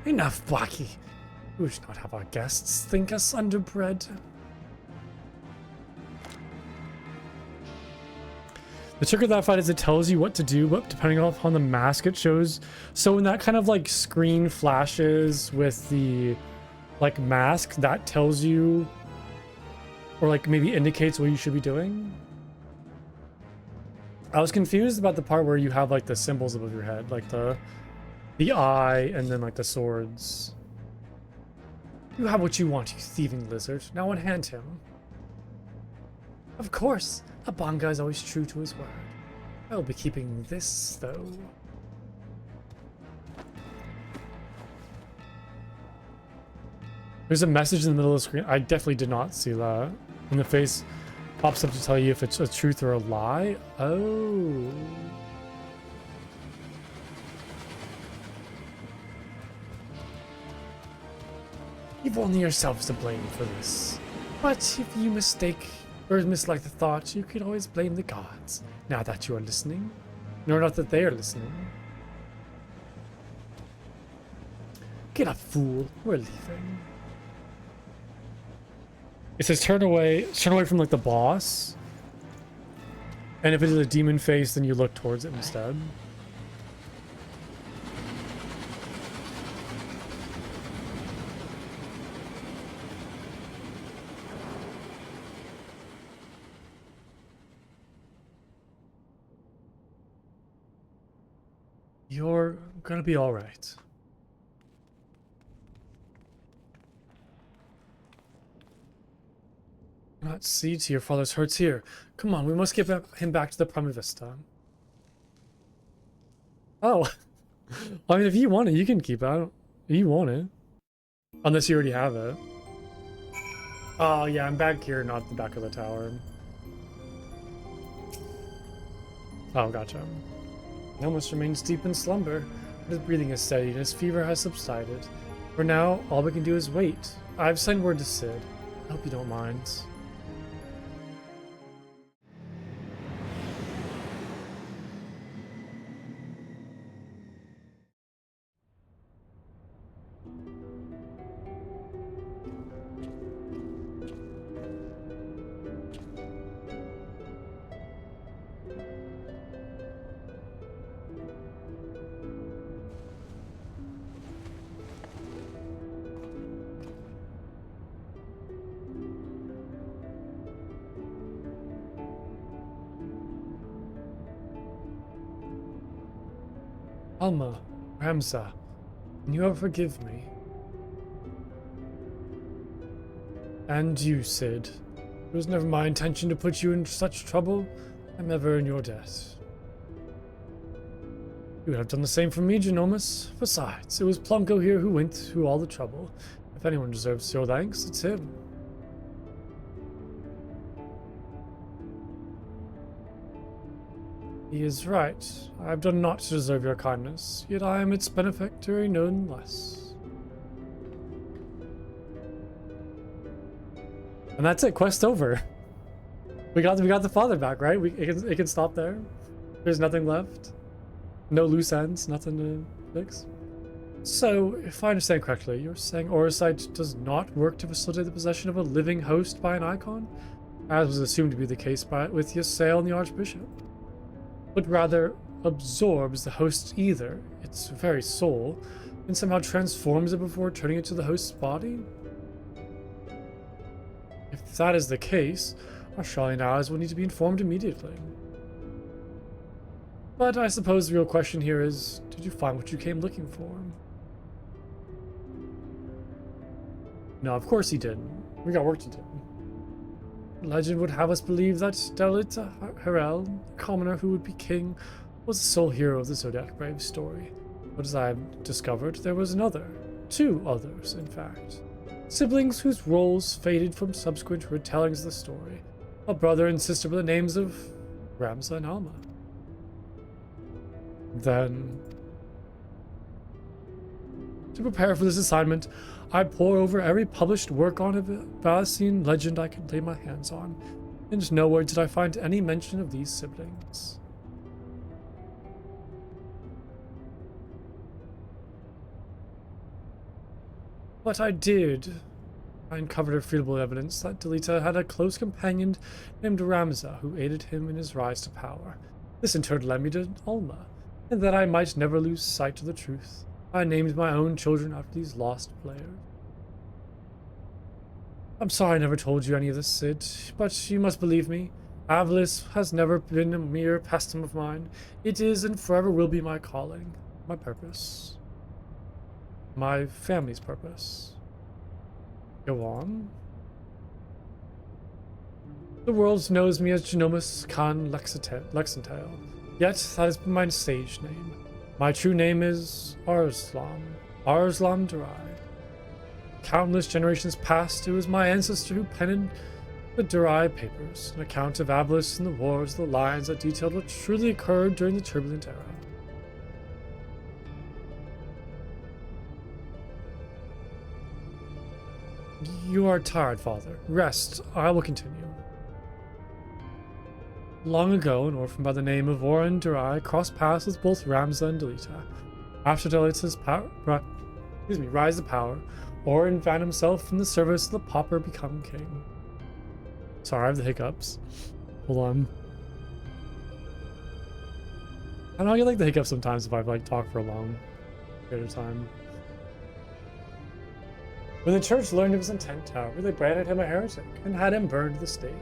Enough, Blackie. We should not have our guests think us underbred. The trick of that fight is it tells you what to do, but depending upon the mask it shows. So when that kind of like screen flashes with the like mask, that tells you or like maybe indicates what you should be doing. I was confused about the part where you have like the symbols above your head, like the eye and then like the swords. You have what you want, you thieving lizard. Now unhand him. Of course, a Banga is always true to his word. I will be keeping this, though. There's a message in the middle of the screen. I definitely did not see that. And the face pops up to tell you if it's a truth or a lie. Oh. You've only yourselves to blame for this. But if you mistake or mislike the thought, you could always blame the gods. Now that you are listening. Nor not that they are listening. Get up, fool. We're leaving. It says turn away from like the boss. And if it is a demon face, then you look towards it instead. You're gonna be all right. Not see to your father's hurts here. Come on, we must get him back to the Prima Vista. Oh, I mean, if you want it, you can keep it. You want it, unless you already have it. Oh yeah, I'm back here, not the back of the tower. Oh, gotcha. Now must remain deep in slumber. His breathing is steady and his fever has subsided. For now, all we can do is wait. I've sent word to Sid. I hope you don't mind. Alma, Ramza, can you ever forgive me? And you, Sid. It was never my intention to put you in such trouble. I'm ever in your debt. You would have done the same for me, Genomus. Besides, it was Plumko here who went through all the trouble. If anyone deserves your thanks, it's him. He is right. I have done naught to deserve your kindness, yet I am its benefactor nonetheless. And that's it. Quest over. We got the father back, right? It can stop there. There's nothing left. No loose ends. Nothing to fix. So, if I understand correctly, you're saying Orosite does not work to facilitate the possession of a living host by an icon, as was assumed to be the case with Yassail and the Archbishop, but rather absorbs the host's ether, its very soul, and somehow transforms it before turning it to the host's body? If that is the case, our Sharlayan allies will need to be informed immediately. But I suppose the real question here is, did you find what you came looking for? No, of course he didn't. We got work to do. Legend would have us believe that Delita Harel, the commoner who would be king, was the sole hero of the Zodiac Brave story. But as I have discovered, there was another. Two others, in fact. Siblings whose roles faded from subsequent retellings of the story. A brother and sister by the names of Ramza and Alma. Then, to prepare for this assignment, I pore over every published work on Ivalice legend I could lay my hands on, and nowhere did I find any mention of these siblings. But I did. I uncovered irrefutable evidence that Delita had a close companion named Ramza who aided him in his rise to power. This in turn led me to Alma, and that I might never lose sight of the truth, I named my own children after these lost players. I'm sorry I never told you any of this, Sid, but you must believe me. Ivalice has never been a mere pastime of mine. It is and forever will be my calling, my purpose. My family's purpose. Go on. The world knows me as Genomus Khan Lexentail, yet that is my stage name. My true name is Arslan Durai. Countless generations past, it was my ancestor who penned the Durai Papers, an account of Ivalice and the wars of the lions that detailed what truly occurred during the turbulent era. You are tired, Father. Rest. I will continue. Long ago, an orphan by the name of Oren Durai crossed paths with both Ramza and Delita. After Delita's rise to power, Oren found himself in the service of the pauper become king. Sorry, I have the hiccups. Hold on. I know I get like the hiccups sometimes if I talk for a long period of time. When the church learned of his intent, however, they branded him a heretic and had him burned to the stake.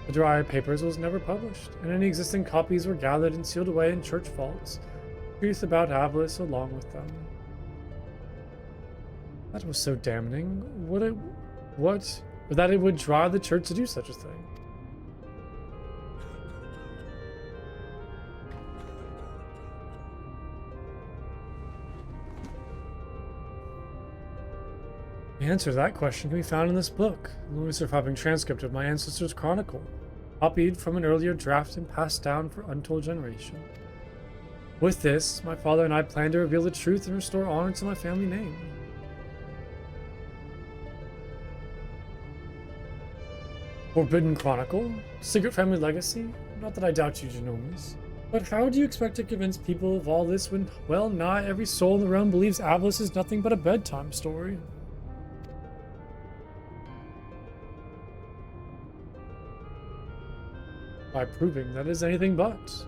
The Durai Papers was never published, and any existing copies were gathered and sealed away in church vaults. Truth about Ivalice along with them. That was so damning. That it would drive the church to do such a thing. The answer to that question can be found in this book, the only surviving transcript of my ancestors' chronicle, copied from an earlier draft and passed down for untold generations. With this, my father and I plan to reveal the truth and restore honor to my family name. Forbidden Chronicle? Secret family legacy? Not that I doubt you, Genomus. But how do you expect to convince people of all this when, well, nigh every soul in the realm believes Ivalice is nothing but a bedtime story? By proving that it is anything but.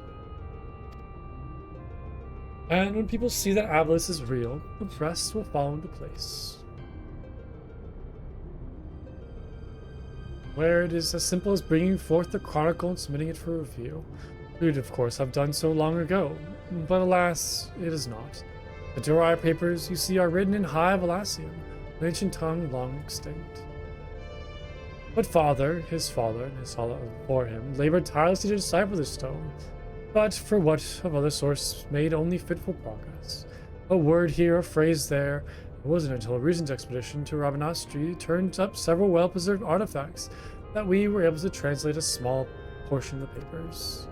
And when people see that Ivalice is real, the rest will fall into place. Where it is as simple as bringing forth the chronicle and submitting it for review. Could, of course, have done so long ago, but alas, it is not. The Dorai papers you see are written in High Ivalice, an ancient tongue long extinct. But his father, and his father before him, labored tirelessly to decipher the stone, but for what of other source made only fitful progress. A word here, a phrase there. It wasn't until a recent expedition to Rabanastri turned up several well-preserved artifacts that we were able to translate a small portion of the papers.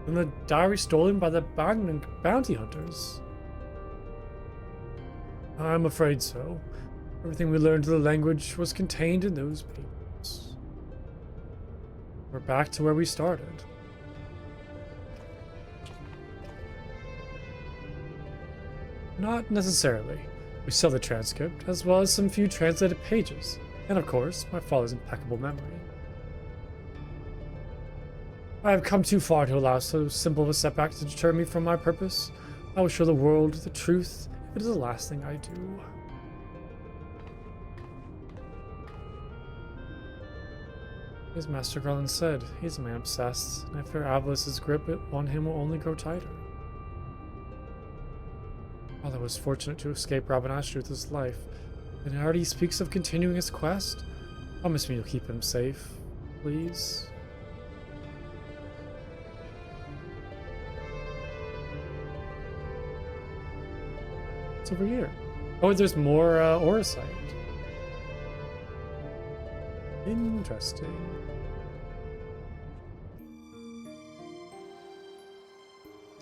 And the diary stolen by the bounty hunters. I'm afraid so. Everything we learned of the language was contained in those papers. We're back to where we started. Not necessarily. We still have the transcript, as well as some few translated pages, and of course, my father's impeccable memory. I have come too far to allow so simple of a setback to deter me from my purpose. I will show the world the truth if it is the last thing I do. As Master Garland said, he's a man obsessed, and I fear Ivalice's grip on him will only grow tighter. Father was fortunate to escape Rabanastri with his life, and he already speaks of continuing his quest. Promise me you'll keep him safe, please. What's over here? Oh, there's more Oracite. Interesting.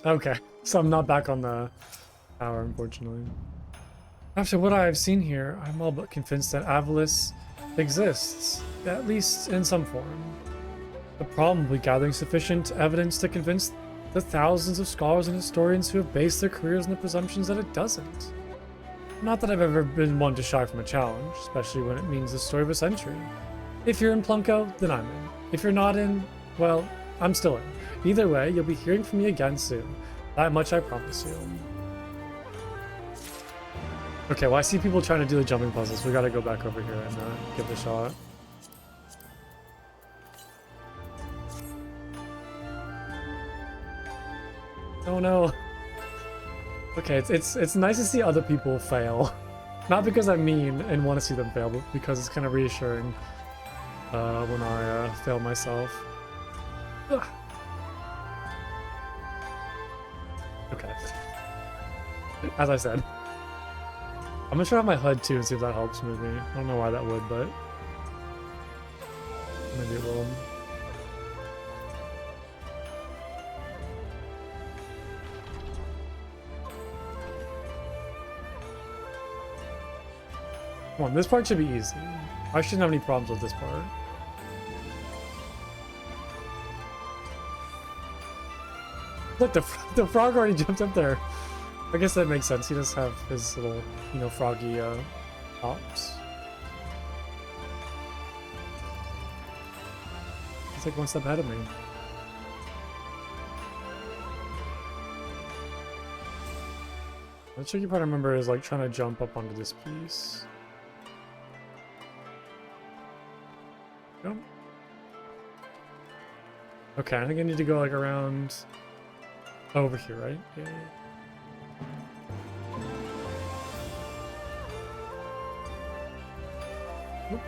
Okay, so I'm not back on the tower, unfortunately. After what I have seen here, I'm all but convinced that Ivalice exists, at least in some form. The problem will be gathering sufficient evidence to convince the thousands of scholars and historians who have based their careers on the presumptions that it doesn't. Not that I've ever been one to shy from a challenge, especially when it means the story of a century. If you're in Plunko, then I'm in. If you're not in, well, I'm still in. Either way, you'll be hearing from me again soon. That much I promise you. Okay, well I see people trying to do the jumping puzzles. We gotta go back over here and give it a shot. Oh no. Okay, it's nice to see other people fail. Not because I'm mean and want to see them fail, but because it's kind of reassuring when I fail myself. Ugh. Okay. As I said. I'm gonna try out my HUD too and see if that helps maybe. I don't know why that would, but maybe it will. Come on, this part should be easy. I shouldn't have any problems with this part. Look, the frog already jumped up there. I guess that makes sense. He does have his little, you know, froggy hops. He's like one step ahead of me. The tricky part I remember is like trying to jump up onto this piece. Jump. Okay, I think I need to go like around over here, right? Yeah. Whoop.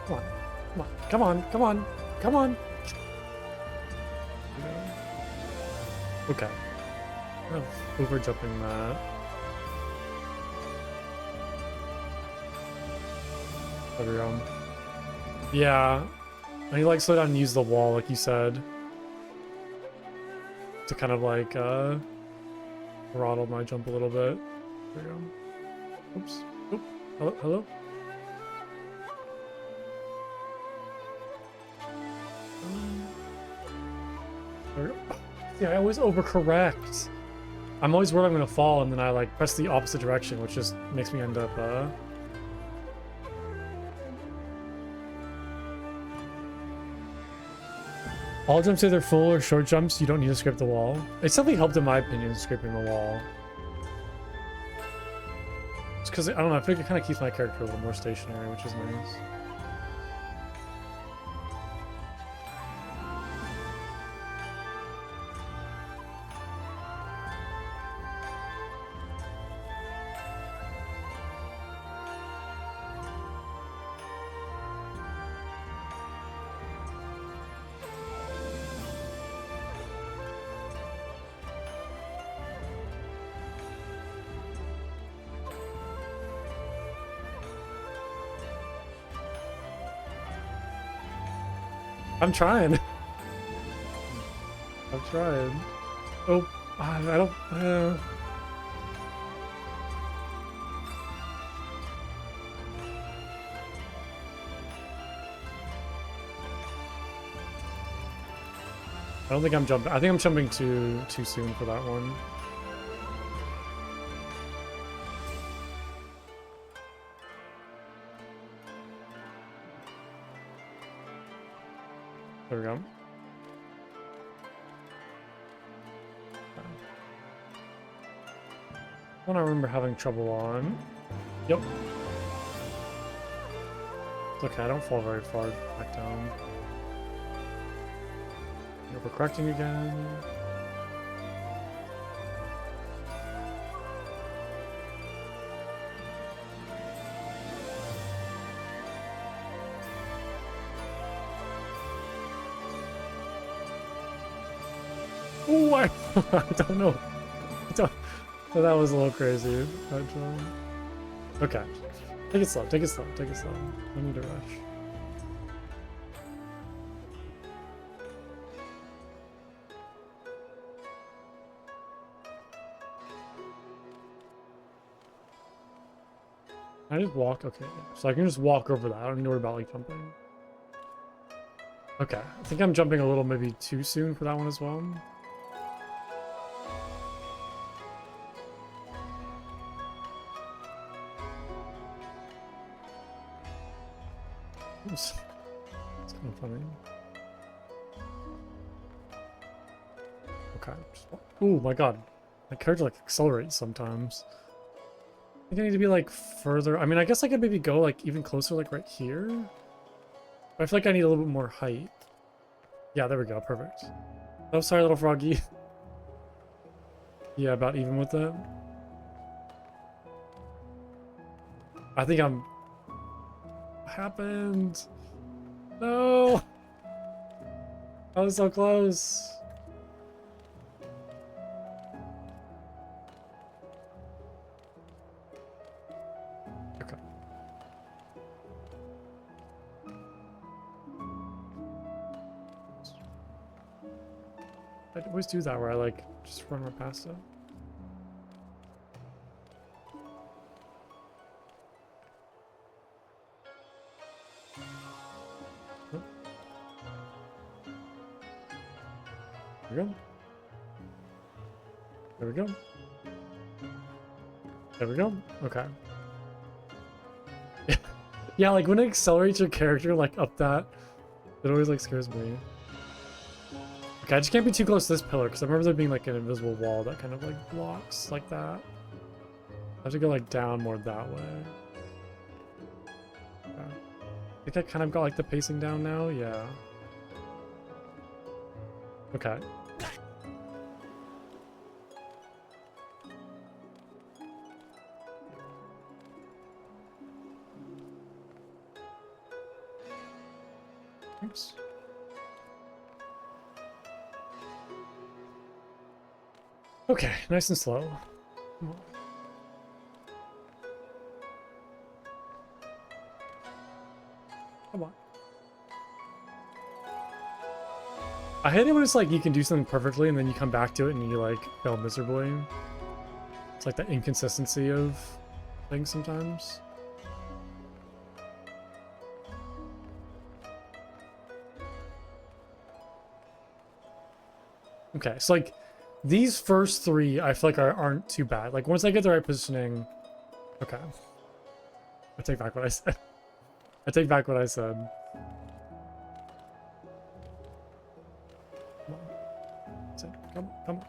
Come on, come on, come on, come on. Okay. I'm over jumping that. There we go. Yeah. I need to like slow down and use the wall, like you said. To kind of like throttle my jump a little bit. There we go. Oops. Oop. Hello? Hello? There we go. Yeah, I always overcorrect. I'm always worried I'm gonna fall, and then I like press the opposite direction, which just makes me end up all jumps, either full or short jumps, you don't need to scrape the wall. It's definitely helped in my opinion, scraping the wall. because I don't know, I think it kind of keeps my character a little more stationary, which is nice. I'm trying. I'm trying. Oh, I don't. I don't think I'm jumping. I think I'm jumping too soon for that one. There we go. One I remember having trouble on. Yep. It's okay, I don't fall very far back down. Overcorrecting again. Oh, I don't know. That was a little crazy. But, okay. Take it slow, take it slow, take it slow. No need to rush. I just walk? Okay. So I can just walk over that. I don't need to worry about like jumping. Okay. I think I'm jumping a little maybe too soon for that one as well. It's kind of funny. Okay. Oh my god. My character like accelerates sometimes. I think I need to be like further. I mean, I guess I could maybe go like even closer, like right here. But I feel like I need a little bit more height. Yeah, there we go. Perfect. Oh, sorry, little froggy. Yeah, about even with that. I think I'm... What happened? No! I was so close. Okay. I always do that where I like just run right past it. There we go. There we go. There we go. Okay. Yeah, like when it accelerates your character like up that, it always like scares me. Okay, I just can't be too close to this pillar because I remember there being like an invisible wall that kind of like blocks like that. I have to go like down more that way. Okay. I think I kind of got like the pacing down now. Yeah. Okay. Thanks. Okay, nice and slow. Come on. Come on. I hate it when it's like you can do something perfectly and then you come back to it and you like fail miserably. It's like the inconsistency of things sometimes. Okay, so like these first three I feel like aren't too bad. Like once I get the right positioning, okay. I take back what I said. I take back what I said. Come on. Come on, come on.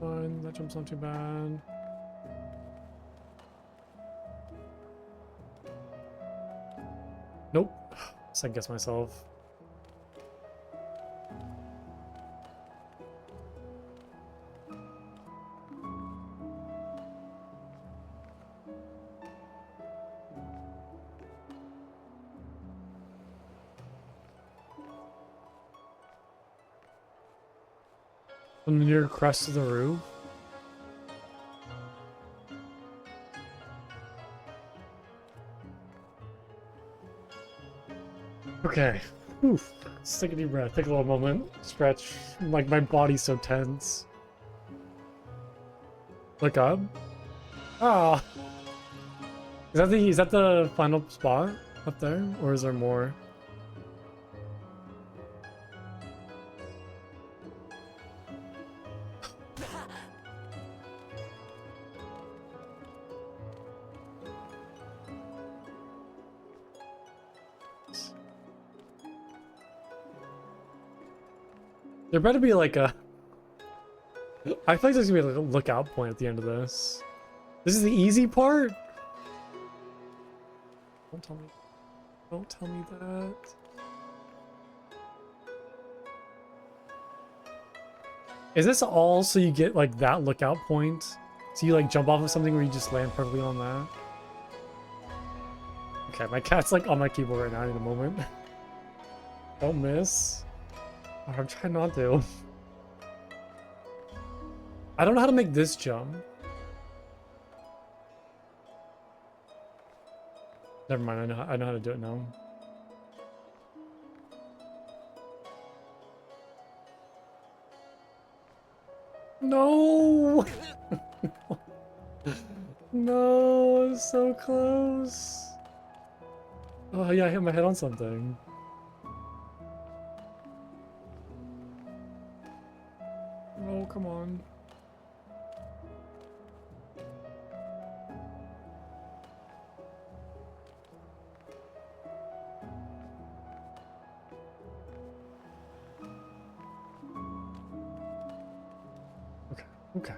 Fine, that jump's not too bad. Nope. Second guess myself. From the near crest of the roof. Okay. Oof. Let's take a deep breath. Take a little moment. Stretch. Like my body's so tense. Look up. Ah. Is that the final spot up there, or is there more? There better be like a... I feel like there's gonna be like a lookout point at the end of this. This is the easy part? Don't tell me. Don't tell me that. Is this all so you get like that lookout point? So you like jump off of something where you just land perfectly on that? Okay, my cat's like on my keyboard right now. I need a moment. Don't miss. Oh, I'm trying not to. I don't know how to make this jump. Never mind, I know how to do it now. No! No, I'm so close. Oh yeah, I hit my head on something. Oh, come on. Okay, okay.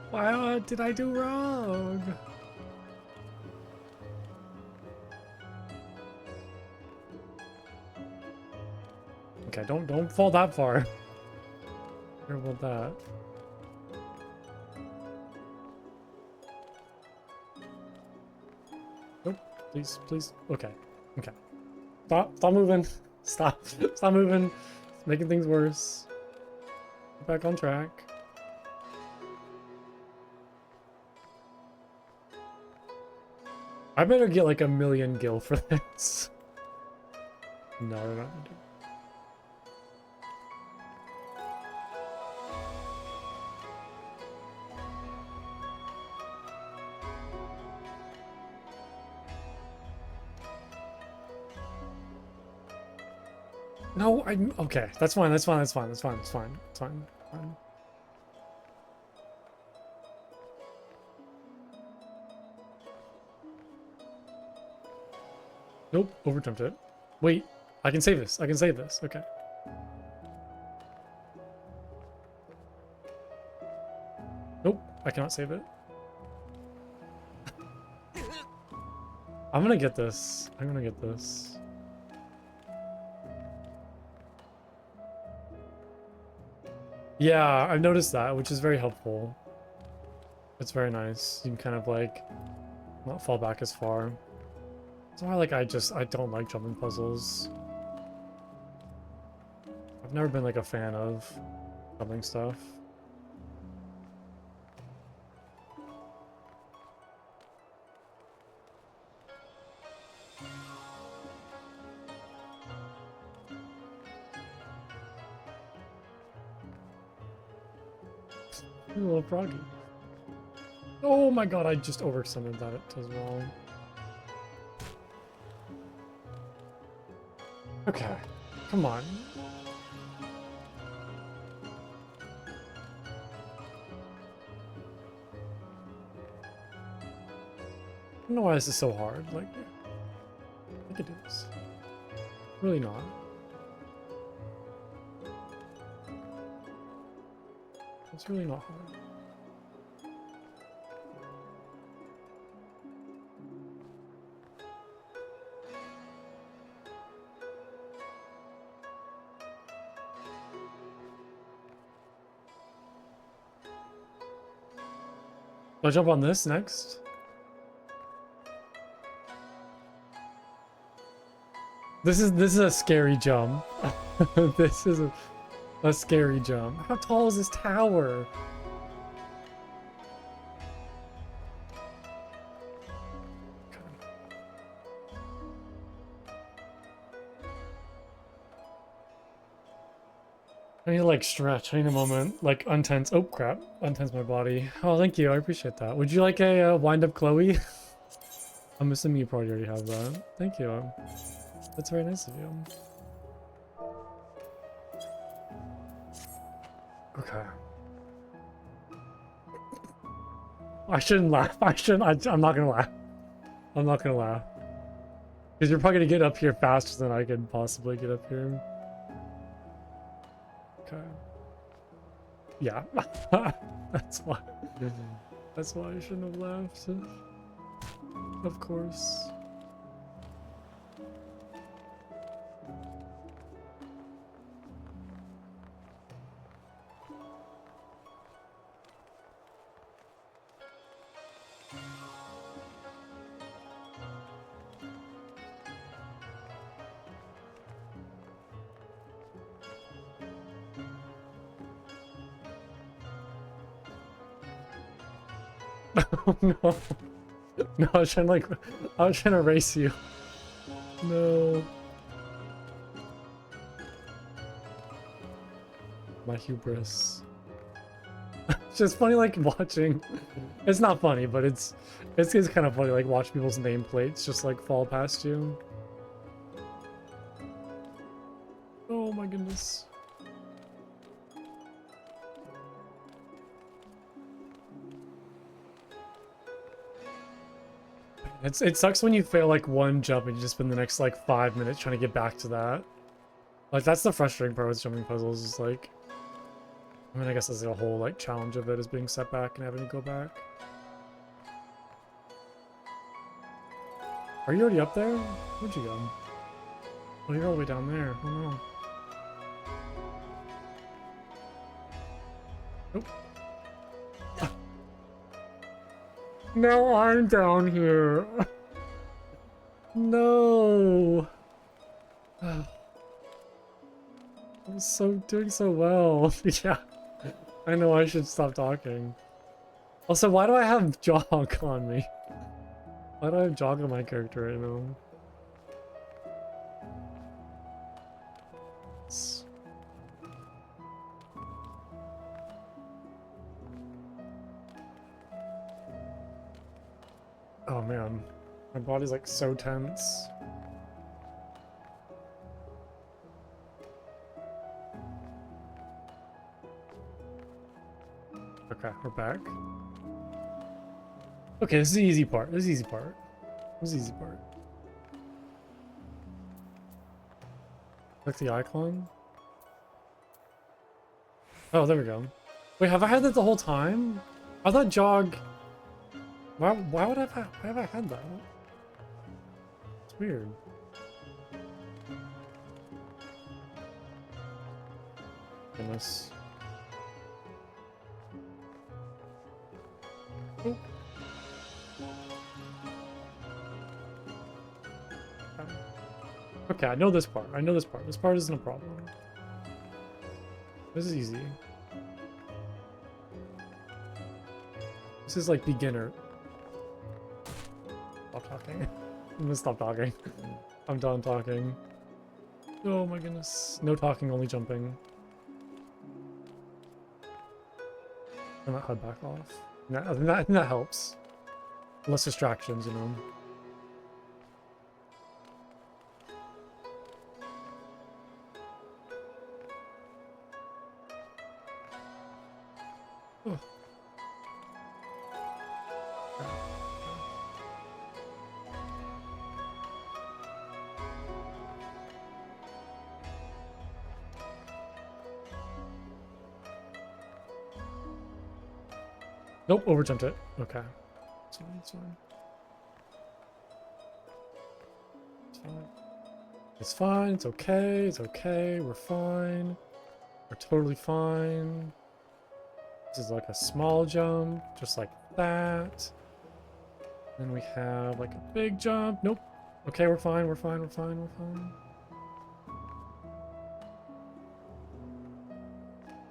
What did I do wrong? Okay, don't fall that far. Care about that. Nope. Please, please. Okay. Okay. Stop moving. Stop moving. It's making things worse. Get back on track. I better get like 1,000,000 gil for this. No, they're not gonna do it. No, I'm okay. That's fine. That's fine. That's fine. That's fine. It's fine. It's fine. Fine. Nope, overjumped it. Wait, I can save this. I can save this. Okay. Nope, I cannot save it. I'm gonna get this. I'm gonna get this. Yeah, I've noticed that, which is very helpful. It's very nice. You can kind of like not fall back as far. That's why like I don't like jumping puzzles. I've never been like a fan of jumping stuff. A little froggy. Oh my god, I just overextended that as well. Okay, come on. I don't know why this is so hard. Like, I could do this. Really not. It's really not hard. Do I jump on this next? This is a scary jump. This is a scary jump. How tall is this tower? I need to like stretch. I need a moment, like untense. Oh crap, untense my body. Oh, thank you. I appreciate that. Would you like a wind up Chloe? I'm assuming you probably already have that. Thank you. That's very nice of you. Okay. I shouldn't laugh. I shouldn't. I'm not gonna laugh. I'm not gonna laugh. Because you're probably gonna get up here faster than I could possibly get up here. Okay. Yeah. That's why. That's why I shouldn't have laughed. Of course. Oh no. No, I was trying to race you. No. My hubris. It's just funny like watching. It's not funny, but it's kind of funny like watch people's nameplates just like fall past you. Oh my goodness. It sucks when you fail like one jump and you just spend the next like 5 minutes trying to get back to that. Like that's the frustrating part with jumping puzzles is like, I mean I guess that's the whole like challenge of it is being set back and having to go back. Are you already up there? Where'd you go? Oh, you're all the way down there. Oh no. Nope. No, I'm down here. No. I'm doing so well. Yeah. I know I should stop talking. Also, why do I have jog on me? Why do I have jog on my character right now? Oh man, my body's like so tense. Okay, we're back. Okay, this is the easy part. This is the easy part. This is the easy part. Click the icon. Oh, there we go. Wait, have I had that the whole time? I thought jog... Why would why have I had that? It's weird. Goodness. Oh. Okay, I know this part. I know this part. This part isn't a problem. This is easy. This is like beginner. Stop talking. I'm gonna stop talking. I'm done talking. Oh my goodness. No talking, only jumping. And let HUD back off. I think that helps. Less distractions, you know. Oh. Nope, overjumped it. Okay. It's fine, it's fine. It's fine. It's fine, it's okay, it's okay, we're fine. We're totally fine. This is like a small jump, just like that. Then we have like a big jump. Nope. Okay, we're fine, we're fine, we're fine, we're fine.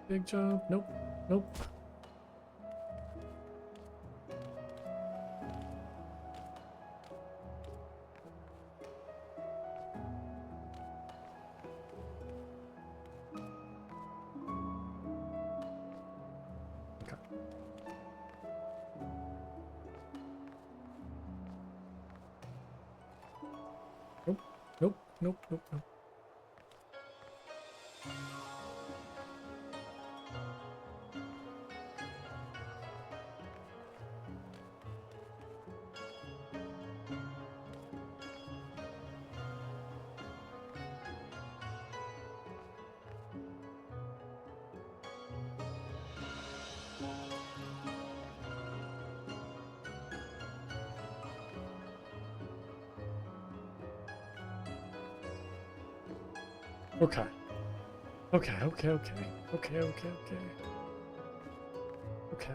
Big jump. Nope. Nope. Nope, nope, nope, nope. Okay. Okay, okay, okay. Okay, okay, okay. Okay.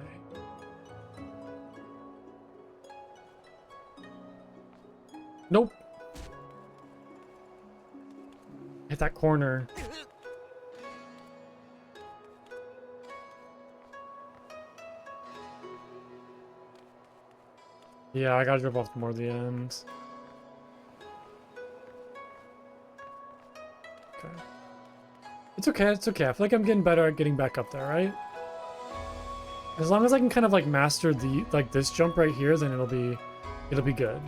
Nope. Hit that corner. Yeah, I gotta drop off more at the end. Okay. It's okay, it's okay. I feel like I'm getting better at getting back up there, right? As long as I can kind of like master the like this jump right here, then it'll be good.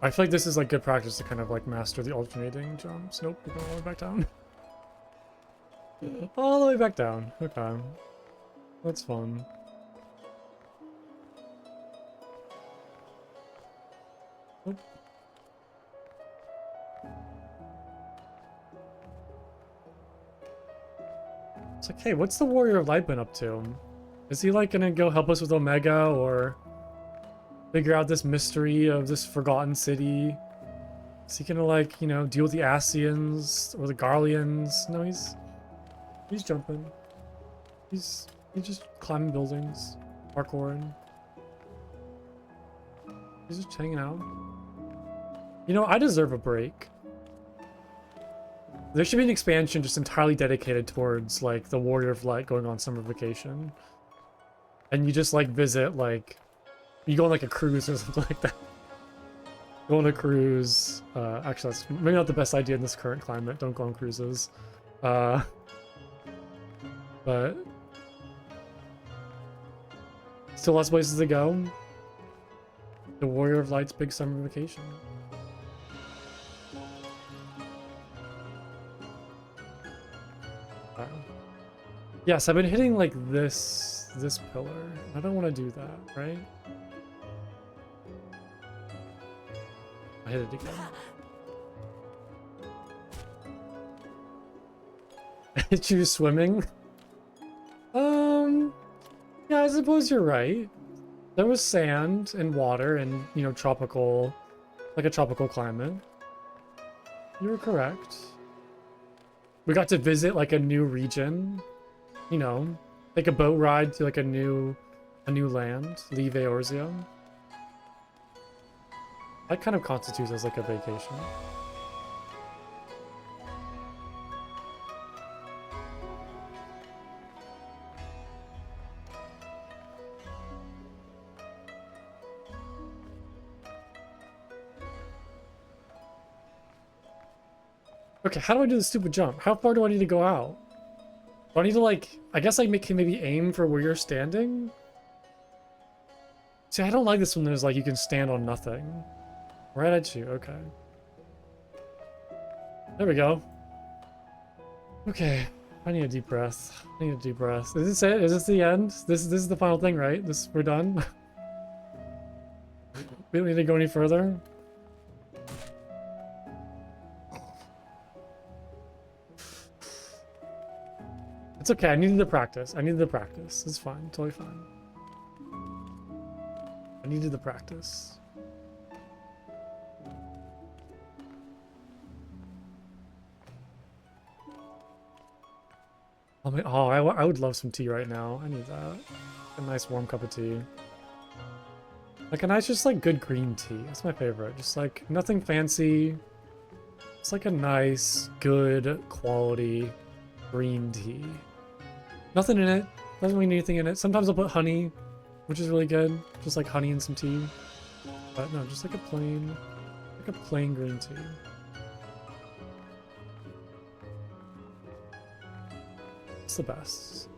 I feel like this is like good practice to kind of like master the alternating jumps. Nope, we're going all the way back down. All the way back down. Okay. That's fun. Oop. It's like, hey, what's the Warrior of Light been up to? Is he like gonna go help us with Omega or figure out this mystery of this forgotten city? Is he gonna like, you know, deal with the Ascians or the Garleans? No, he's jumping. He's just climbing buildings, parkouring. He's just hanging out. You know, I deserve a break. There should be an expansion just entirely dedicated towards like the Warrior of Light going on summer vacation. And you just like visit like you go on like a cruise or something like that. Go on a cruise. Actually that's maybe not the best idea in this current climate. Don't go on cruises. But still lots of places to go. The Warrior of Light's big summer vacation. Yes, I've been hitting like this pillar. I don't want to do that, right? I hit it again. Hit you swimming? Yeah, I suppose you're right. There was sand and water and, you know, tropical, like a tropical climate. You were correct. We got to visit like a new region. You know, take a boat ride to like a new land, leave Eorzea. That kind of constitutes as like a vacation. Okay, how do I do the stupid jump? How far do I need to go out? Do I need to like, I guess I can maybe aim for where you're standing? See, I don't like this when there's like, you can stand on nothing. Right at you, okay. There we go. Okay, I need a deep breath. I need a deep breath. Is this it? Is this the end? This is the final thing, right? We're done? We don't need to go any further? It's okay, I needed the practice. I needed the practice. It's fine, totally fine. I needed the practice. Oh, I would love some tea right now. I need that. A nice warm cup of tea. Like a nice, just like good green tea. That's my favorite. Just like nothing fancy. It's like a nice, good quality green tea. Nothing in it. Doesn't mean anything in it. Sometimes I'll put honey, which is really good. Just like honey and some tea. But no, just like a plain green tea. It's the best.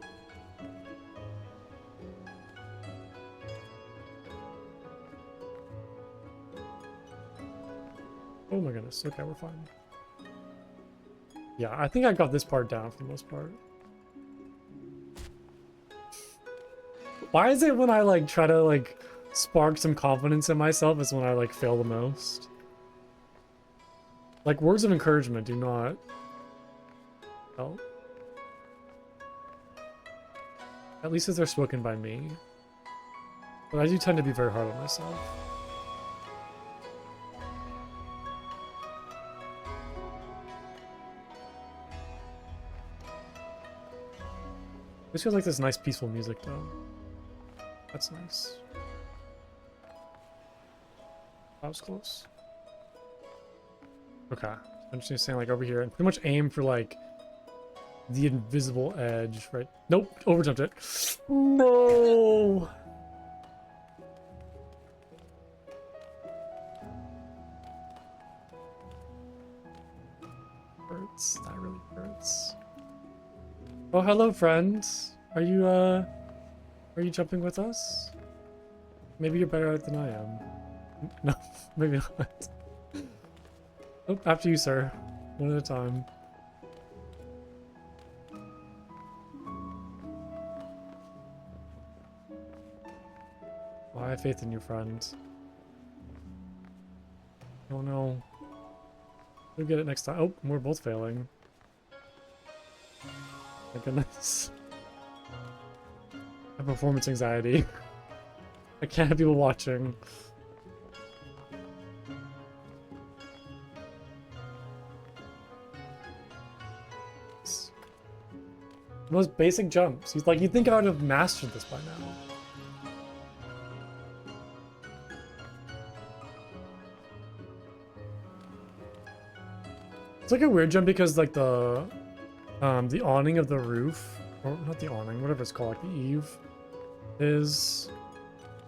Oh my goodness. Okay, we're fine. Yeah, I think I got this part down for the most part. Why is it when I like try to like spark some confidence in myself is when I like fail the most? Like words of encouragement do not help. At least if they're spoken by me. But I do tend to be very hard on myself. This feels like this nice peaceful music though. That's nice. That was close. Okay. I'm just gonna stand like over here and pretty much aim for like the invisible edge, right? Nope, overjumped it. No! Hurts. That really hurts. Oh, hello, friend. Are you jumping with us? Maybe you're better at it than I am. No, maybe not. Oh, after you, sir. One at a time. Oh, I have faith in you, friend. Oh no. We'll get it next time. Oh, we're both failing. My goodness. I have performance anxiety. I can't have people watching. The most basic jumps. He's like, you'd think I would have mastered this by now. It's like a weird jump because like the awning of the roof, or not the awning, whatever it's called, like the eave, is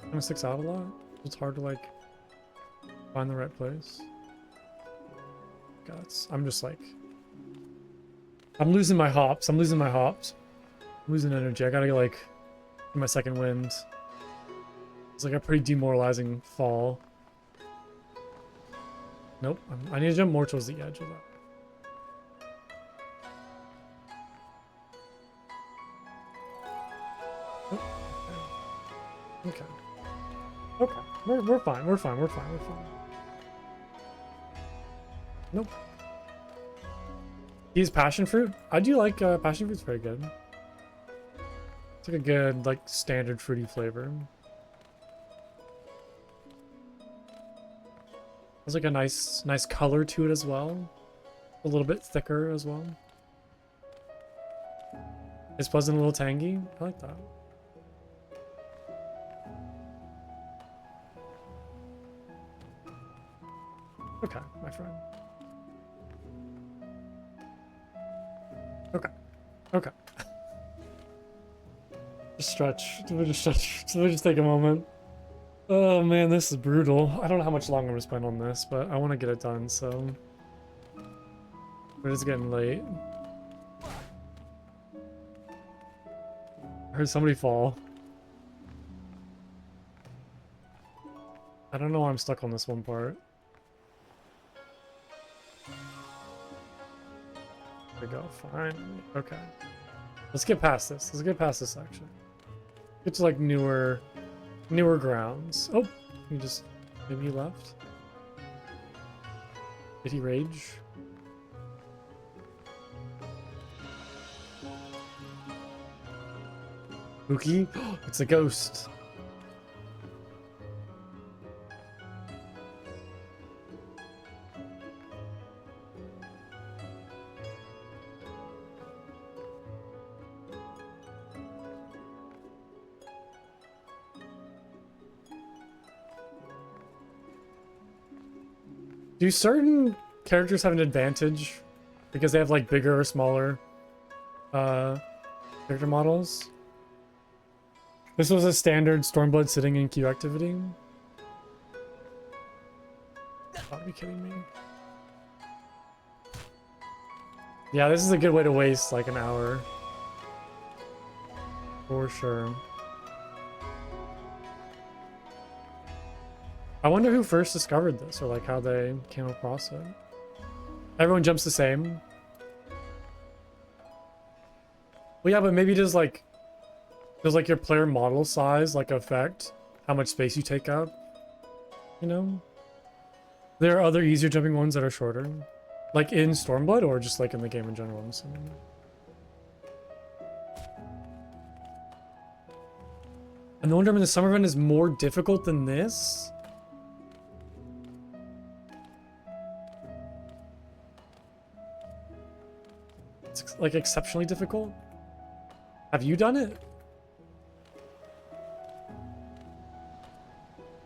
kind of sticks out a lot. It's hard to like find the right place. God, I'm just like, I'm losing my hops. I'm losing my hops. I'm losing energy. I gotta get like my second wind. It's like a pretty demoralizing fall. Nope. I need to jump more towards the edge of that. Okay. Okay. We're fine. We're fine. We're fine. We're fine. Nope. He's passion fruit. I do like passion fruit's very good. It's like a good, like, standard fruity flavor. There's like a nice color to it as well. A little bit thicker as well. It's pleasant, a little tangy. I like that. Okay, my friend. Okay. Okay. Just stretch. We'll just stretch. So we'll just take a moment. Oh man, this is brutal. I don't know how much longer I'm gonna spend on this, but I want to get it done, so. But it's getting late. I heard somebody fall. I don't know why I'm stuck on this one part. There we go, fine. Okay. Let's get past this. Let's get past this section. Get to like newer grounds. Oh, he just, maybe he left. Did he rage? Spooky? It's a ghost. Do certain characters have an advantage because they have like bigger or smaller character models? This was a standard Stormblood sitting in queue activity. Gotta be kidding me. Yeah, this is a good way to waste like an hour. For sure. I wonder who first discovered this, or like how they came across it. Everyone jumps the same. Well, yeah, but maybe does like your player model size like affect how much space you take up? You know? There are other easier jumping ones that are shorter. Like in Stormblood or just like in the game in general, I'm assuming. And the Wonder in the summer event is more difficult than this? It's like exceptionally difficult? Have you done it?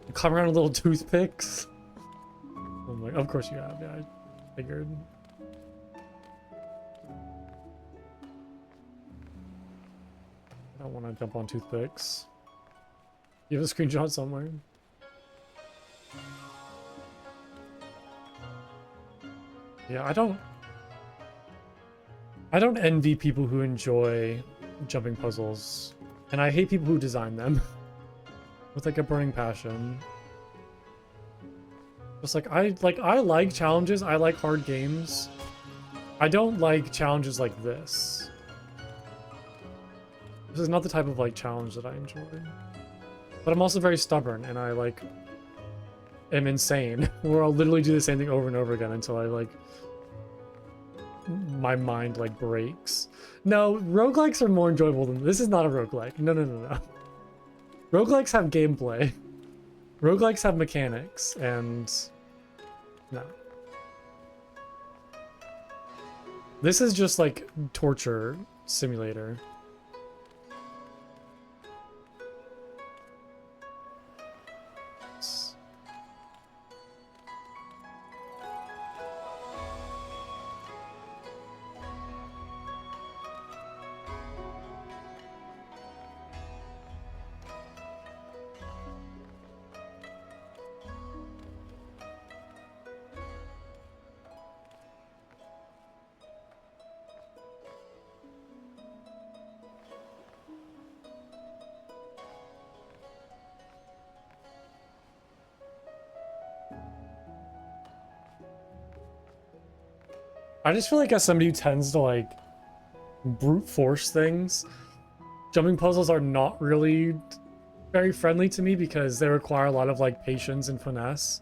You climb around with little toothpicks? I'm like, of course you have, yeah, I figured. I don't want to jump on toothpicks. You have a screenshot somewhere? Yeah, I don't envy people who enjoy jumping puzzles, and I hate people who design them with like a burning passion. Just like I like challenges, I like hard games. I don't like challenges like this. This is not the type of like challenge that I enjoy. But I'm also very stubborn, and I like am insane, where I'll literally do the same thing over and over again until I like my mind like breaks. No, roguelikes are more enjoyable than this. Is not a roguelike. No. Roguelikes have gameplay. Roguelikes have mechanics, and no. This is just like torture simulator. I just feel like as somebody who tends to like brute force things, jumping puzzles are not really very friendly to me because they require a lot of like patience and finesse.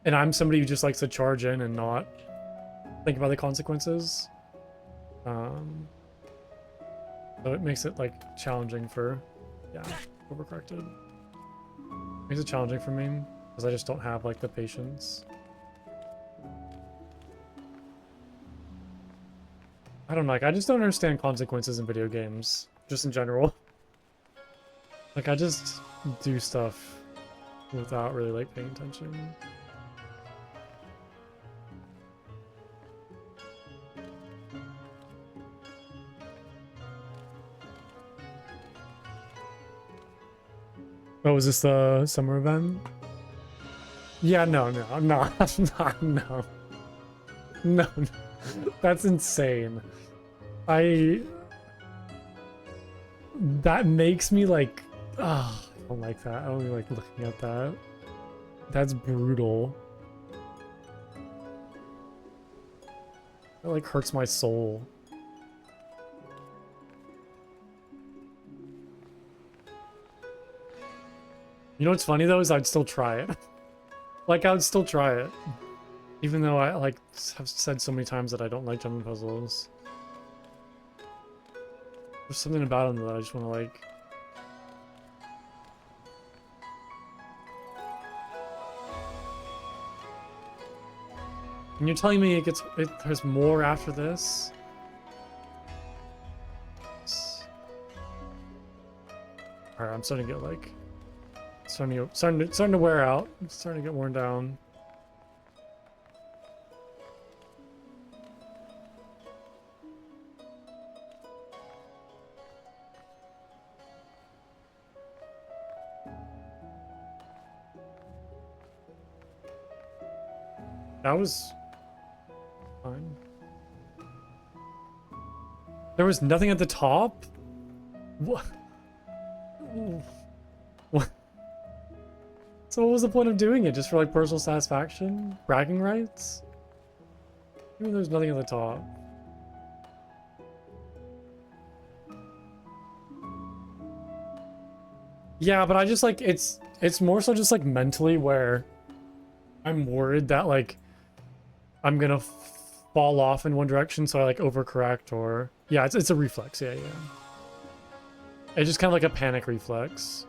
And I'm somebody who just likes to charge in and not think about the consequences. So it makes it like challenging for, yeah, overcorrected. Makes it challenging for me because I just don't have like the patience. I don't know, like, I just don't understand consequences in video games, just in general. Like, I just do stuff without really, like, paying attention. Oh, is this the summer event? Yeah, no. That's insane. That makes me like, ah, I don't like that. I don't really like looking at that. That's brutal. That like hurts my soul. You know what's funny though is I'd still try it. Like I would still try it. Even though I like have said so many times that I don't like jumping puzzles. There's something about them that I just want to like. And you're telling me there's more after this? Alright, I'm starting to get like starting to wear out. I'm starting to get worn down. That was fine. There was nothing at the top? What? What? So what was the point of doing it? Just for like personal satisfaction? Bragging rights? Even there's nothing at the top. Yeah, but I just like it's more so just like mentally where I'm worried that like I'm gonna fall off in one direction, so I like overcorrect or yeah, it's a reflex. Yeah. It's just kind of like a panic reflex.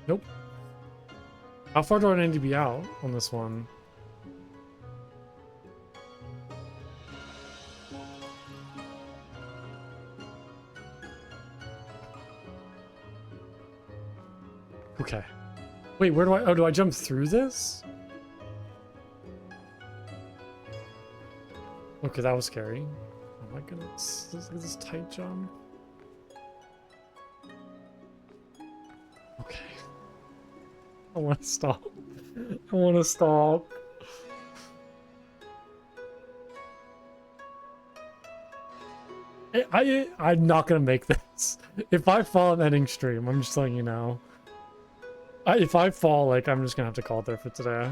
Nope. How far do I need to be out on this one? Okay. Wait, where do I... Oh, do I jump through this? Okay, that was scary. Oh my goodness. This tight jump. Okay. I want to stop. I want to stop. I'm not going to make this. If I fall, I'm ending stream. I'm just letting you know. If I fall, like, I'm just gonna have to call it there for today.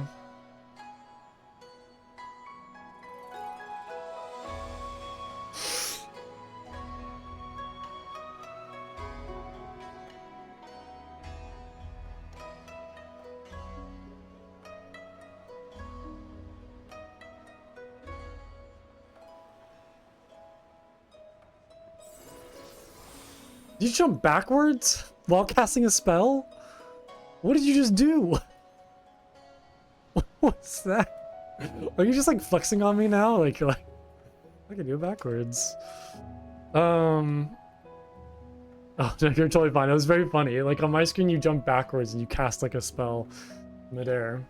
Did you jump backwards while casting a spell? What did you just do? What's that? Are you just like flexing on me now? Like you're like, I can do it backwards. Oh, no, you're totally fine. It was very funny. Like on my screen, you jump backwards and you cast like a spell midair.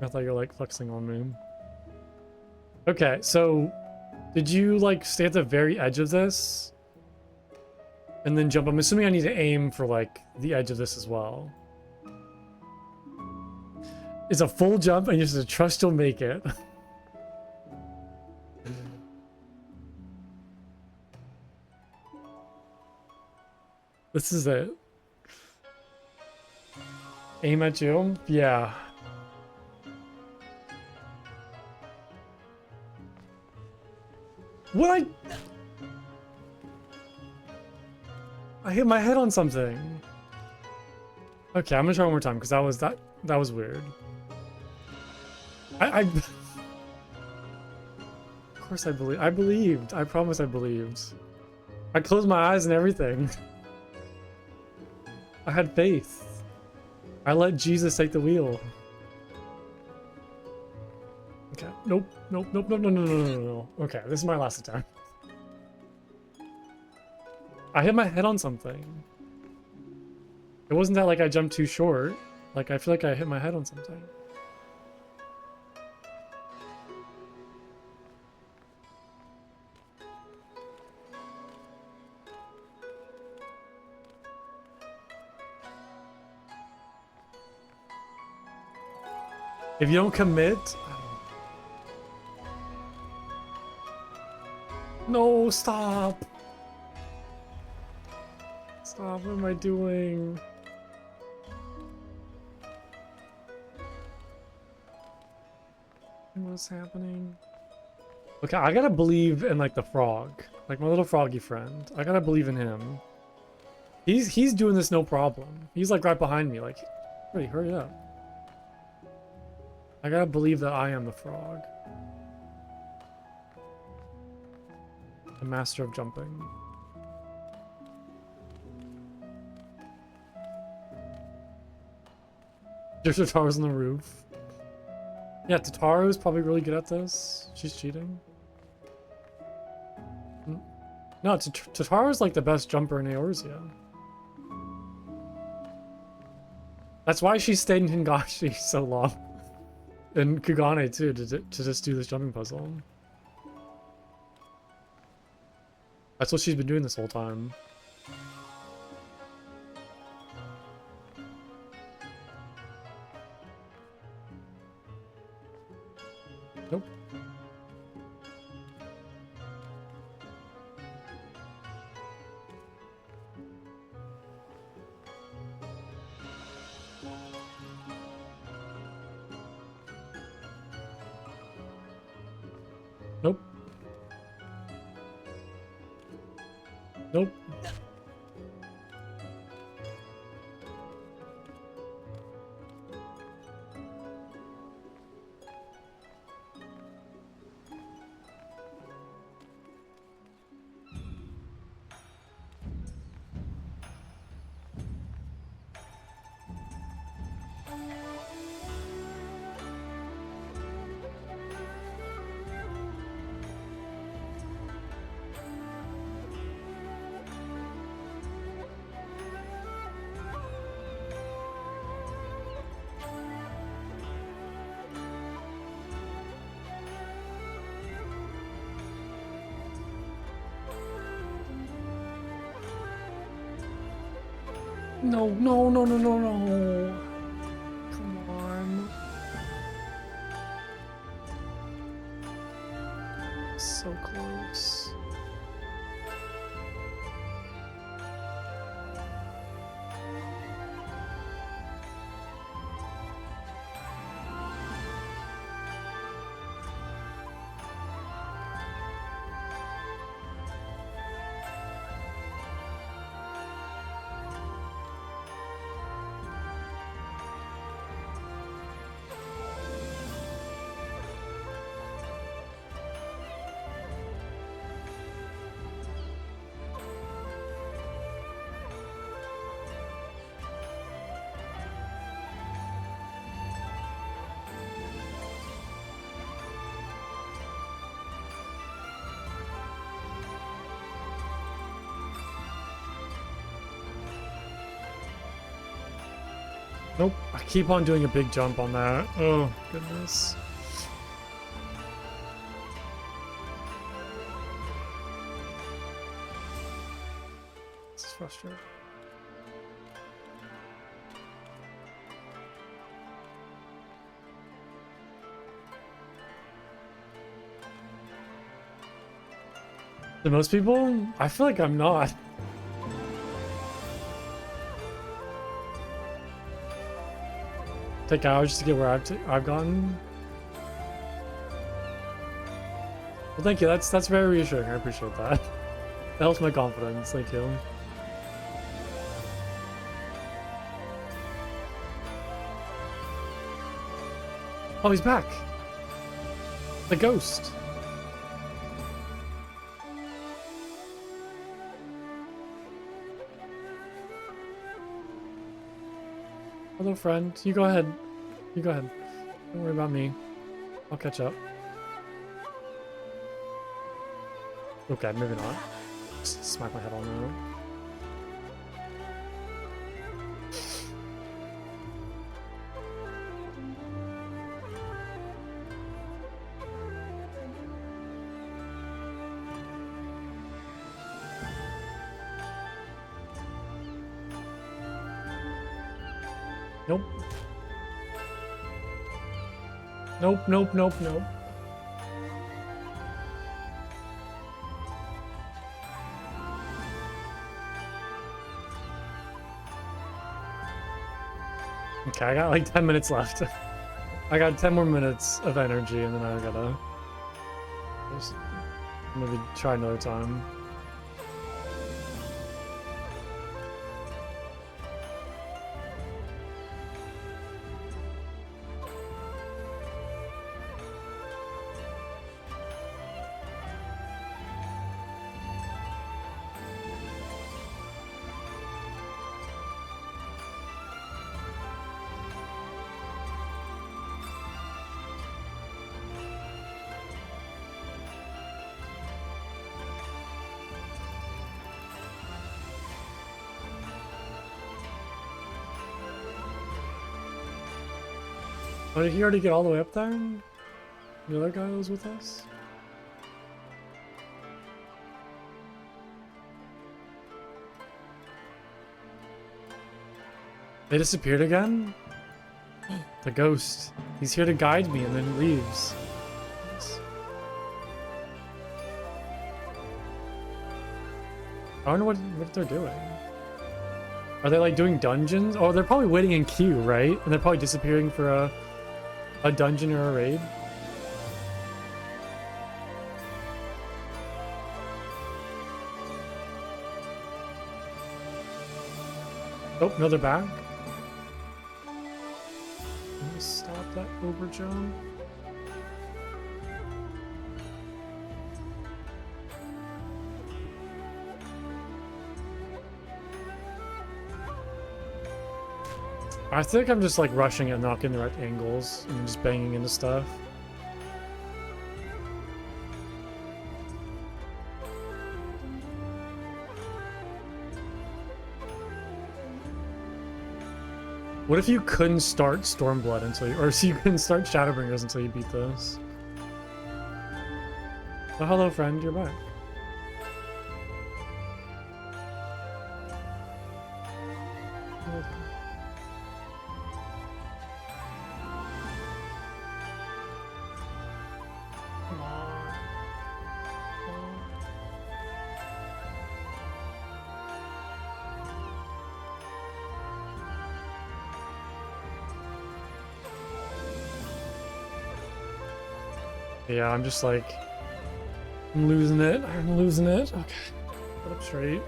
I thought you were like flexing on me. Okay, so did you like stay at the very edge of this and then jump? I'm assuming I need to aim for like the edge of this as well. It's a full jump and you just have to trust you'll make it. This is it. Aim at you? Yeah. What I hit my head on something. Okay, I'm gonna try one more time because that was weird. Of course I believed. I promise I believed. I closed my eyes and everything. I had faith. I let Jesus take the wheel. Okay. Nope. No. Okay, this is my last attempt. I hit my head on something. It wasn't that like I jumped too short. Like I feel like I hit my head on something. If you don't commit, No, stop. Stop, what am I doing? What's happening? Okay, I gotta believe in like the frog. Like my little froggy friend. I gotta believe in him. He's doing this no problem. He's like right behind me, like, wait, hurry up. I gotta believe that I am the frog. The master of jumping. There's Tataru's on the roof. Yeah, Tataru's probably really good at this. She's cheating. No, Tataru's like the best jumper in Eorzea. That's why she stayed in Hingashi so long. And Kugane too, to just do this jumping puzzle. That's what she's been doing this whole time. Nope. Nope. Nope. No, no, no, no, no, no. Come on. So close. Nope, I keep on doing a big jump on that. Oh, goodness. This is frustrating. To most people, I feel like I'm not. Take hours just to get where I've gotten. Well, thank you. That's very reassuring. I appreciate that. That helps my confidence. Thank you. Oh, he's back. The ghost. Hello, friend. You go ahead. You go ahead. Don't worry about me. I'll catch up. Okay, maybe not. Just smack my head on that. Nope. Nope, nope, nope, nope. Okay, I got like 10 minutes left. I got 10 more minutes of energy, and then I gotta just maybe try another time. Oh, did he already get all the way up there? The other guy that was with us? They disappeared again? The ghost. He's here to guide me and then he leaves. I wonder what they're doing. Are they like doing dungeons? Oh, they're probably waiting in queue, right? And they're probably disappearing for a dungeon or a raid. Oh, no, they're back. I'm gonna stop that overjump. I think I'm just like rushing it, not getting the right angles, and just banging into stuff. What if you couldn't start Stormblood until you, or so you couldn't start Shadowbringers until you beat this? Oh, hello friend, you're back. Yeah, I'm just like, I'm losing it. I'm losing it. Okay, put up straight.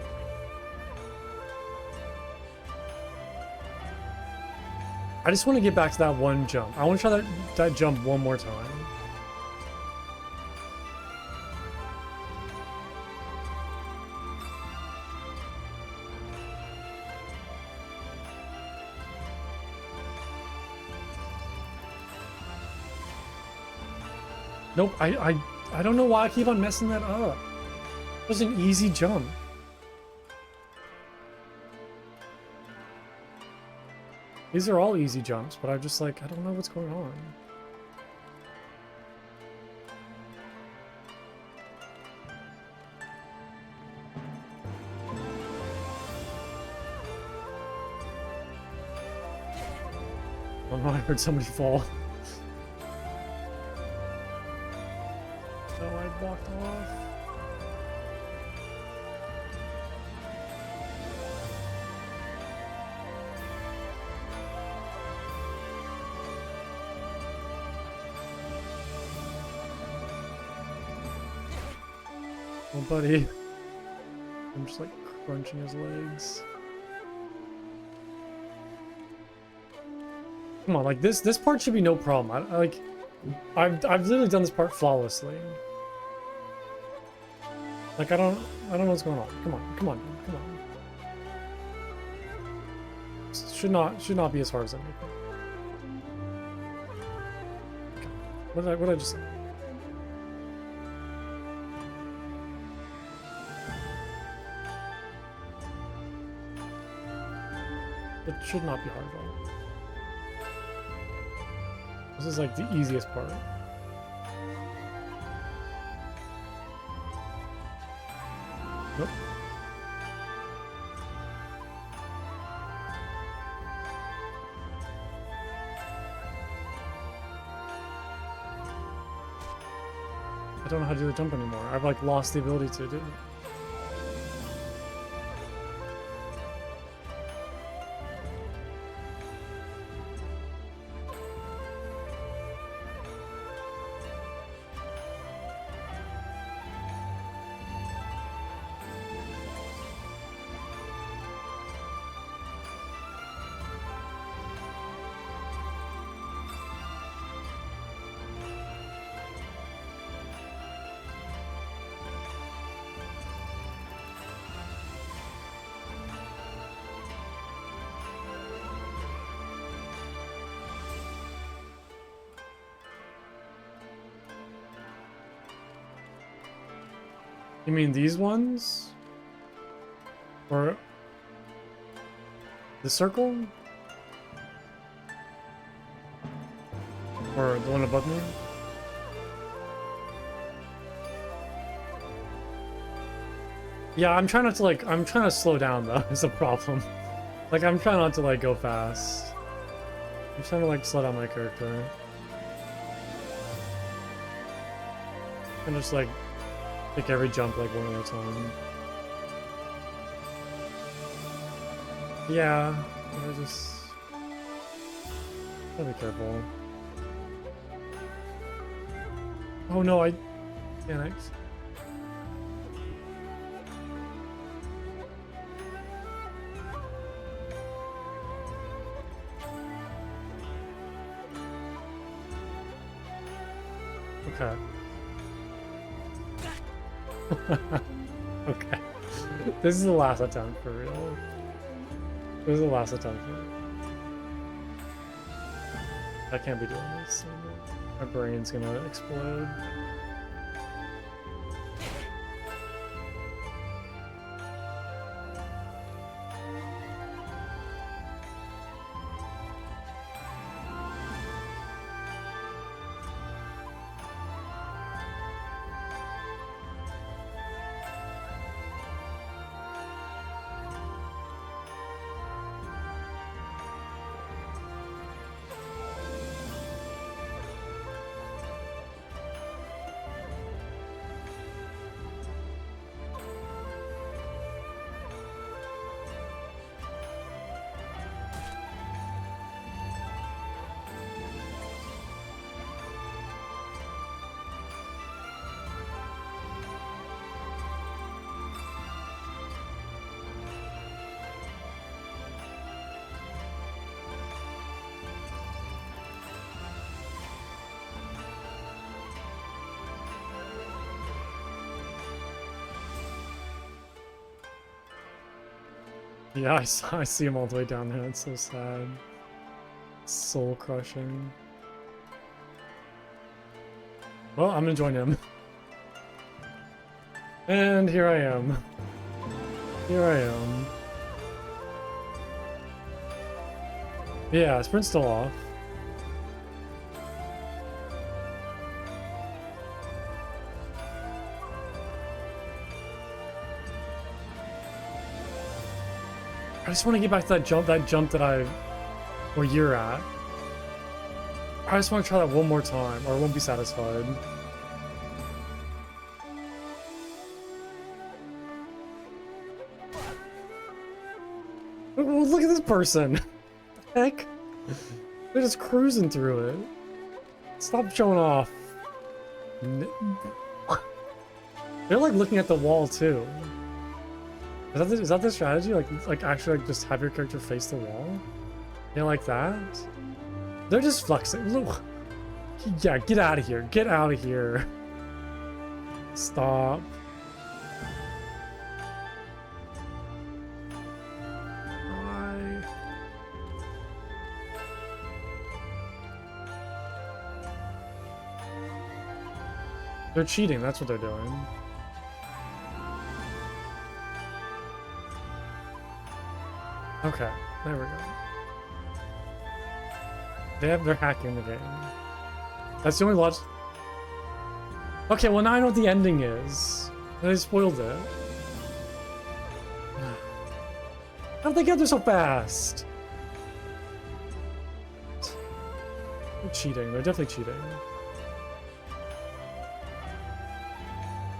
I just want to get back to that one jump. I want to try that jump one more time. Nope, I don't know why I keep on messing that up. It was an easy jump. These are all easy jumps, but I'm just like, I don't know what's going on. Oh no, I heard somebody fall. Oh, I walked off. Oh, buddy. I'm just like crunching his legs. Come on, like this part should be no problem. I've literally done this part flawlessly. Like I don't know what's going on. Come on, come on, come on. This should not be as hard as I make it. Okay. What did I just say? It should not be hard at all. This is like the easiest part. Nope. I don't know how to do the jump anymore. I've like lost the ability to do it. You mean these ones? Or the circle? Or the one above me? Yeah, I'm trying not to like, I'm trying to slow down though, is a problem. Like, I'm trying not to like go fast. I'm trying to like slow down my character. And just like, take every jump like one at a time. Yeah, I just gotta be careful. Oh no, I panicked. Okay. Okay. This is the last attempt for real. This is the last attempt for real. I can't be doing this. My brain's gonna explode. Yeah, I see him all the way down there. It's so sad. Soul crushing. Well, I'm gonna join him. And here I am. Here I am. Yeah, sprint's still off. I just want to get back to that jump where you're at. I just want to try that one more time, or I won't be satisfied. Look at this person! Heck? They're just cruising through it. Stop showing off. They're like looking at the wall too. Is that the strategy? Like actually like just have your character face the wall? You know, like that? They're just flexing. Look. Yeah, get out of here. Get out of here. Stop. Why? They're cheating, that's what they're doing. Okay, there we go. They're hacking the game. That's the only logic. Okay, well now I know what the ending is. They spoiled it. How'd they get there so fast? They're cheating. They're definitely cheating.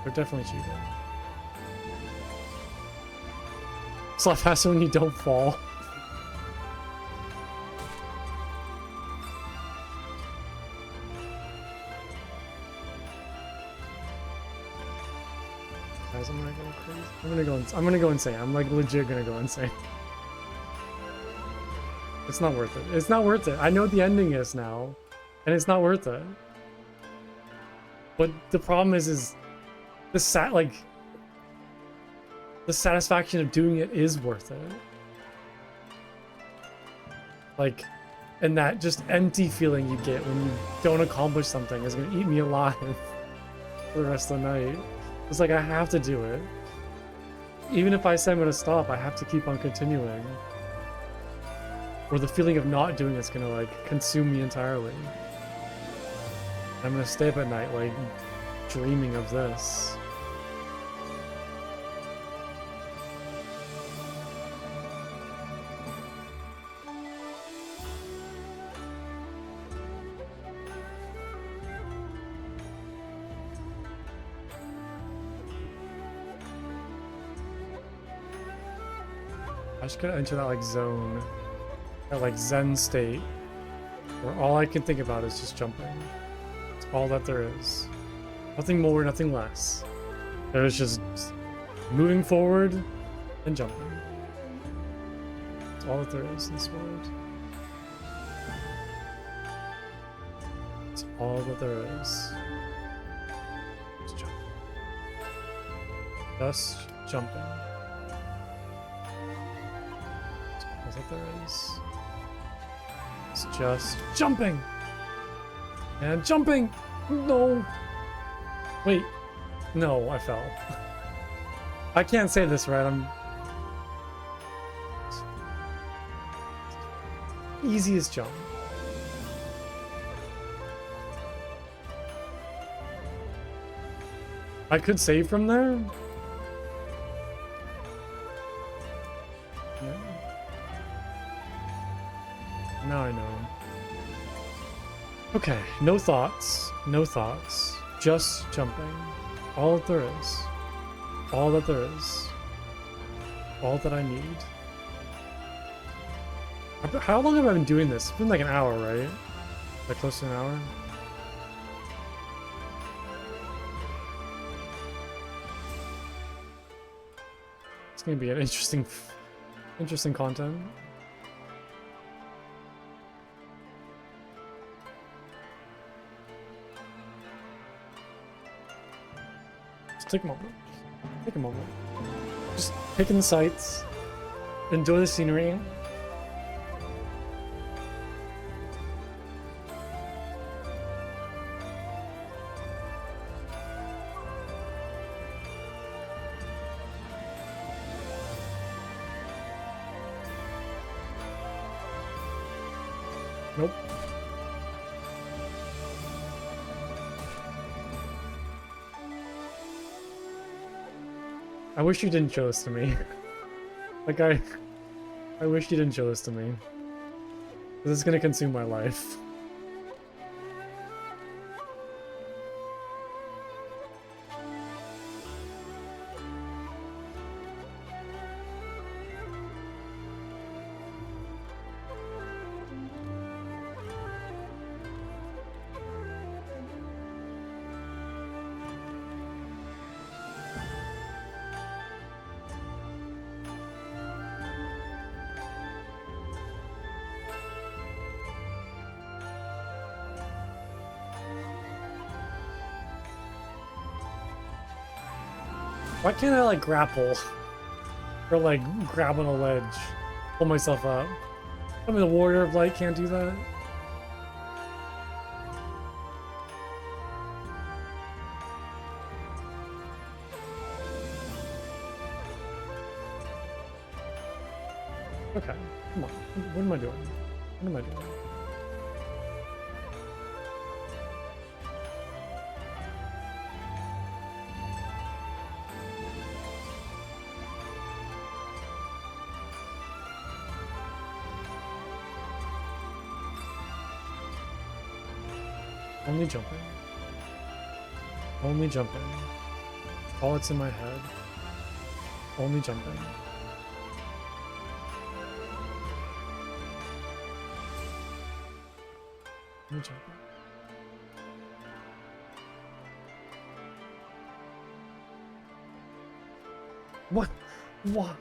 They're definitely cheating. It's a lot faster when you don't fall. Guys, I'm gonna go crazy. I'm gonna go insane. I'm like legit gonna go insane. It's not worth it. It's not worth it. I know what the ending is now, and it's not worth it. But the problem is the satisfaction of doing it is worth it. Like, and that just empty feeling you get when you don't accomplish something is gonna eat me alive for the rest of the night. It's like I have to do it. Even if I say I'm gonna stop, I have to keep on continuing. Or the feeling of not doing it's gonna like consume me entirely. I'm gonna stay up at night like dreaming of this. I just gotta enter that like zone, that like Zen state, where all I can think about is just jumping. It's all that there is. Nothing more, nothing less. There's just moving forward and jumping. It's all that there is in this world. It's all that there is. Just jump. Just jumping. That's all that there is. It's just jumping! And jumping! No! Wait. No, I fell. I can't say this right, I'm... Easiest jump. I could save from there? Yeah. Now I know. Okay, no thoughts. No thoughts. Just jumping. All that there is. All that there is. All that I need. How long have I been doing this? It's been like an hour, right? Like close to an hour? It's gonna be an interesting content. Just take a moment. Take a moment. Just take in the sights. Enjoy the scenery. Nope. I wish you didn't show this to me. Like I wish you didn't show this to me. This is gonna consume my life. Why can't I like grapple? Or like grab on a ledge? Pull myself up. I mean the Warrior of Light can't do that. Okay, come on. What am I doing? What am I doing? Only jumping. Only jumping. All that's in my head. Only jumping. Only jumping. What? What?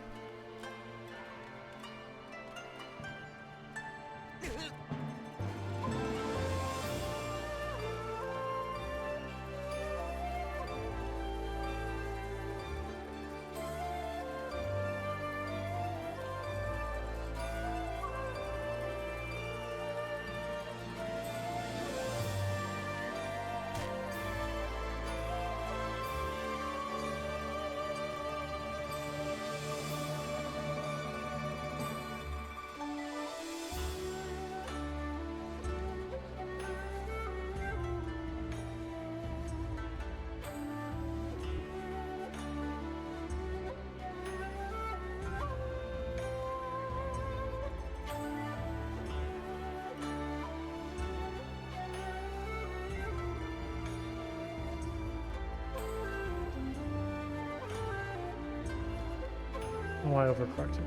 Oh, I overcorrected.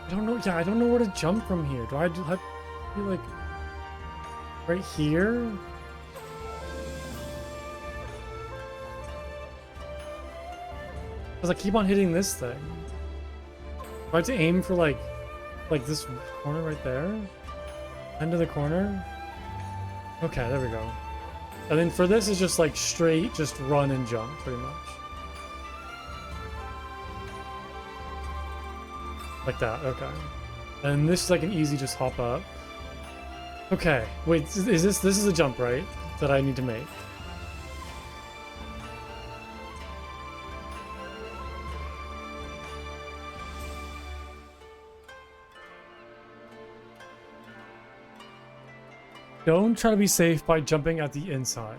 I don't know. Yeah, I don't know where to jump from here. Do I have to be like right here? Because I keep on hitting this thing. Do I have to aim for like this corner right there? End of the corner? Okay, there we go. And then for this is just like straight, just run and jump pretty much. Like that, okay. And this is like an easy just hop up. Okay, wait, is this is a jump, right? That I need to make. Don't try to be safe by jumping at the inside.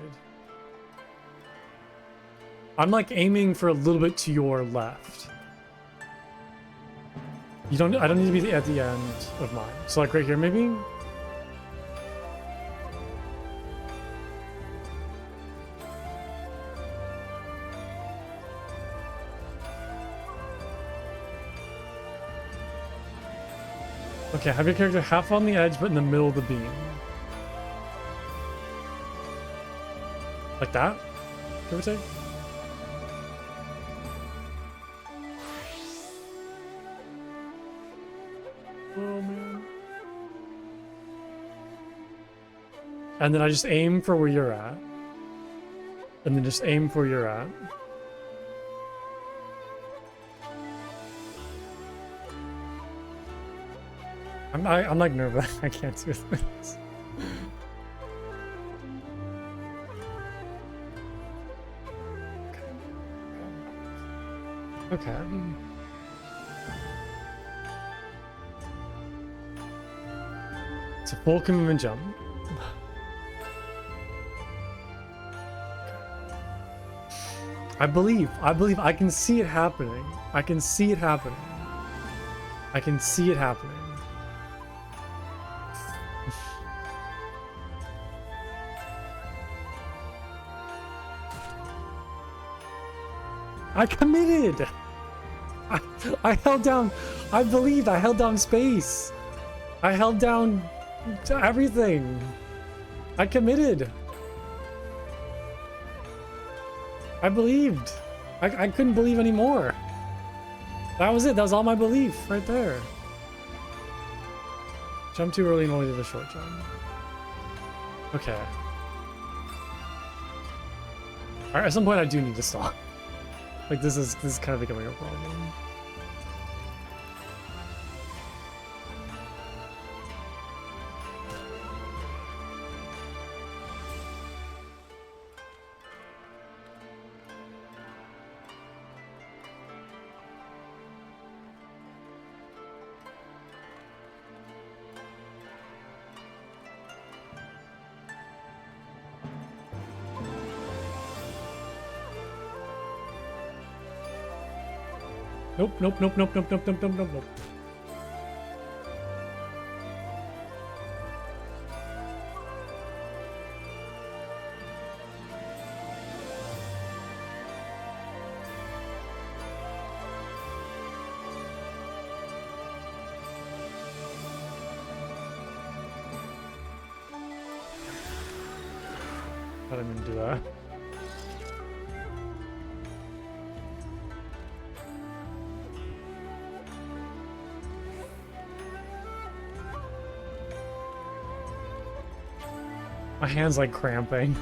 I'm like aiming for a little bit to your left. I don't need to be at the end of mine. So like right here maybe? Okay, have your character half on the edge but in the middle of the beam. Like that? Give or take? Oh man. And then I just aim for where you're at. And then just aim for where you're at. I'm like nervous. I can't do this. Okay. It's a full commitment jump. I believe I can see it happening. I can see it happening. I can see it happening. I committed! I held down, I believed I held down space. I held down everything. I committed. I believed. I couldn't believe anymore. That was it. That was all my belief right there. Jump too early and only did a short jump. Okay. Alright, at some point I do need to stop. Like this is kind of becoming a problem. Nope. I didn't mean to do that. My hand's like cramping.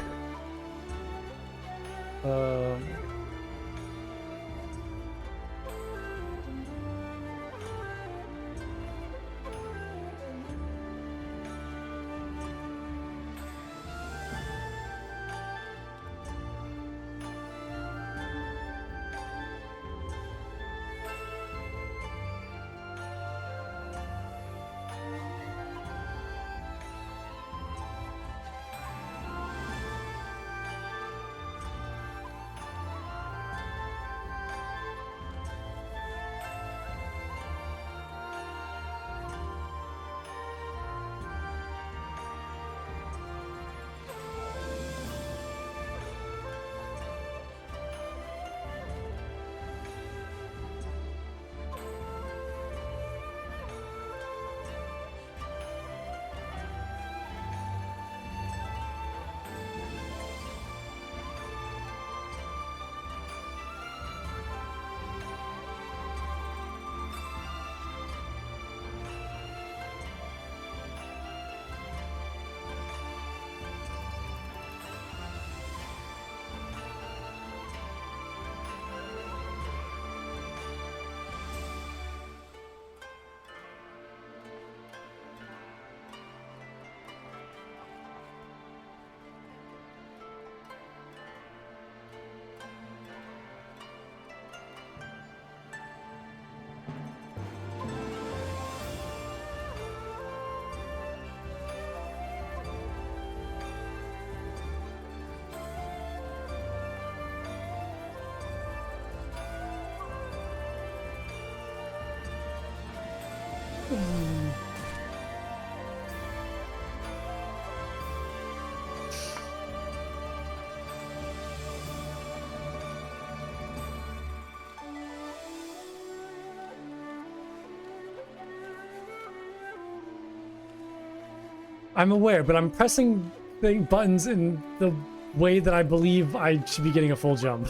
I'm aware, but I'm pressing the buttons in the way that I believe I should be getting a full jump.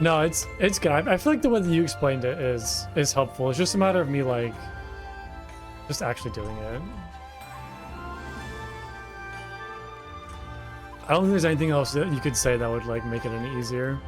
No, it's good. I feel like the way that you explained it is helpful. It's just a matter of me like just actually doing it. I don't think there's anything else that you could say that would like make it any easier.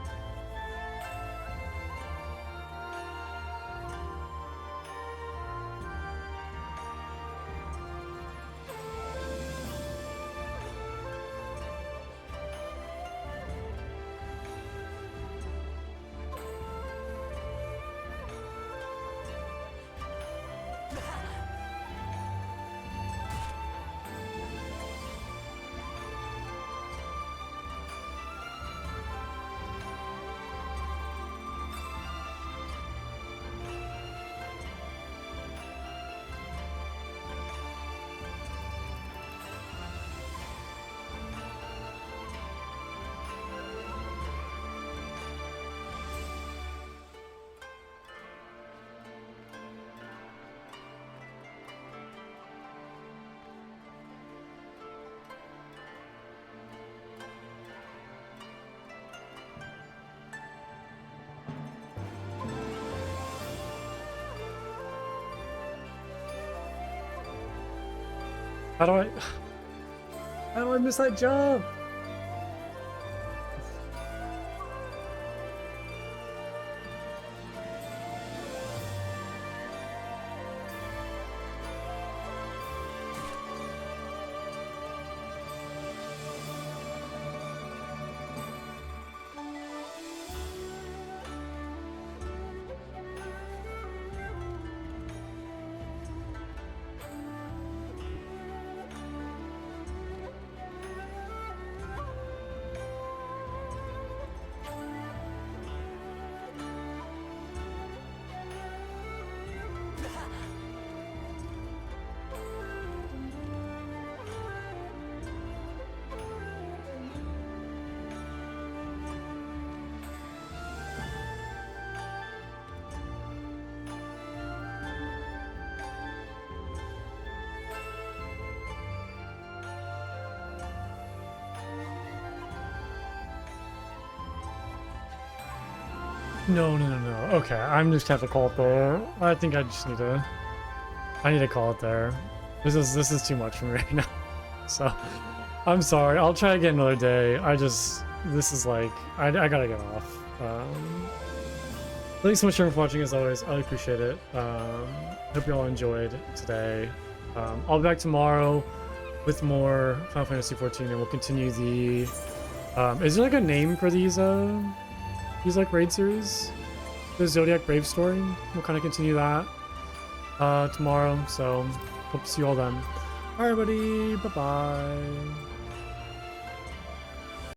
How do I miss that jump? No. Okay, I'm just gonna have to call it there. I think I just need to. I need to call it there. This is too much for me right now. So, I'm sorry. I'll try again another day. This is like I gotta get off. Thanks so much for watching as always. I really appreciate it. Hope you all enjoyed today. I'll be back tomorrow with more Final Fantasy 14, and we'll continue the. Is there like a name for these like raid series? The Zodiac Brave story. We'll kind of continue that tomorrow. So hope to see you all then. All right, everybody. Bye bye.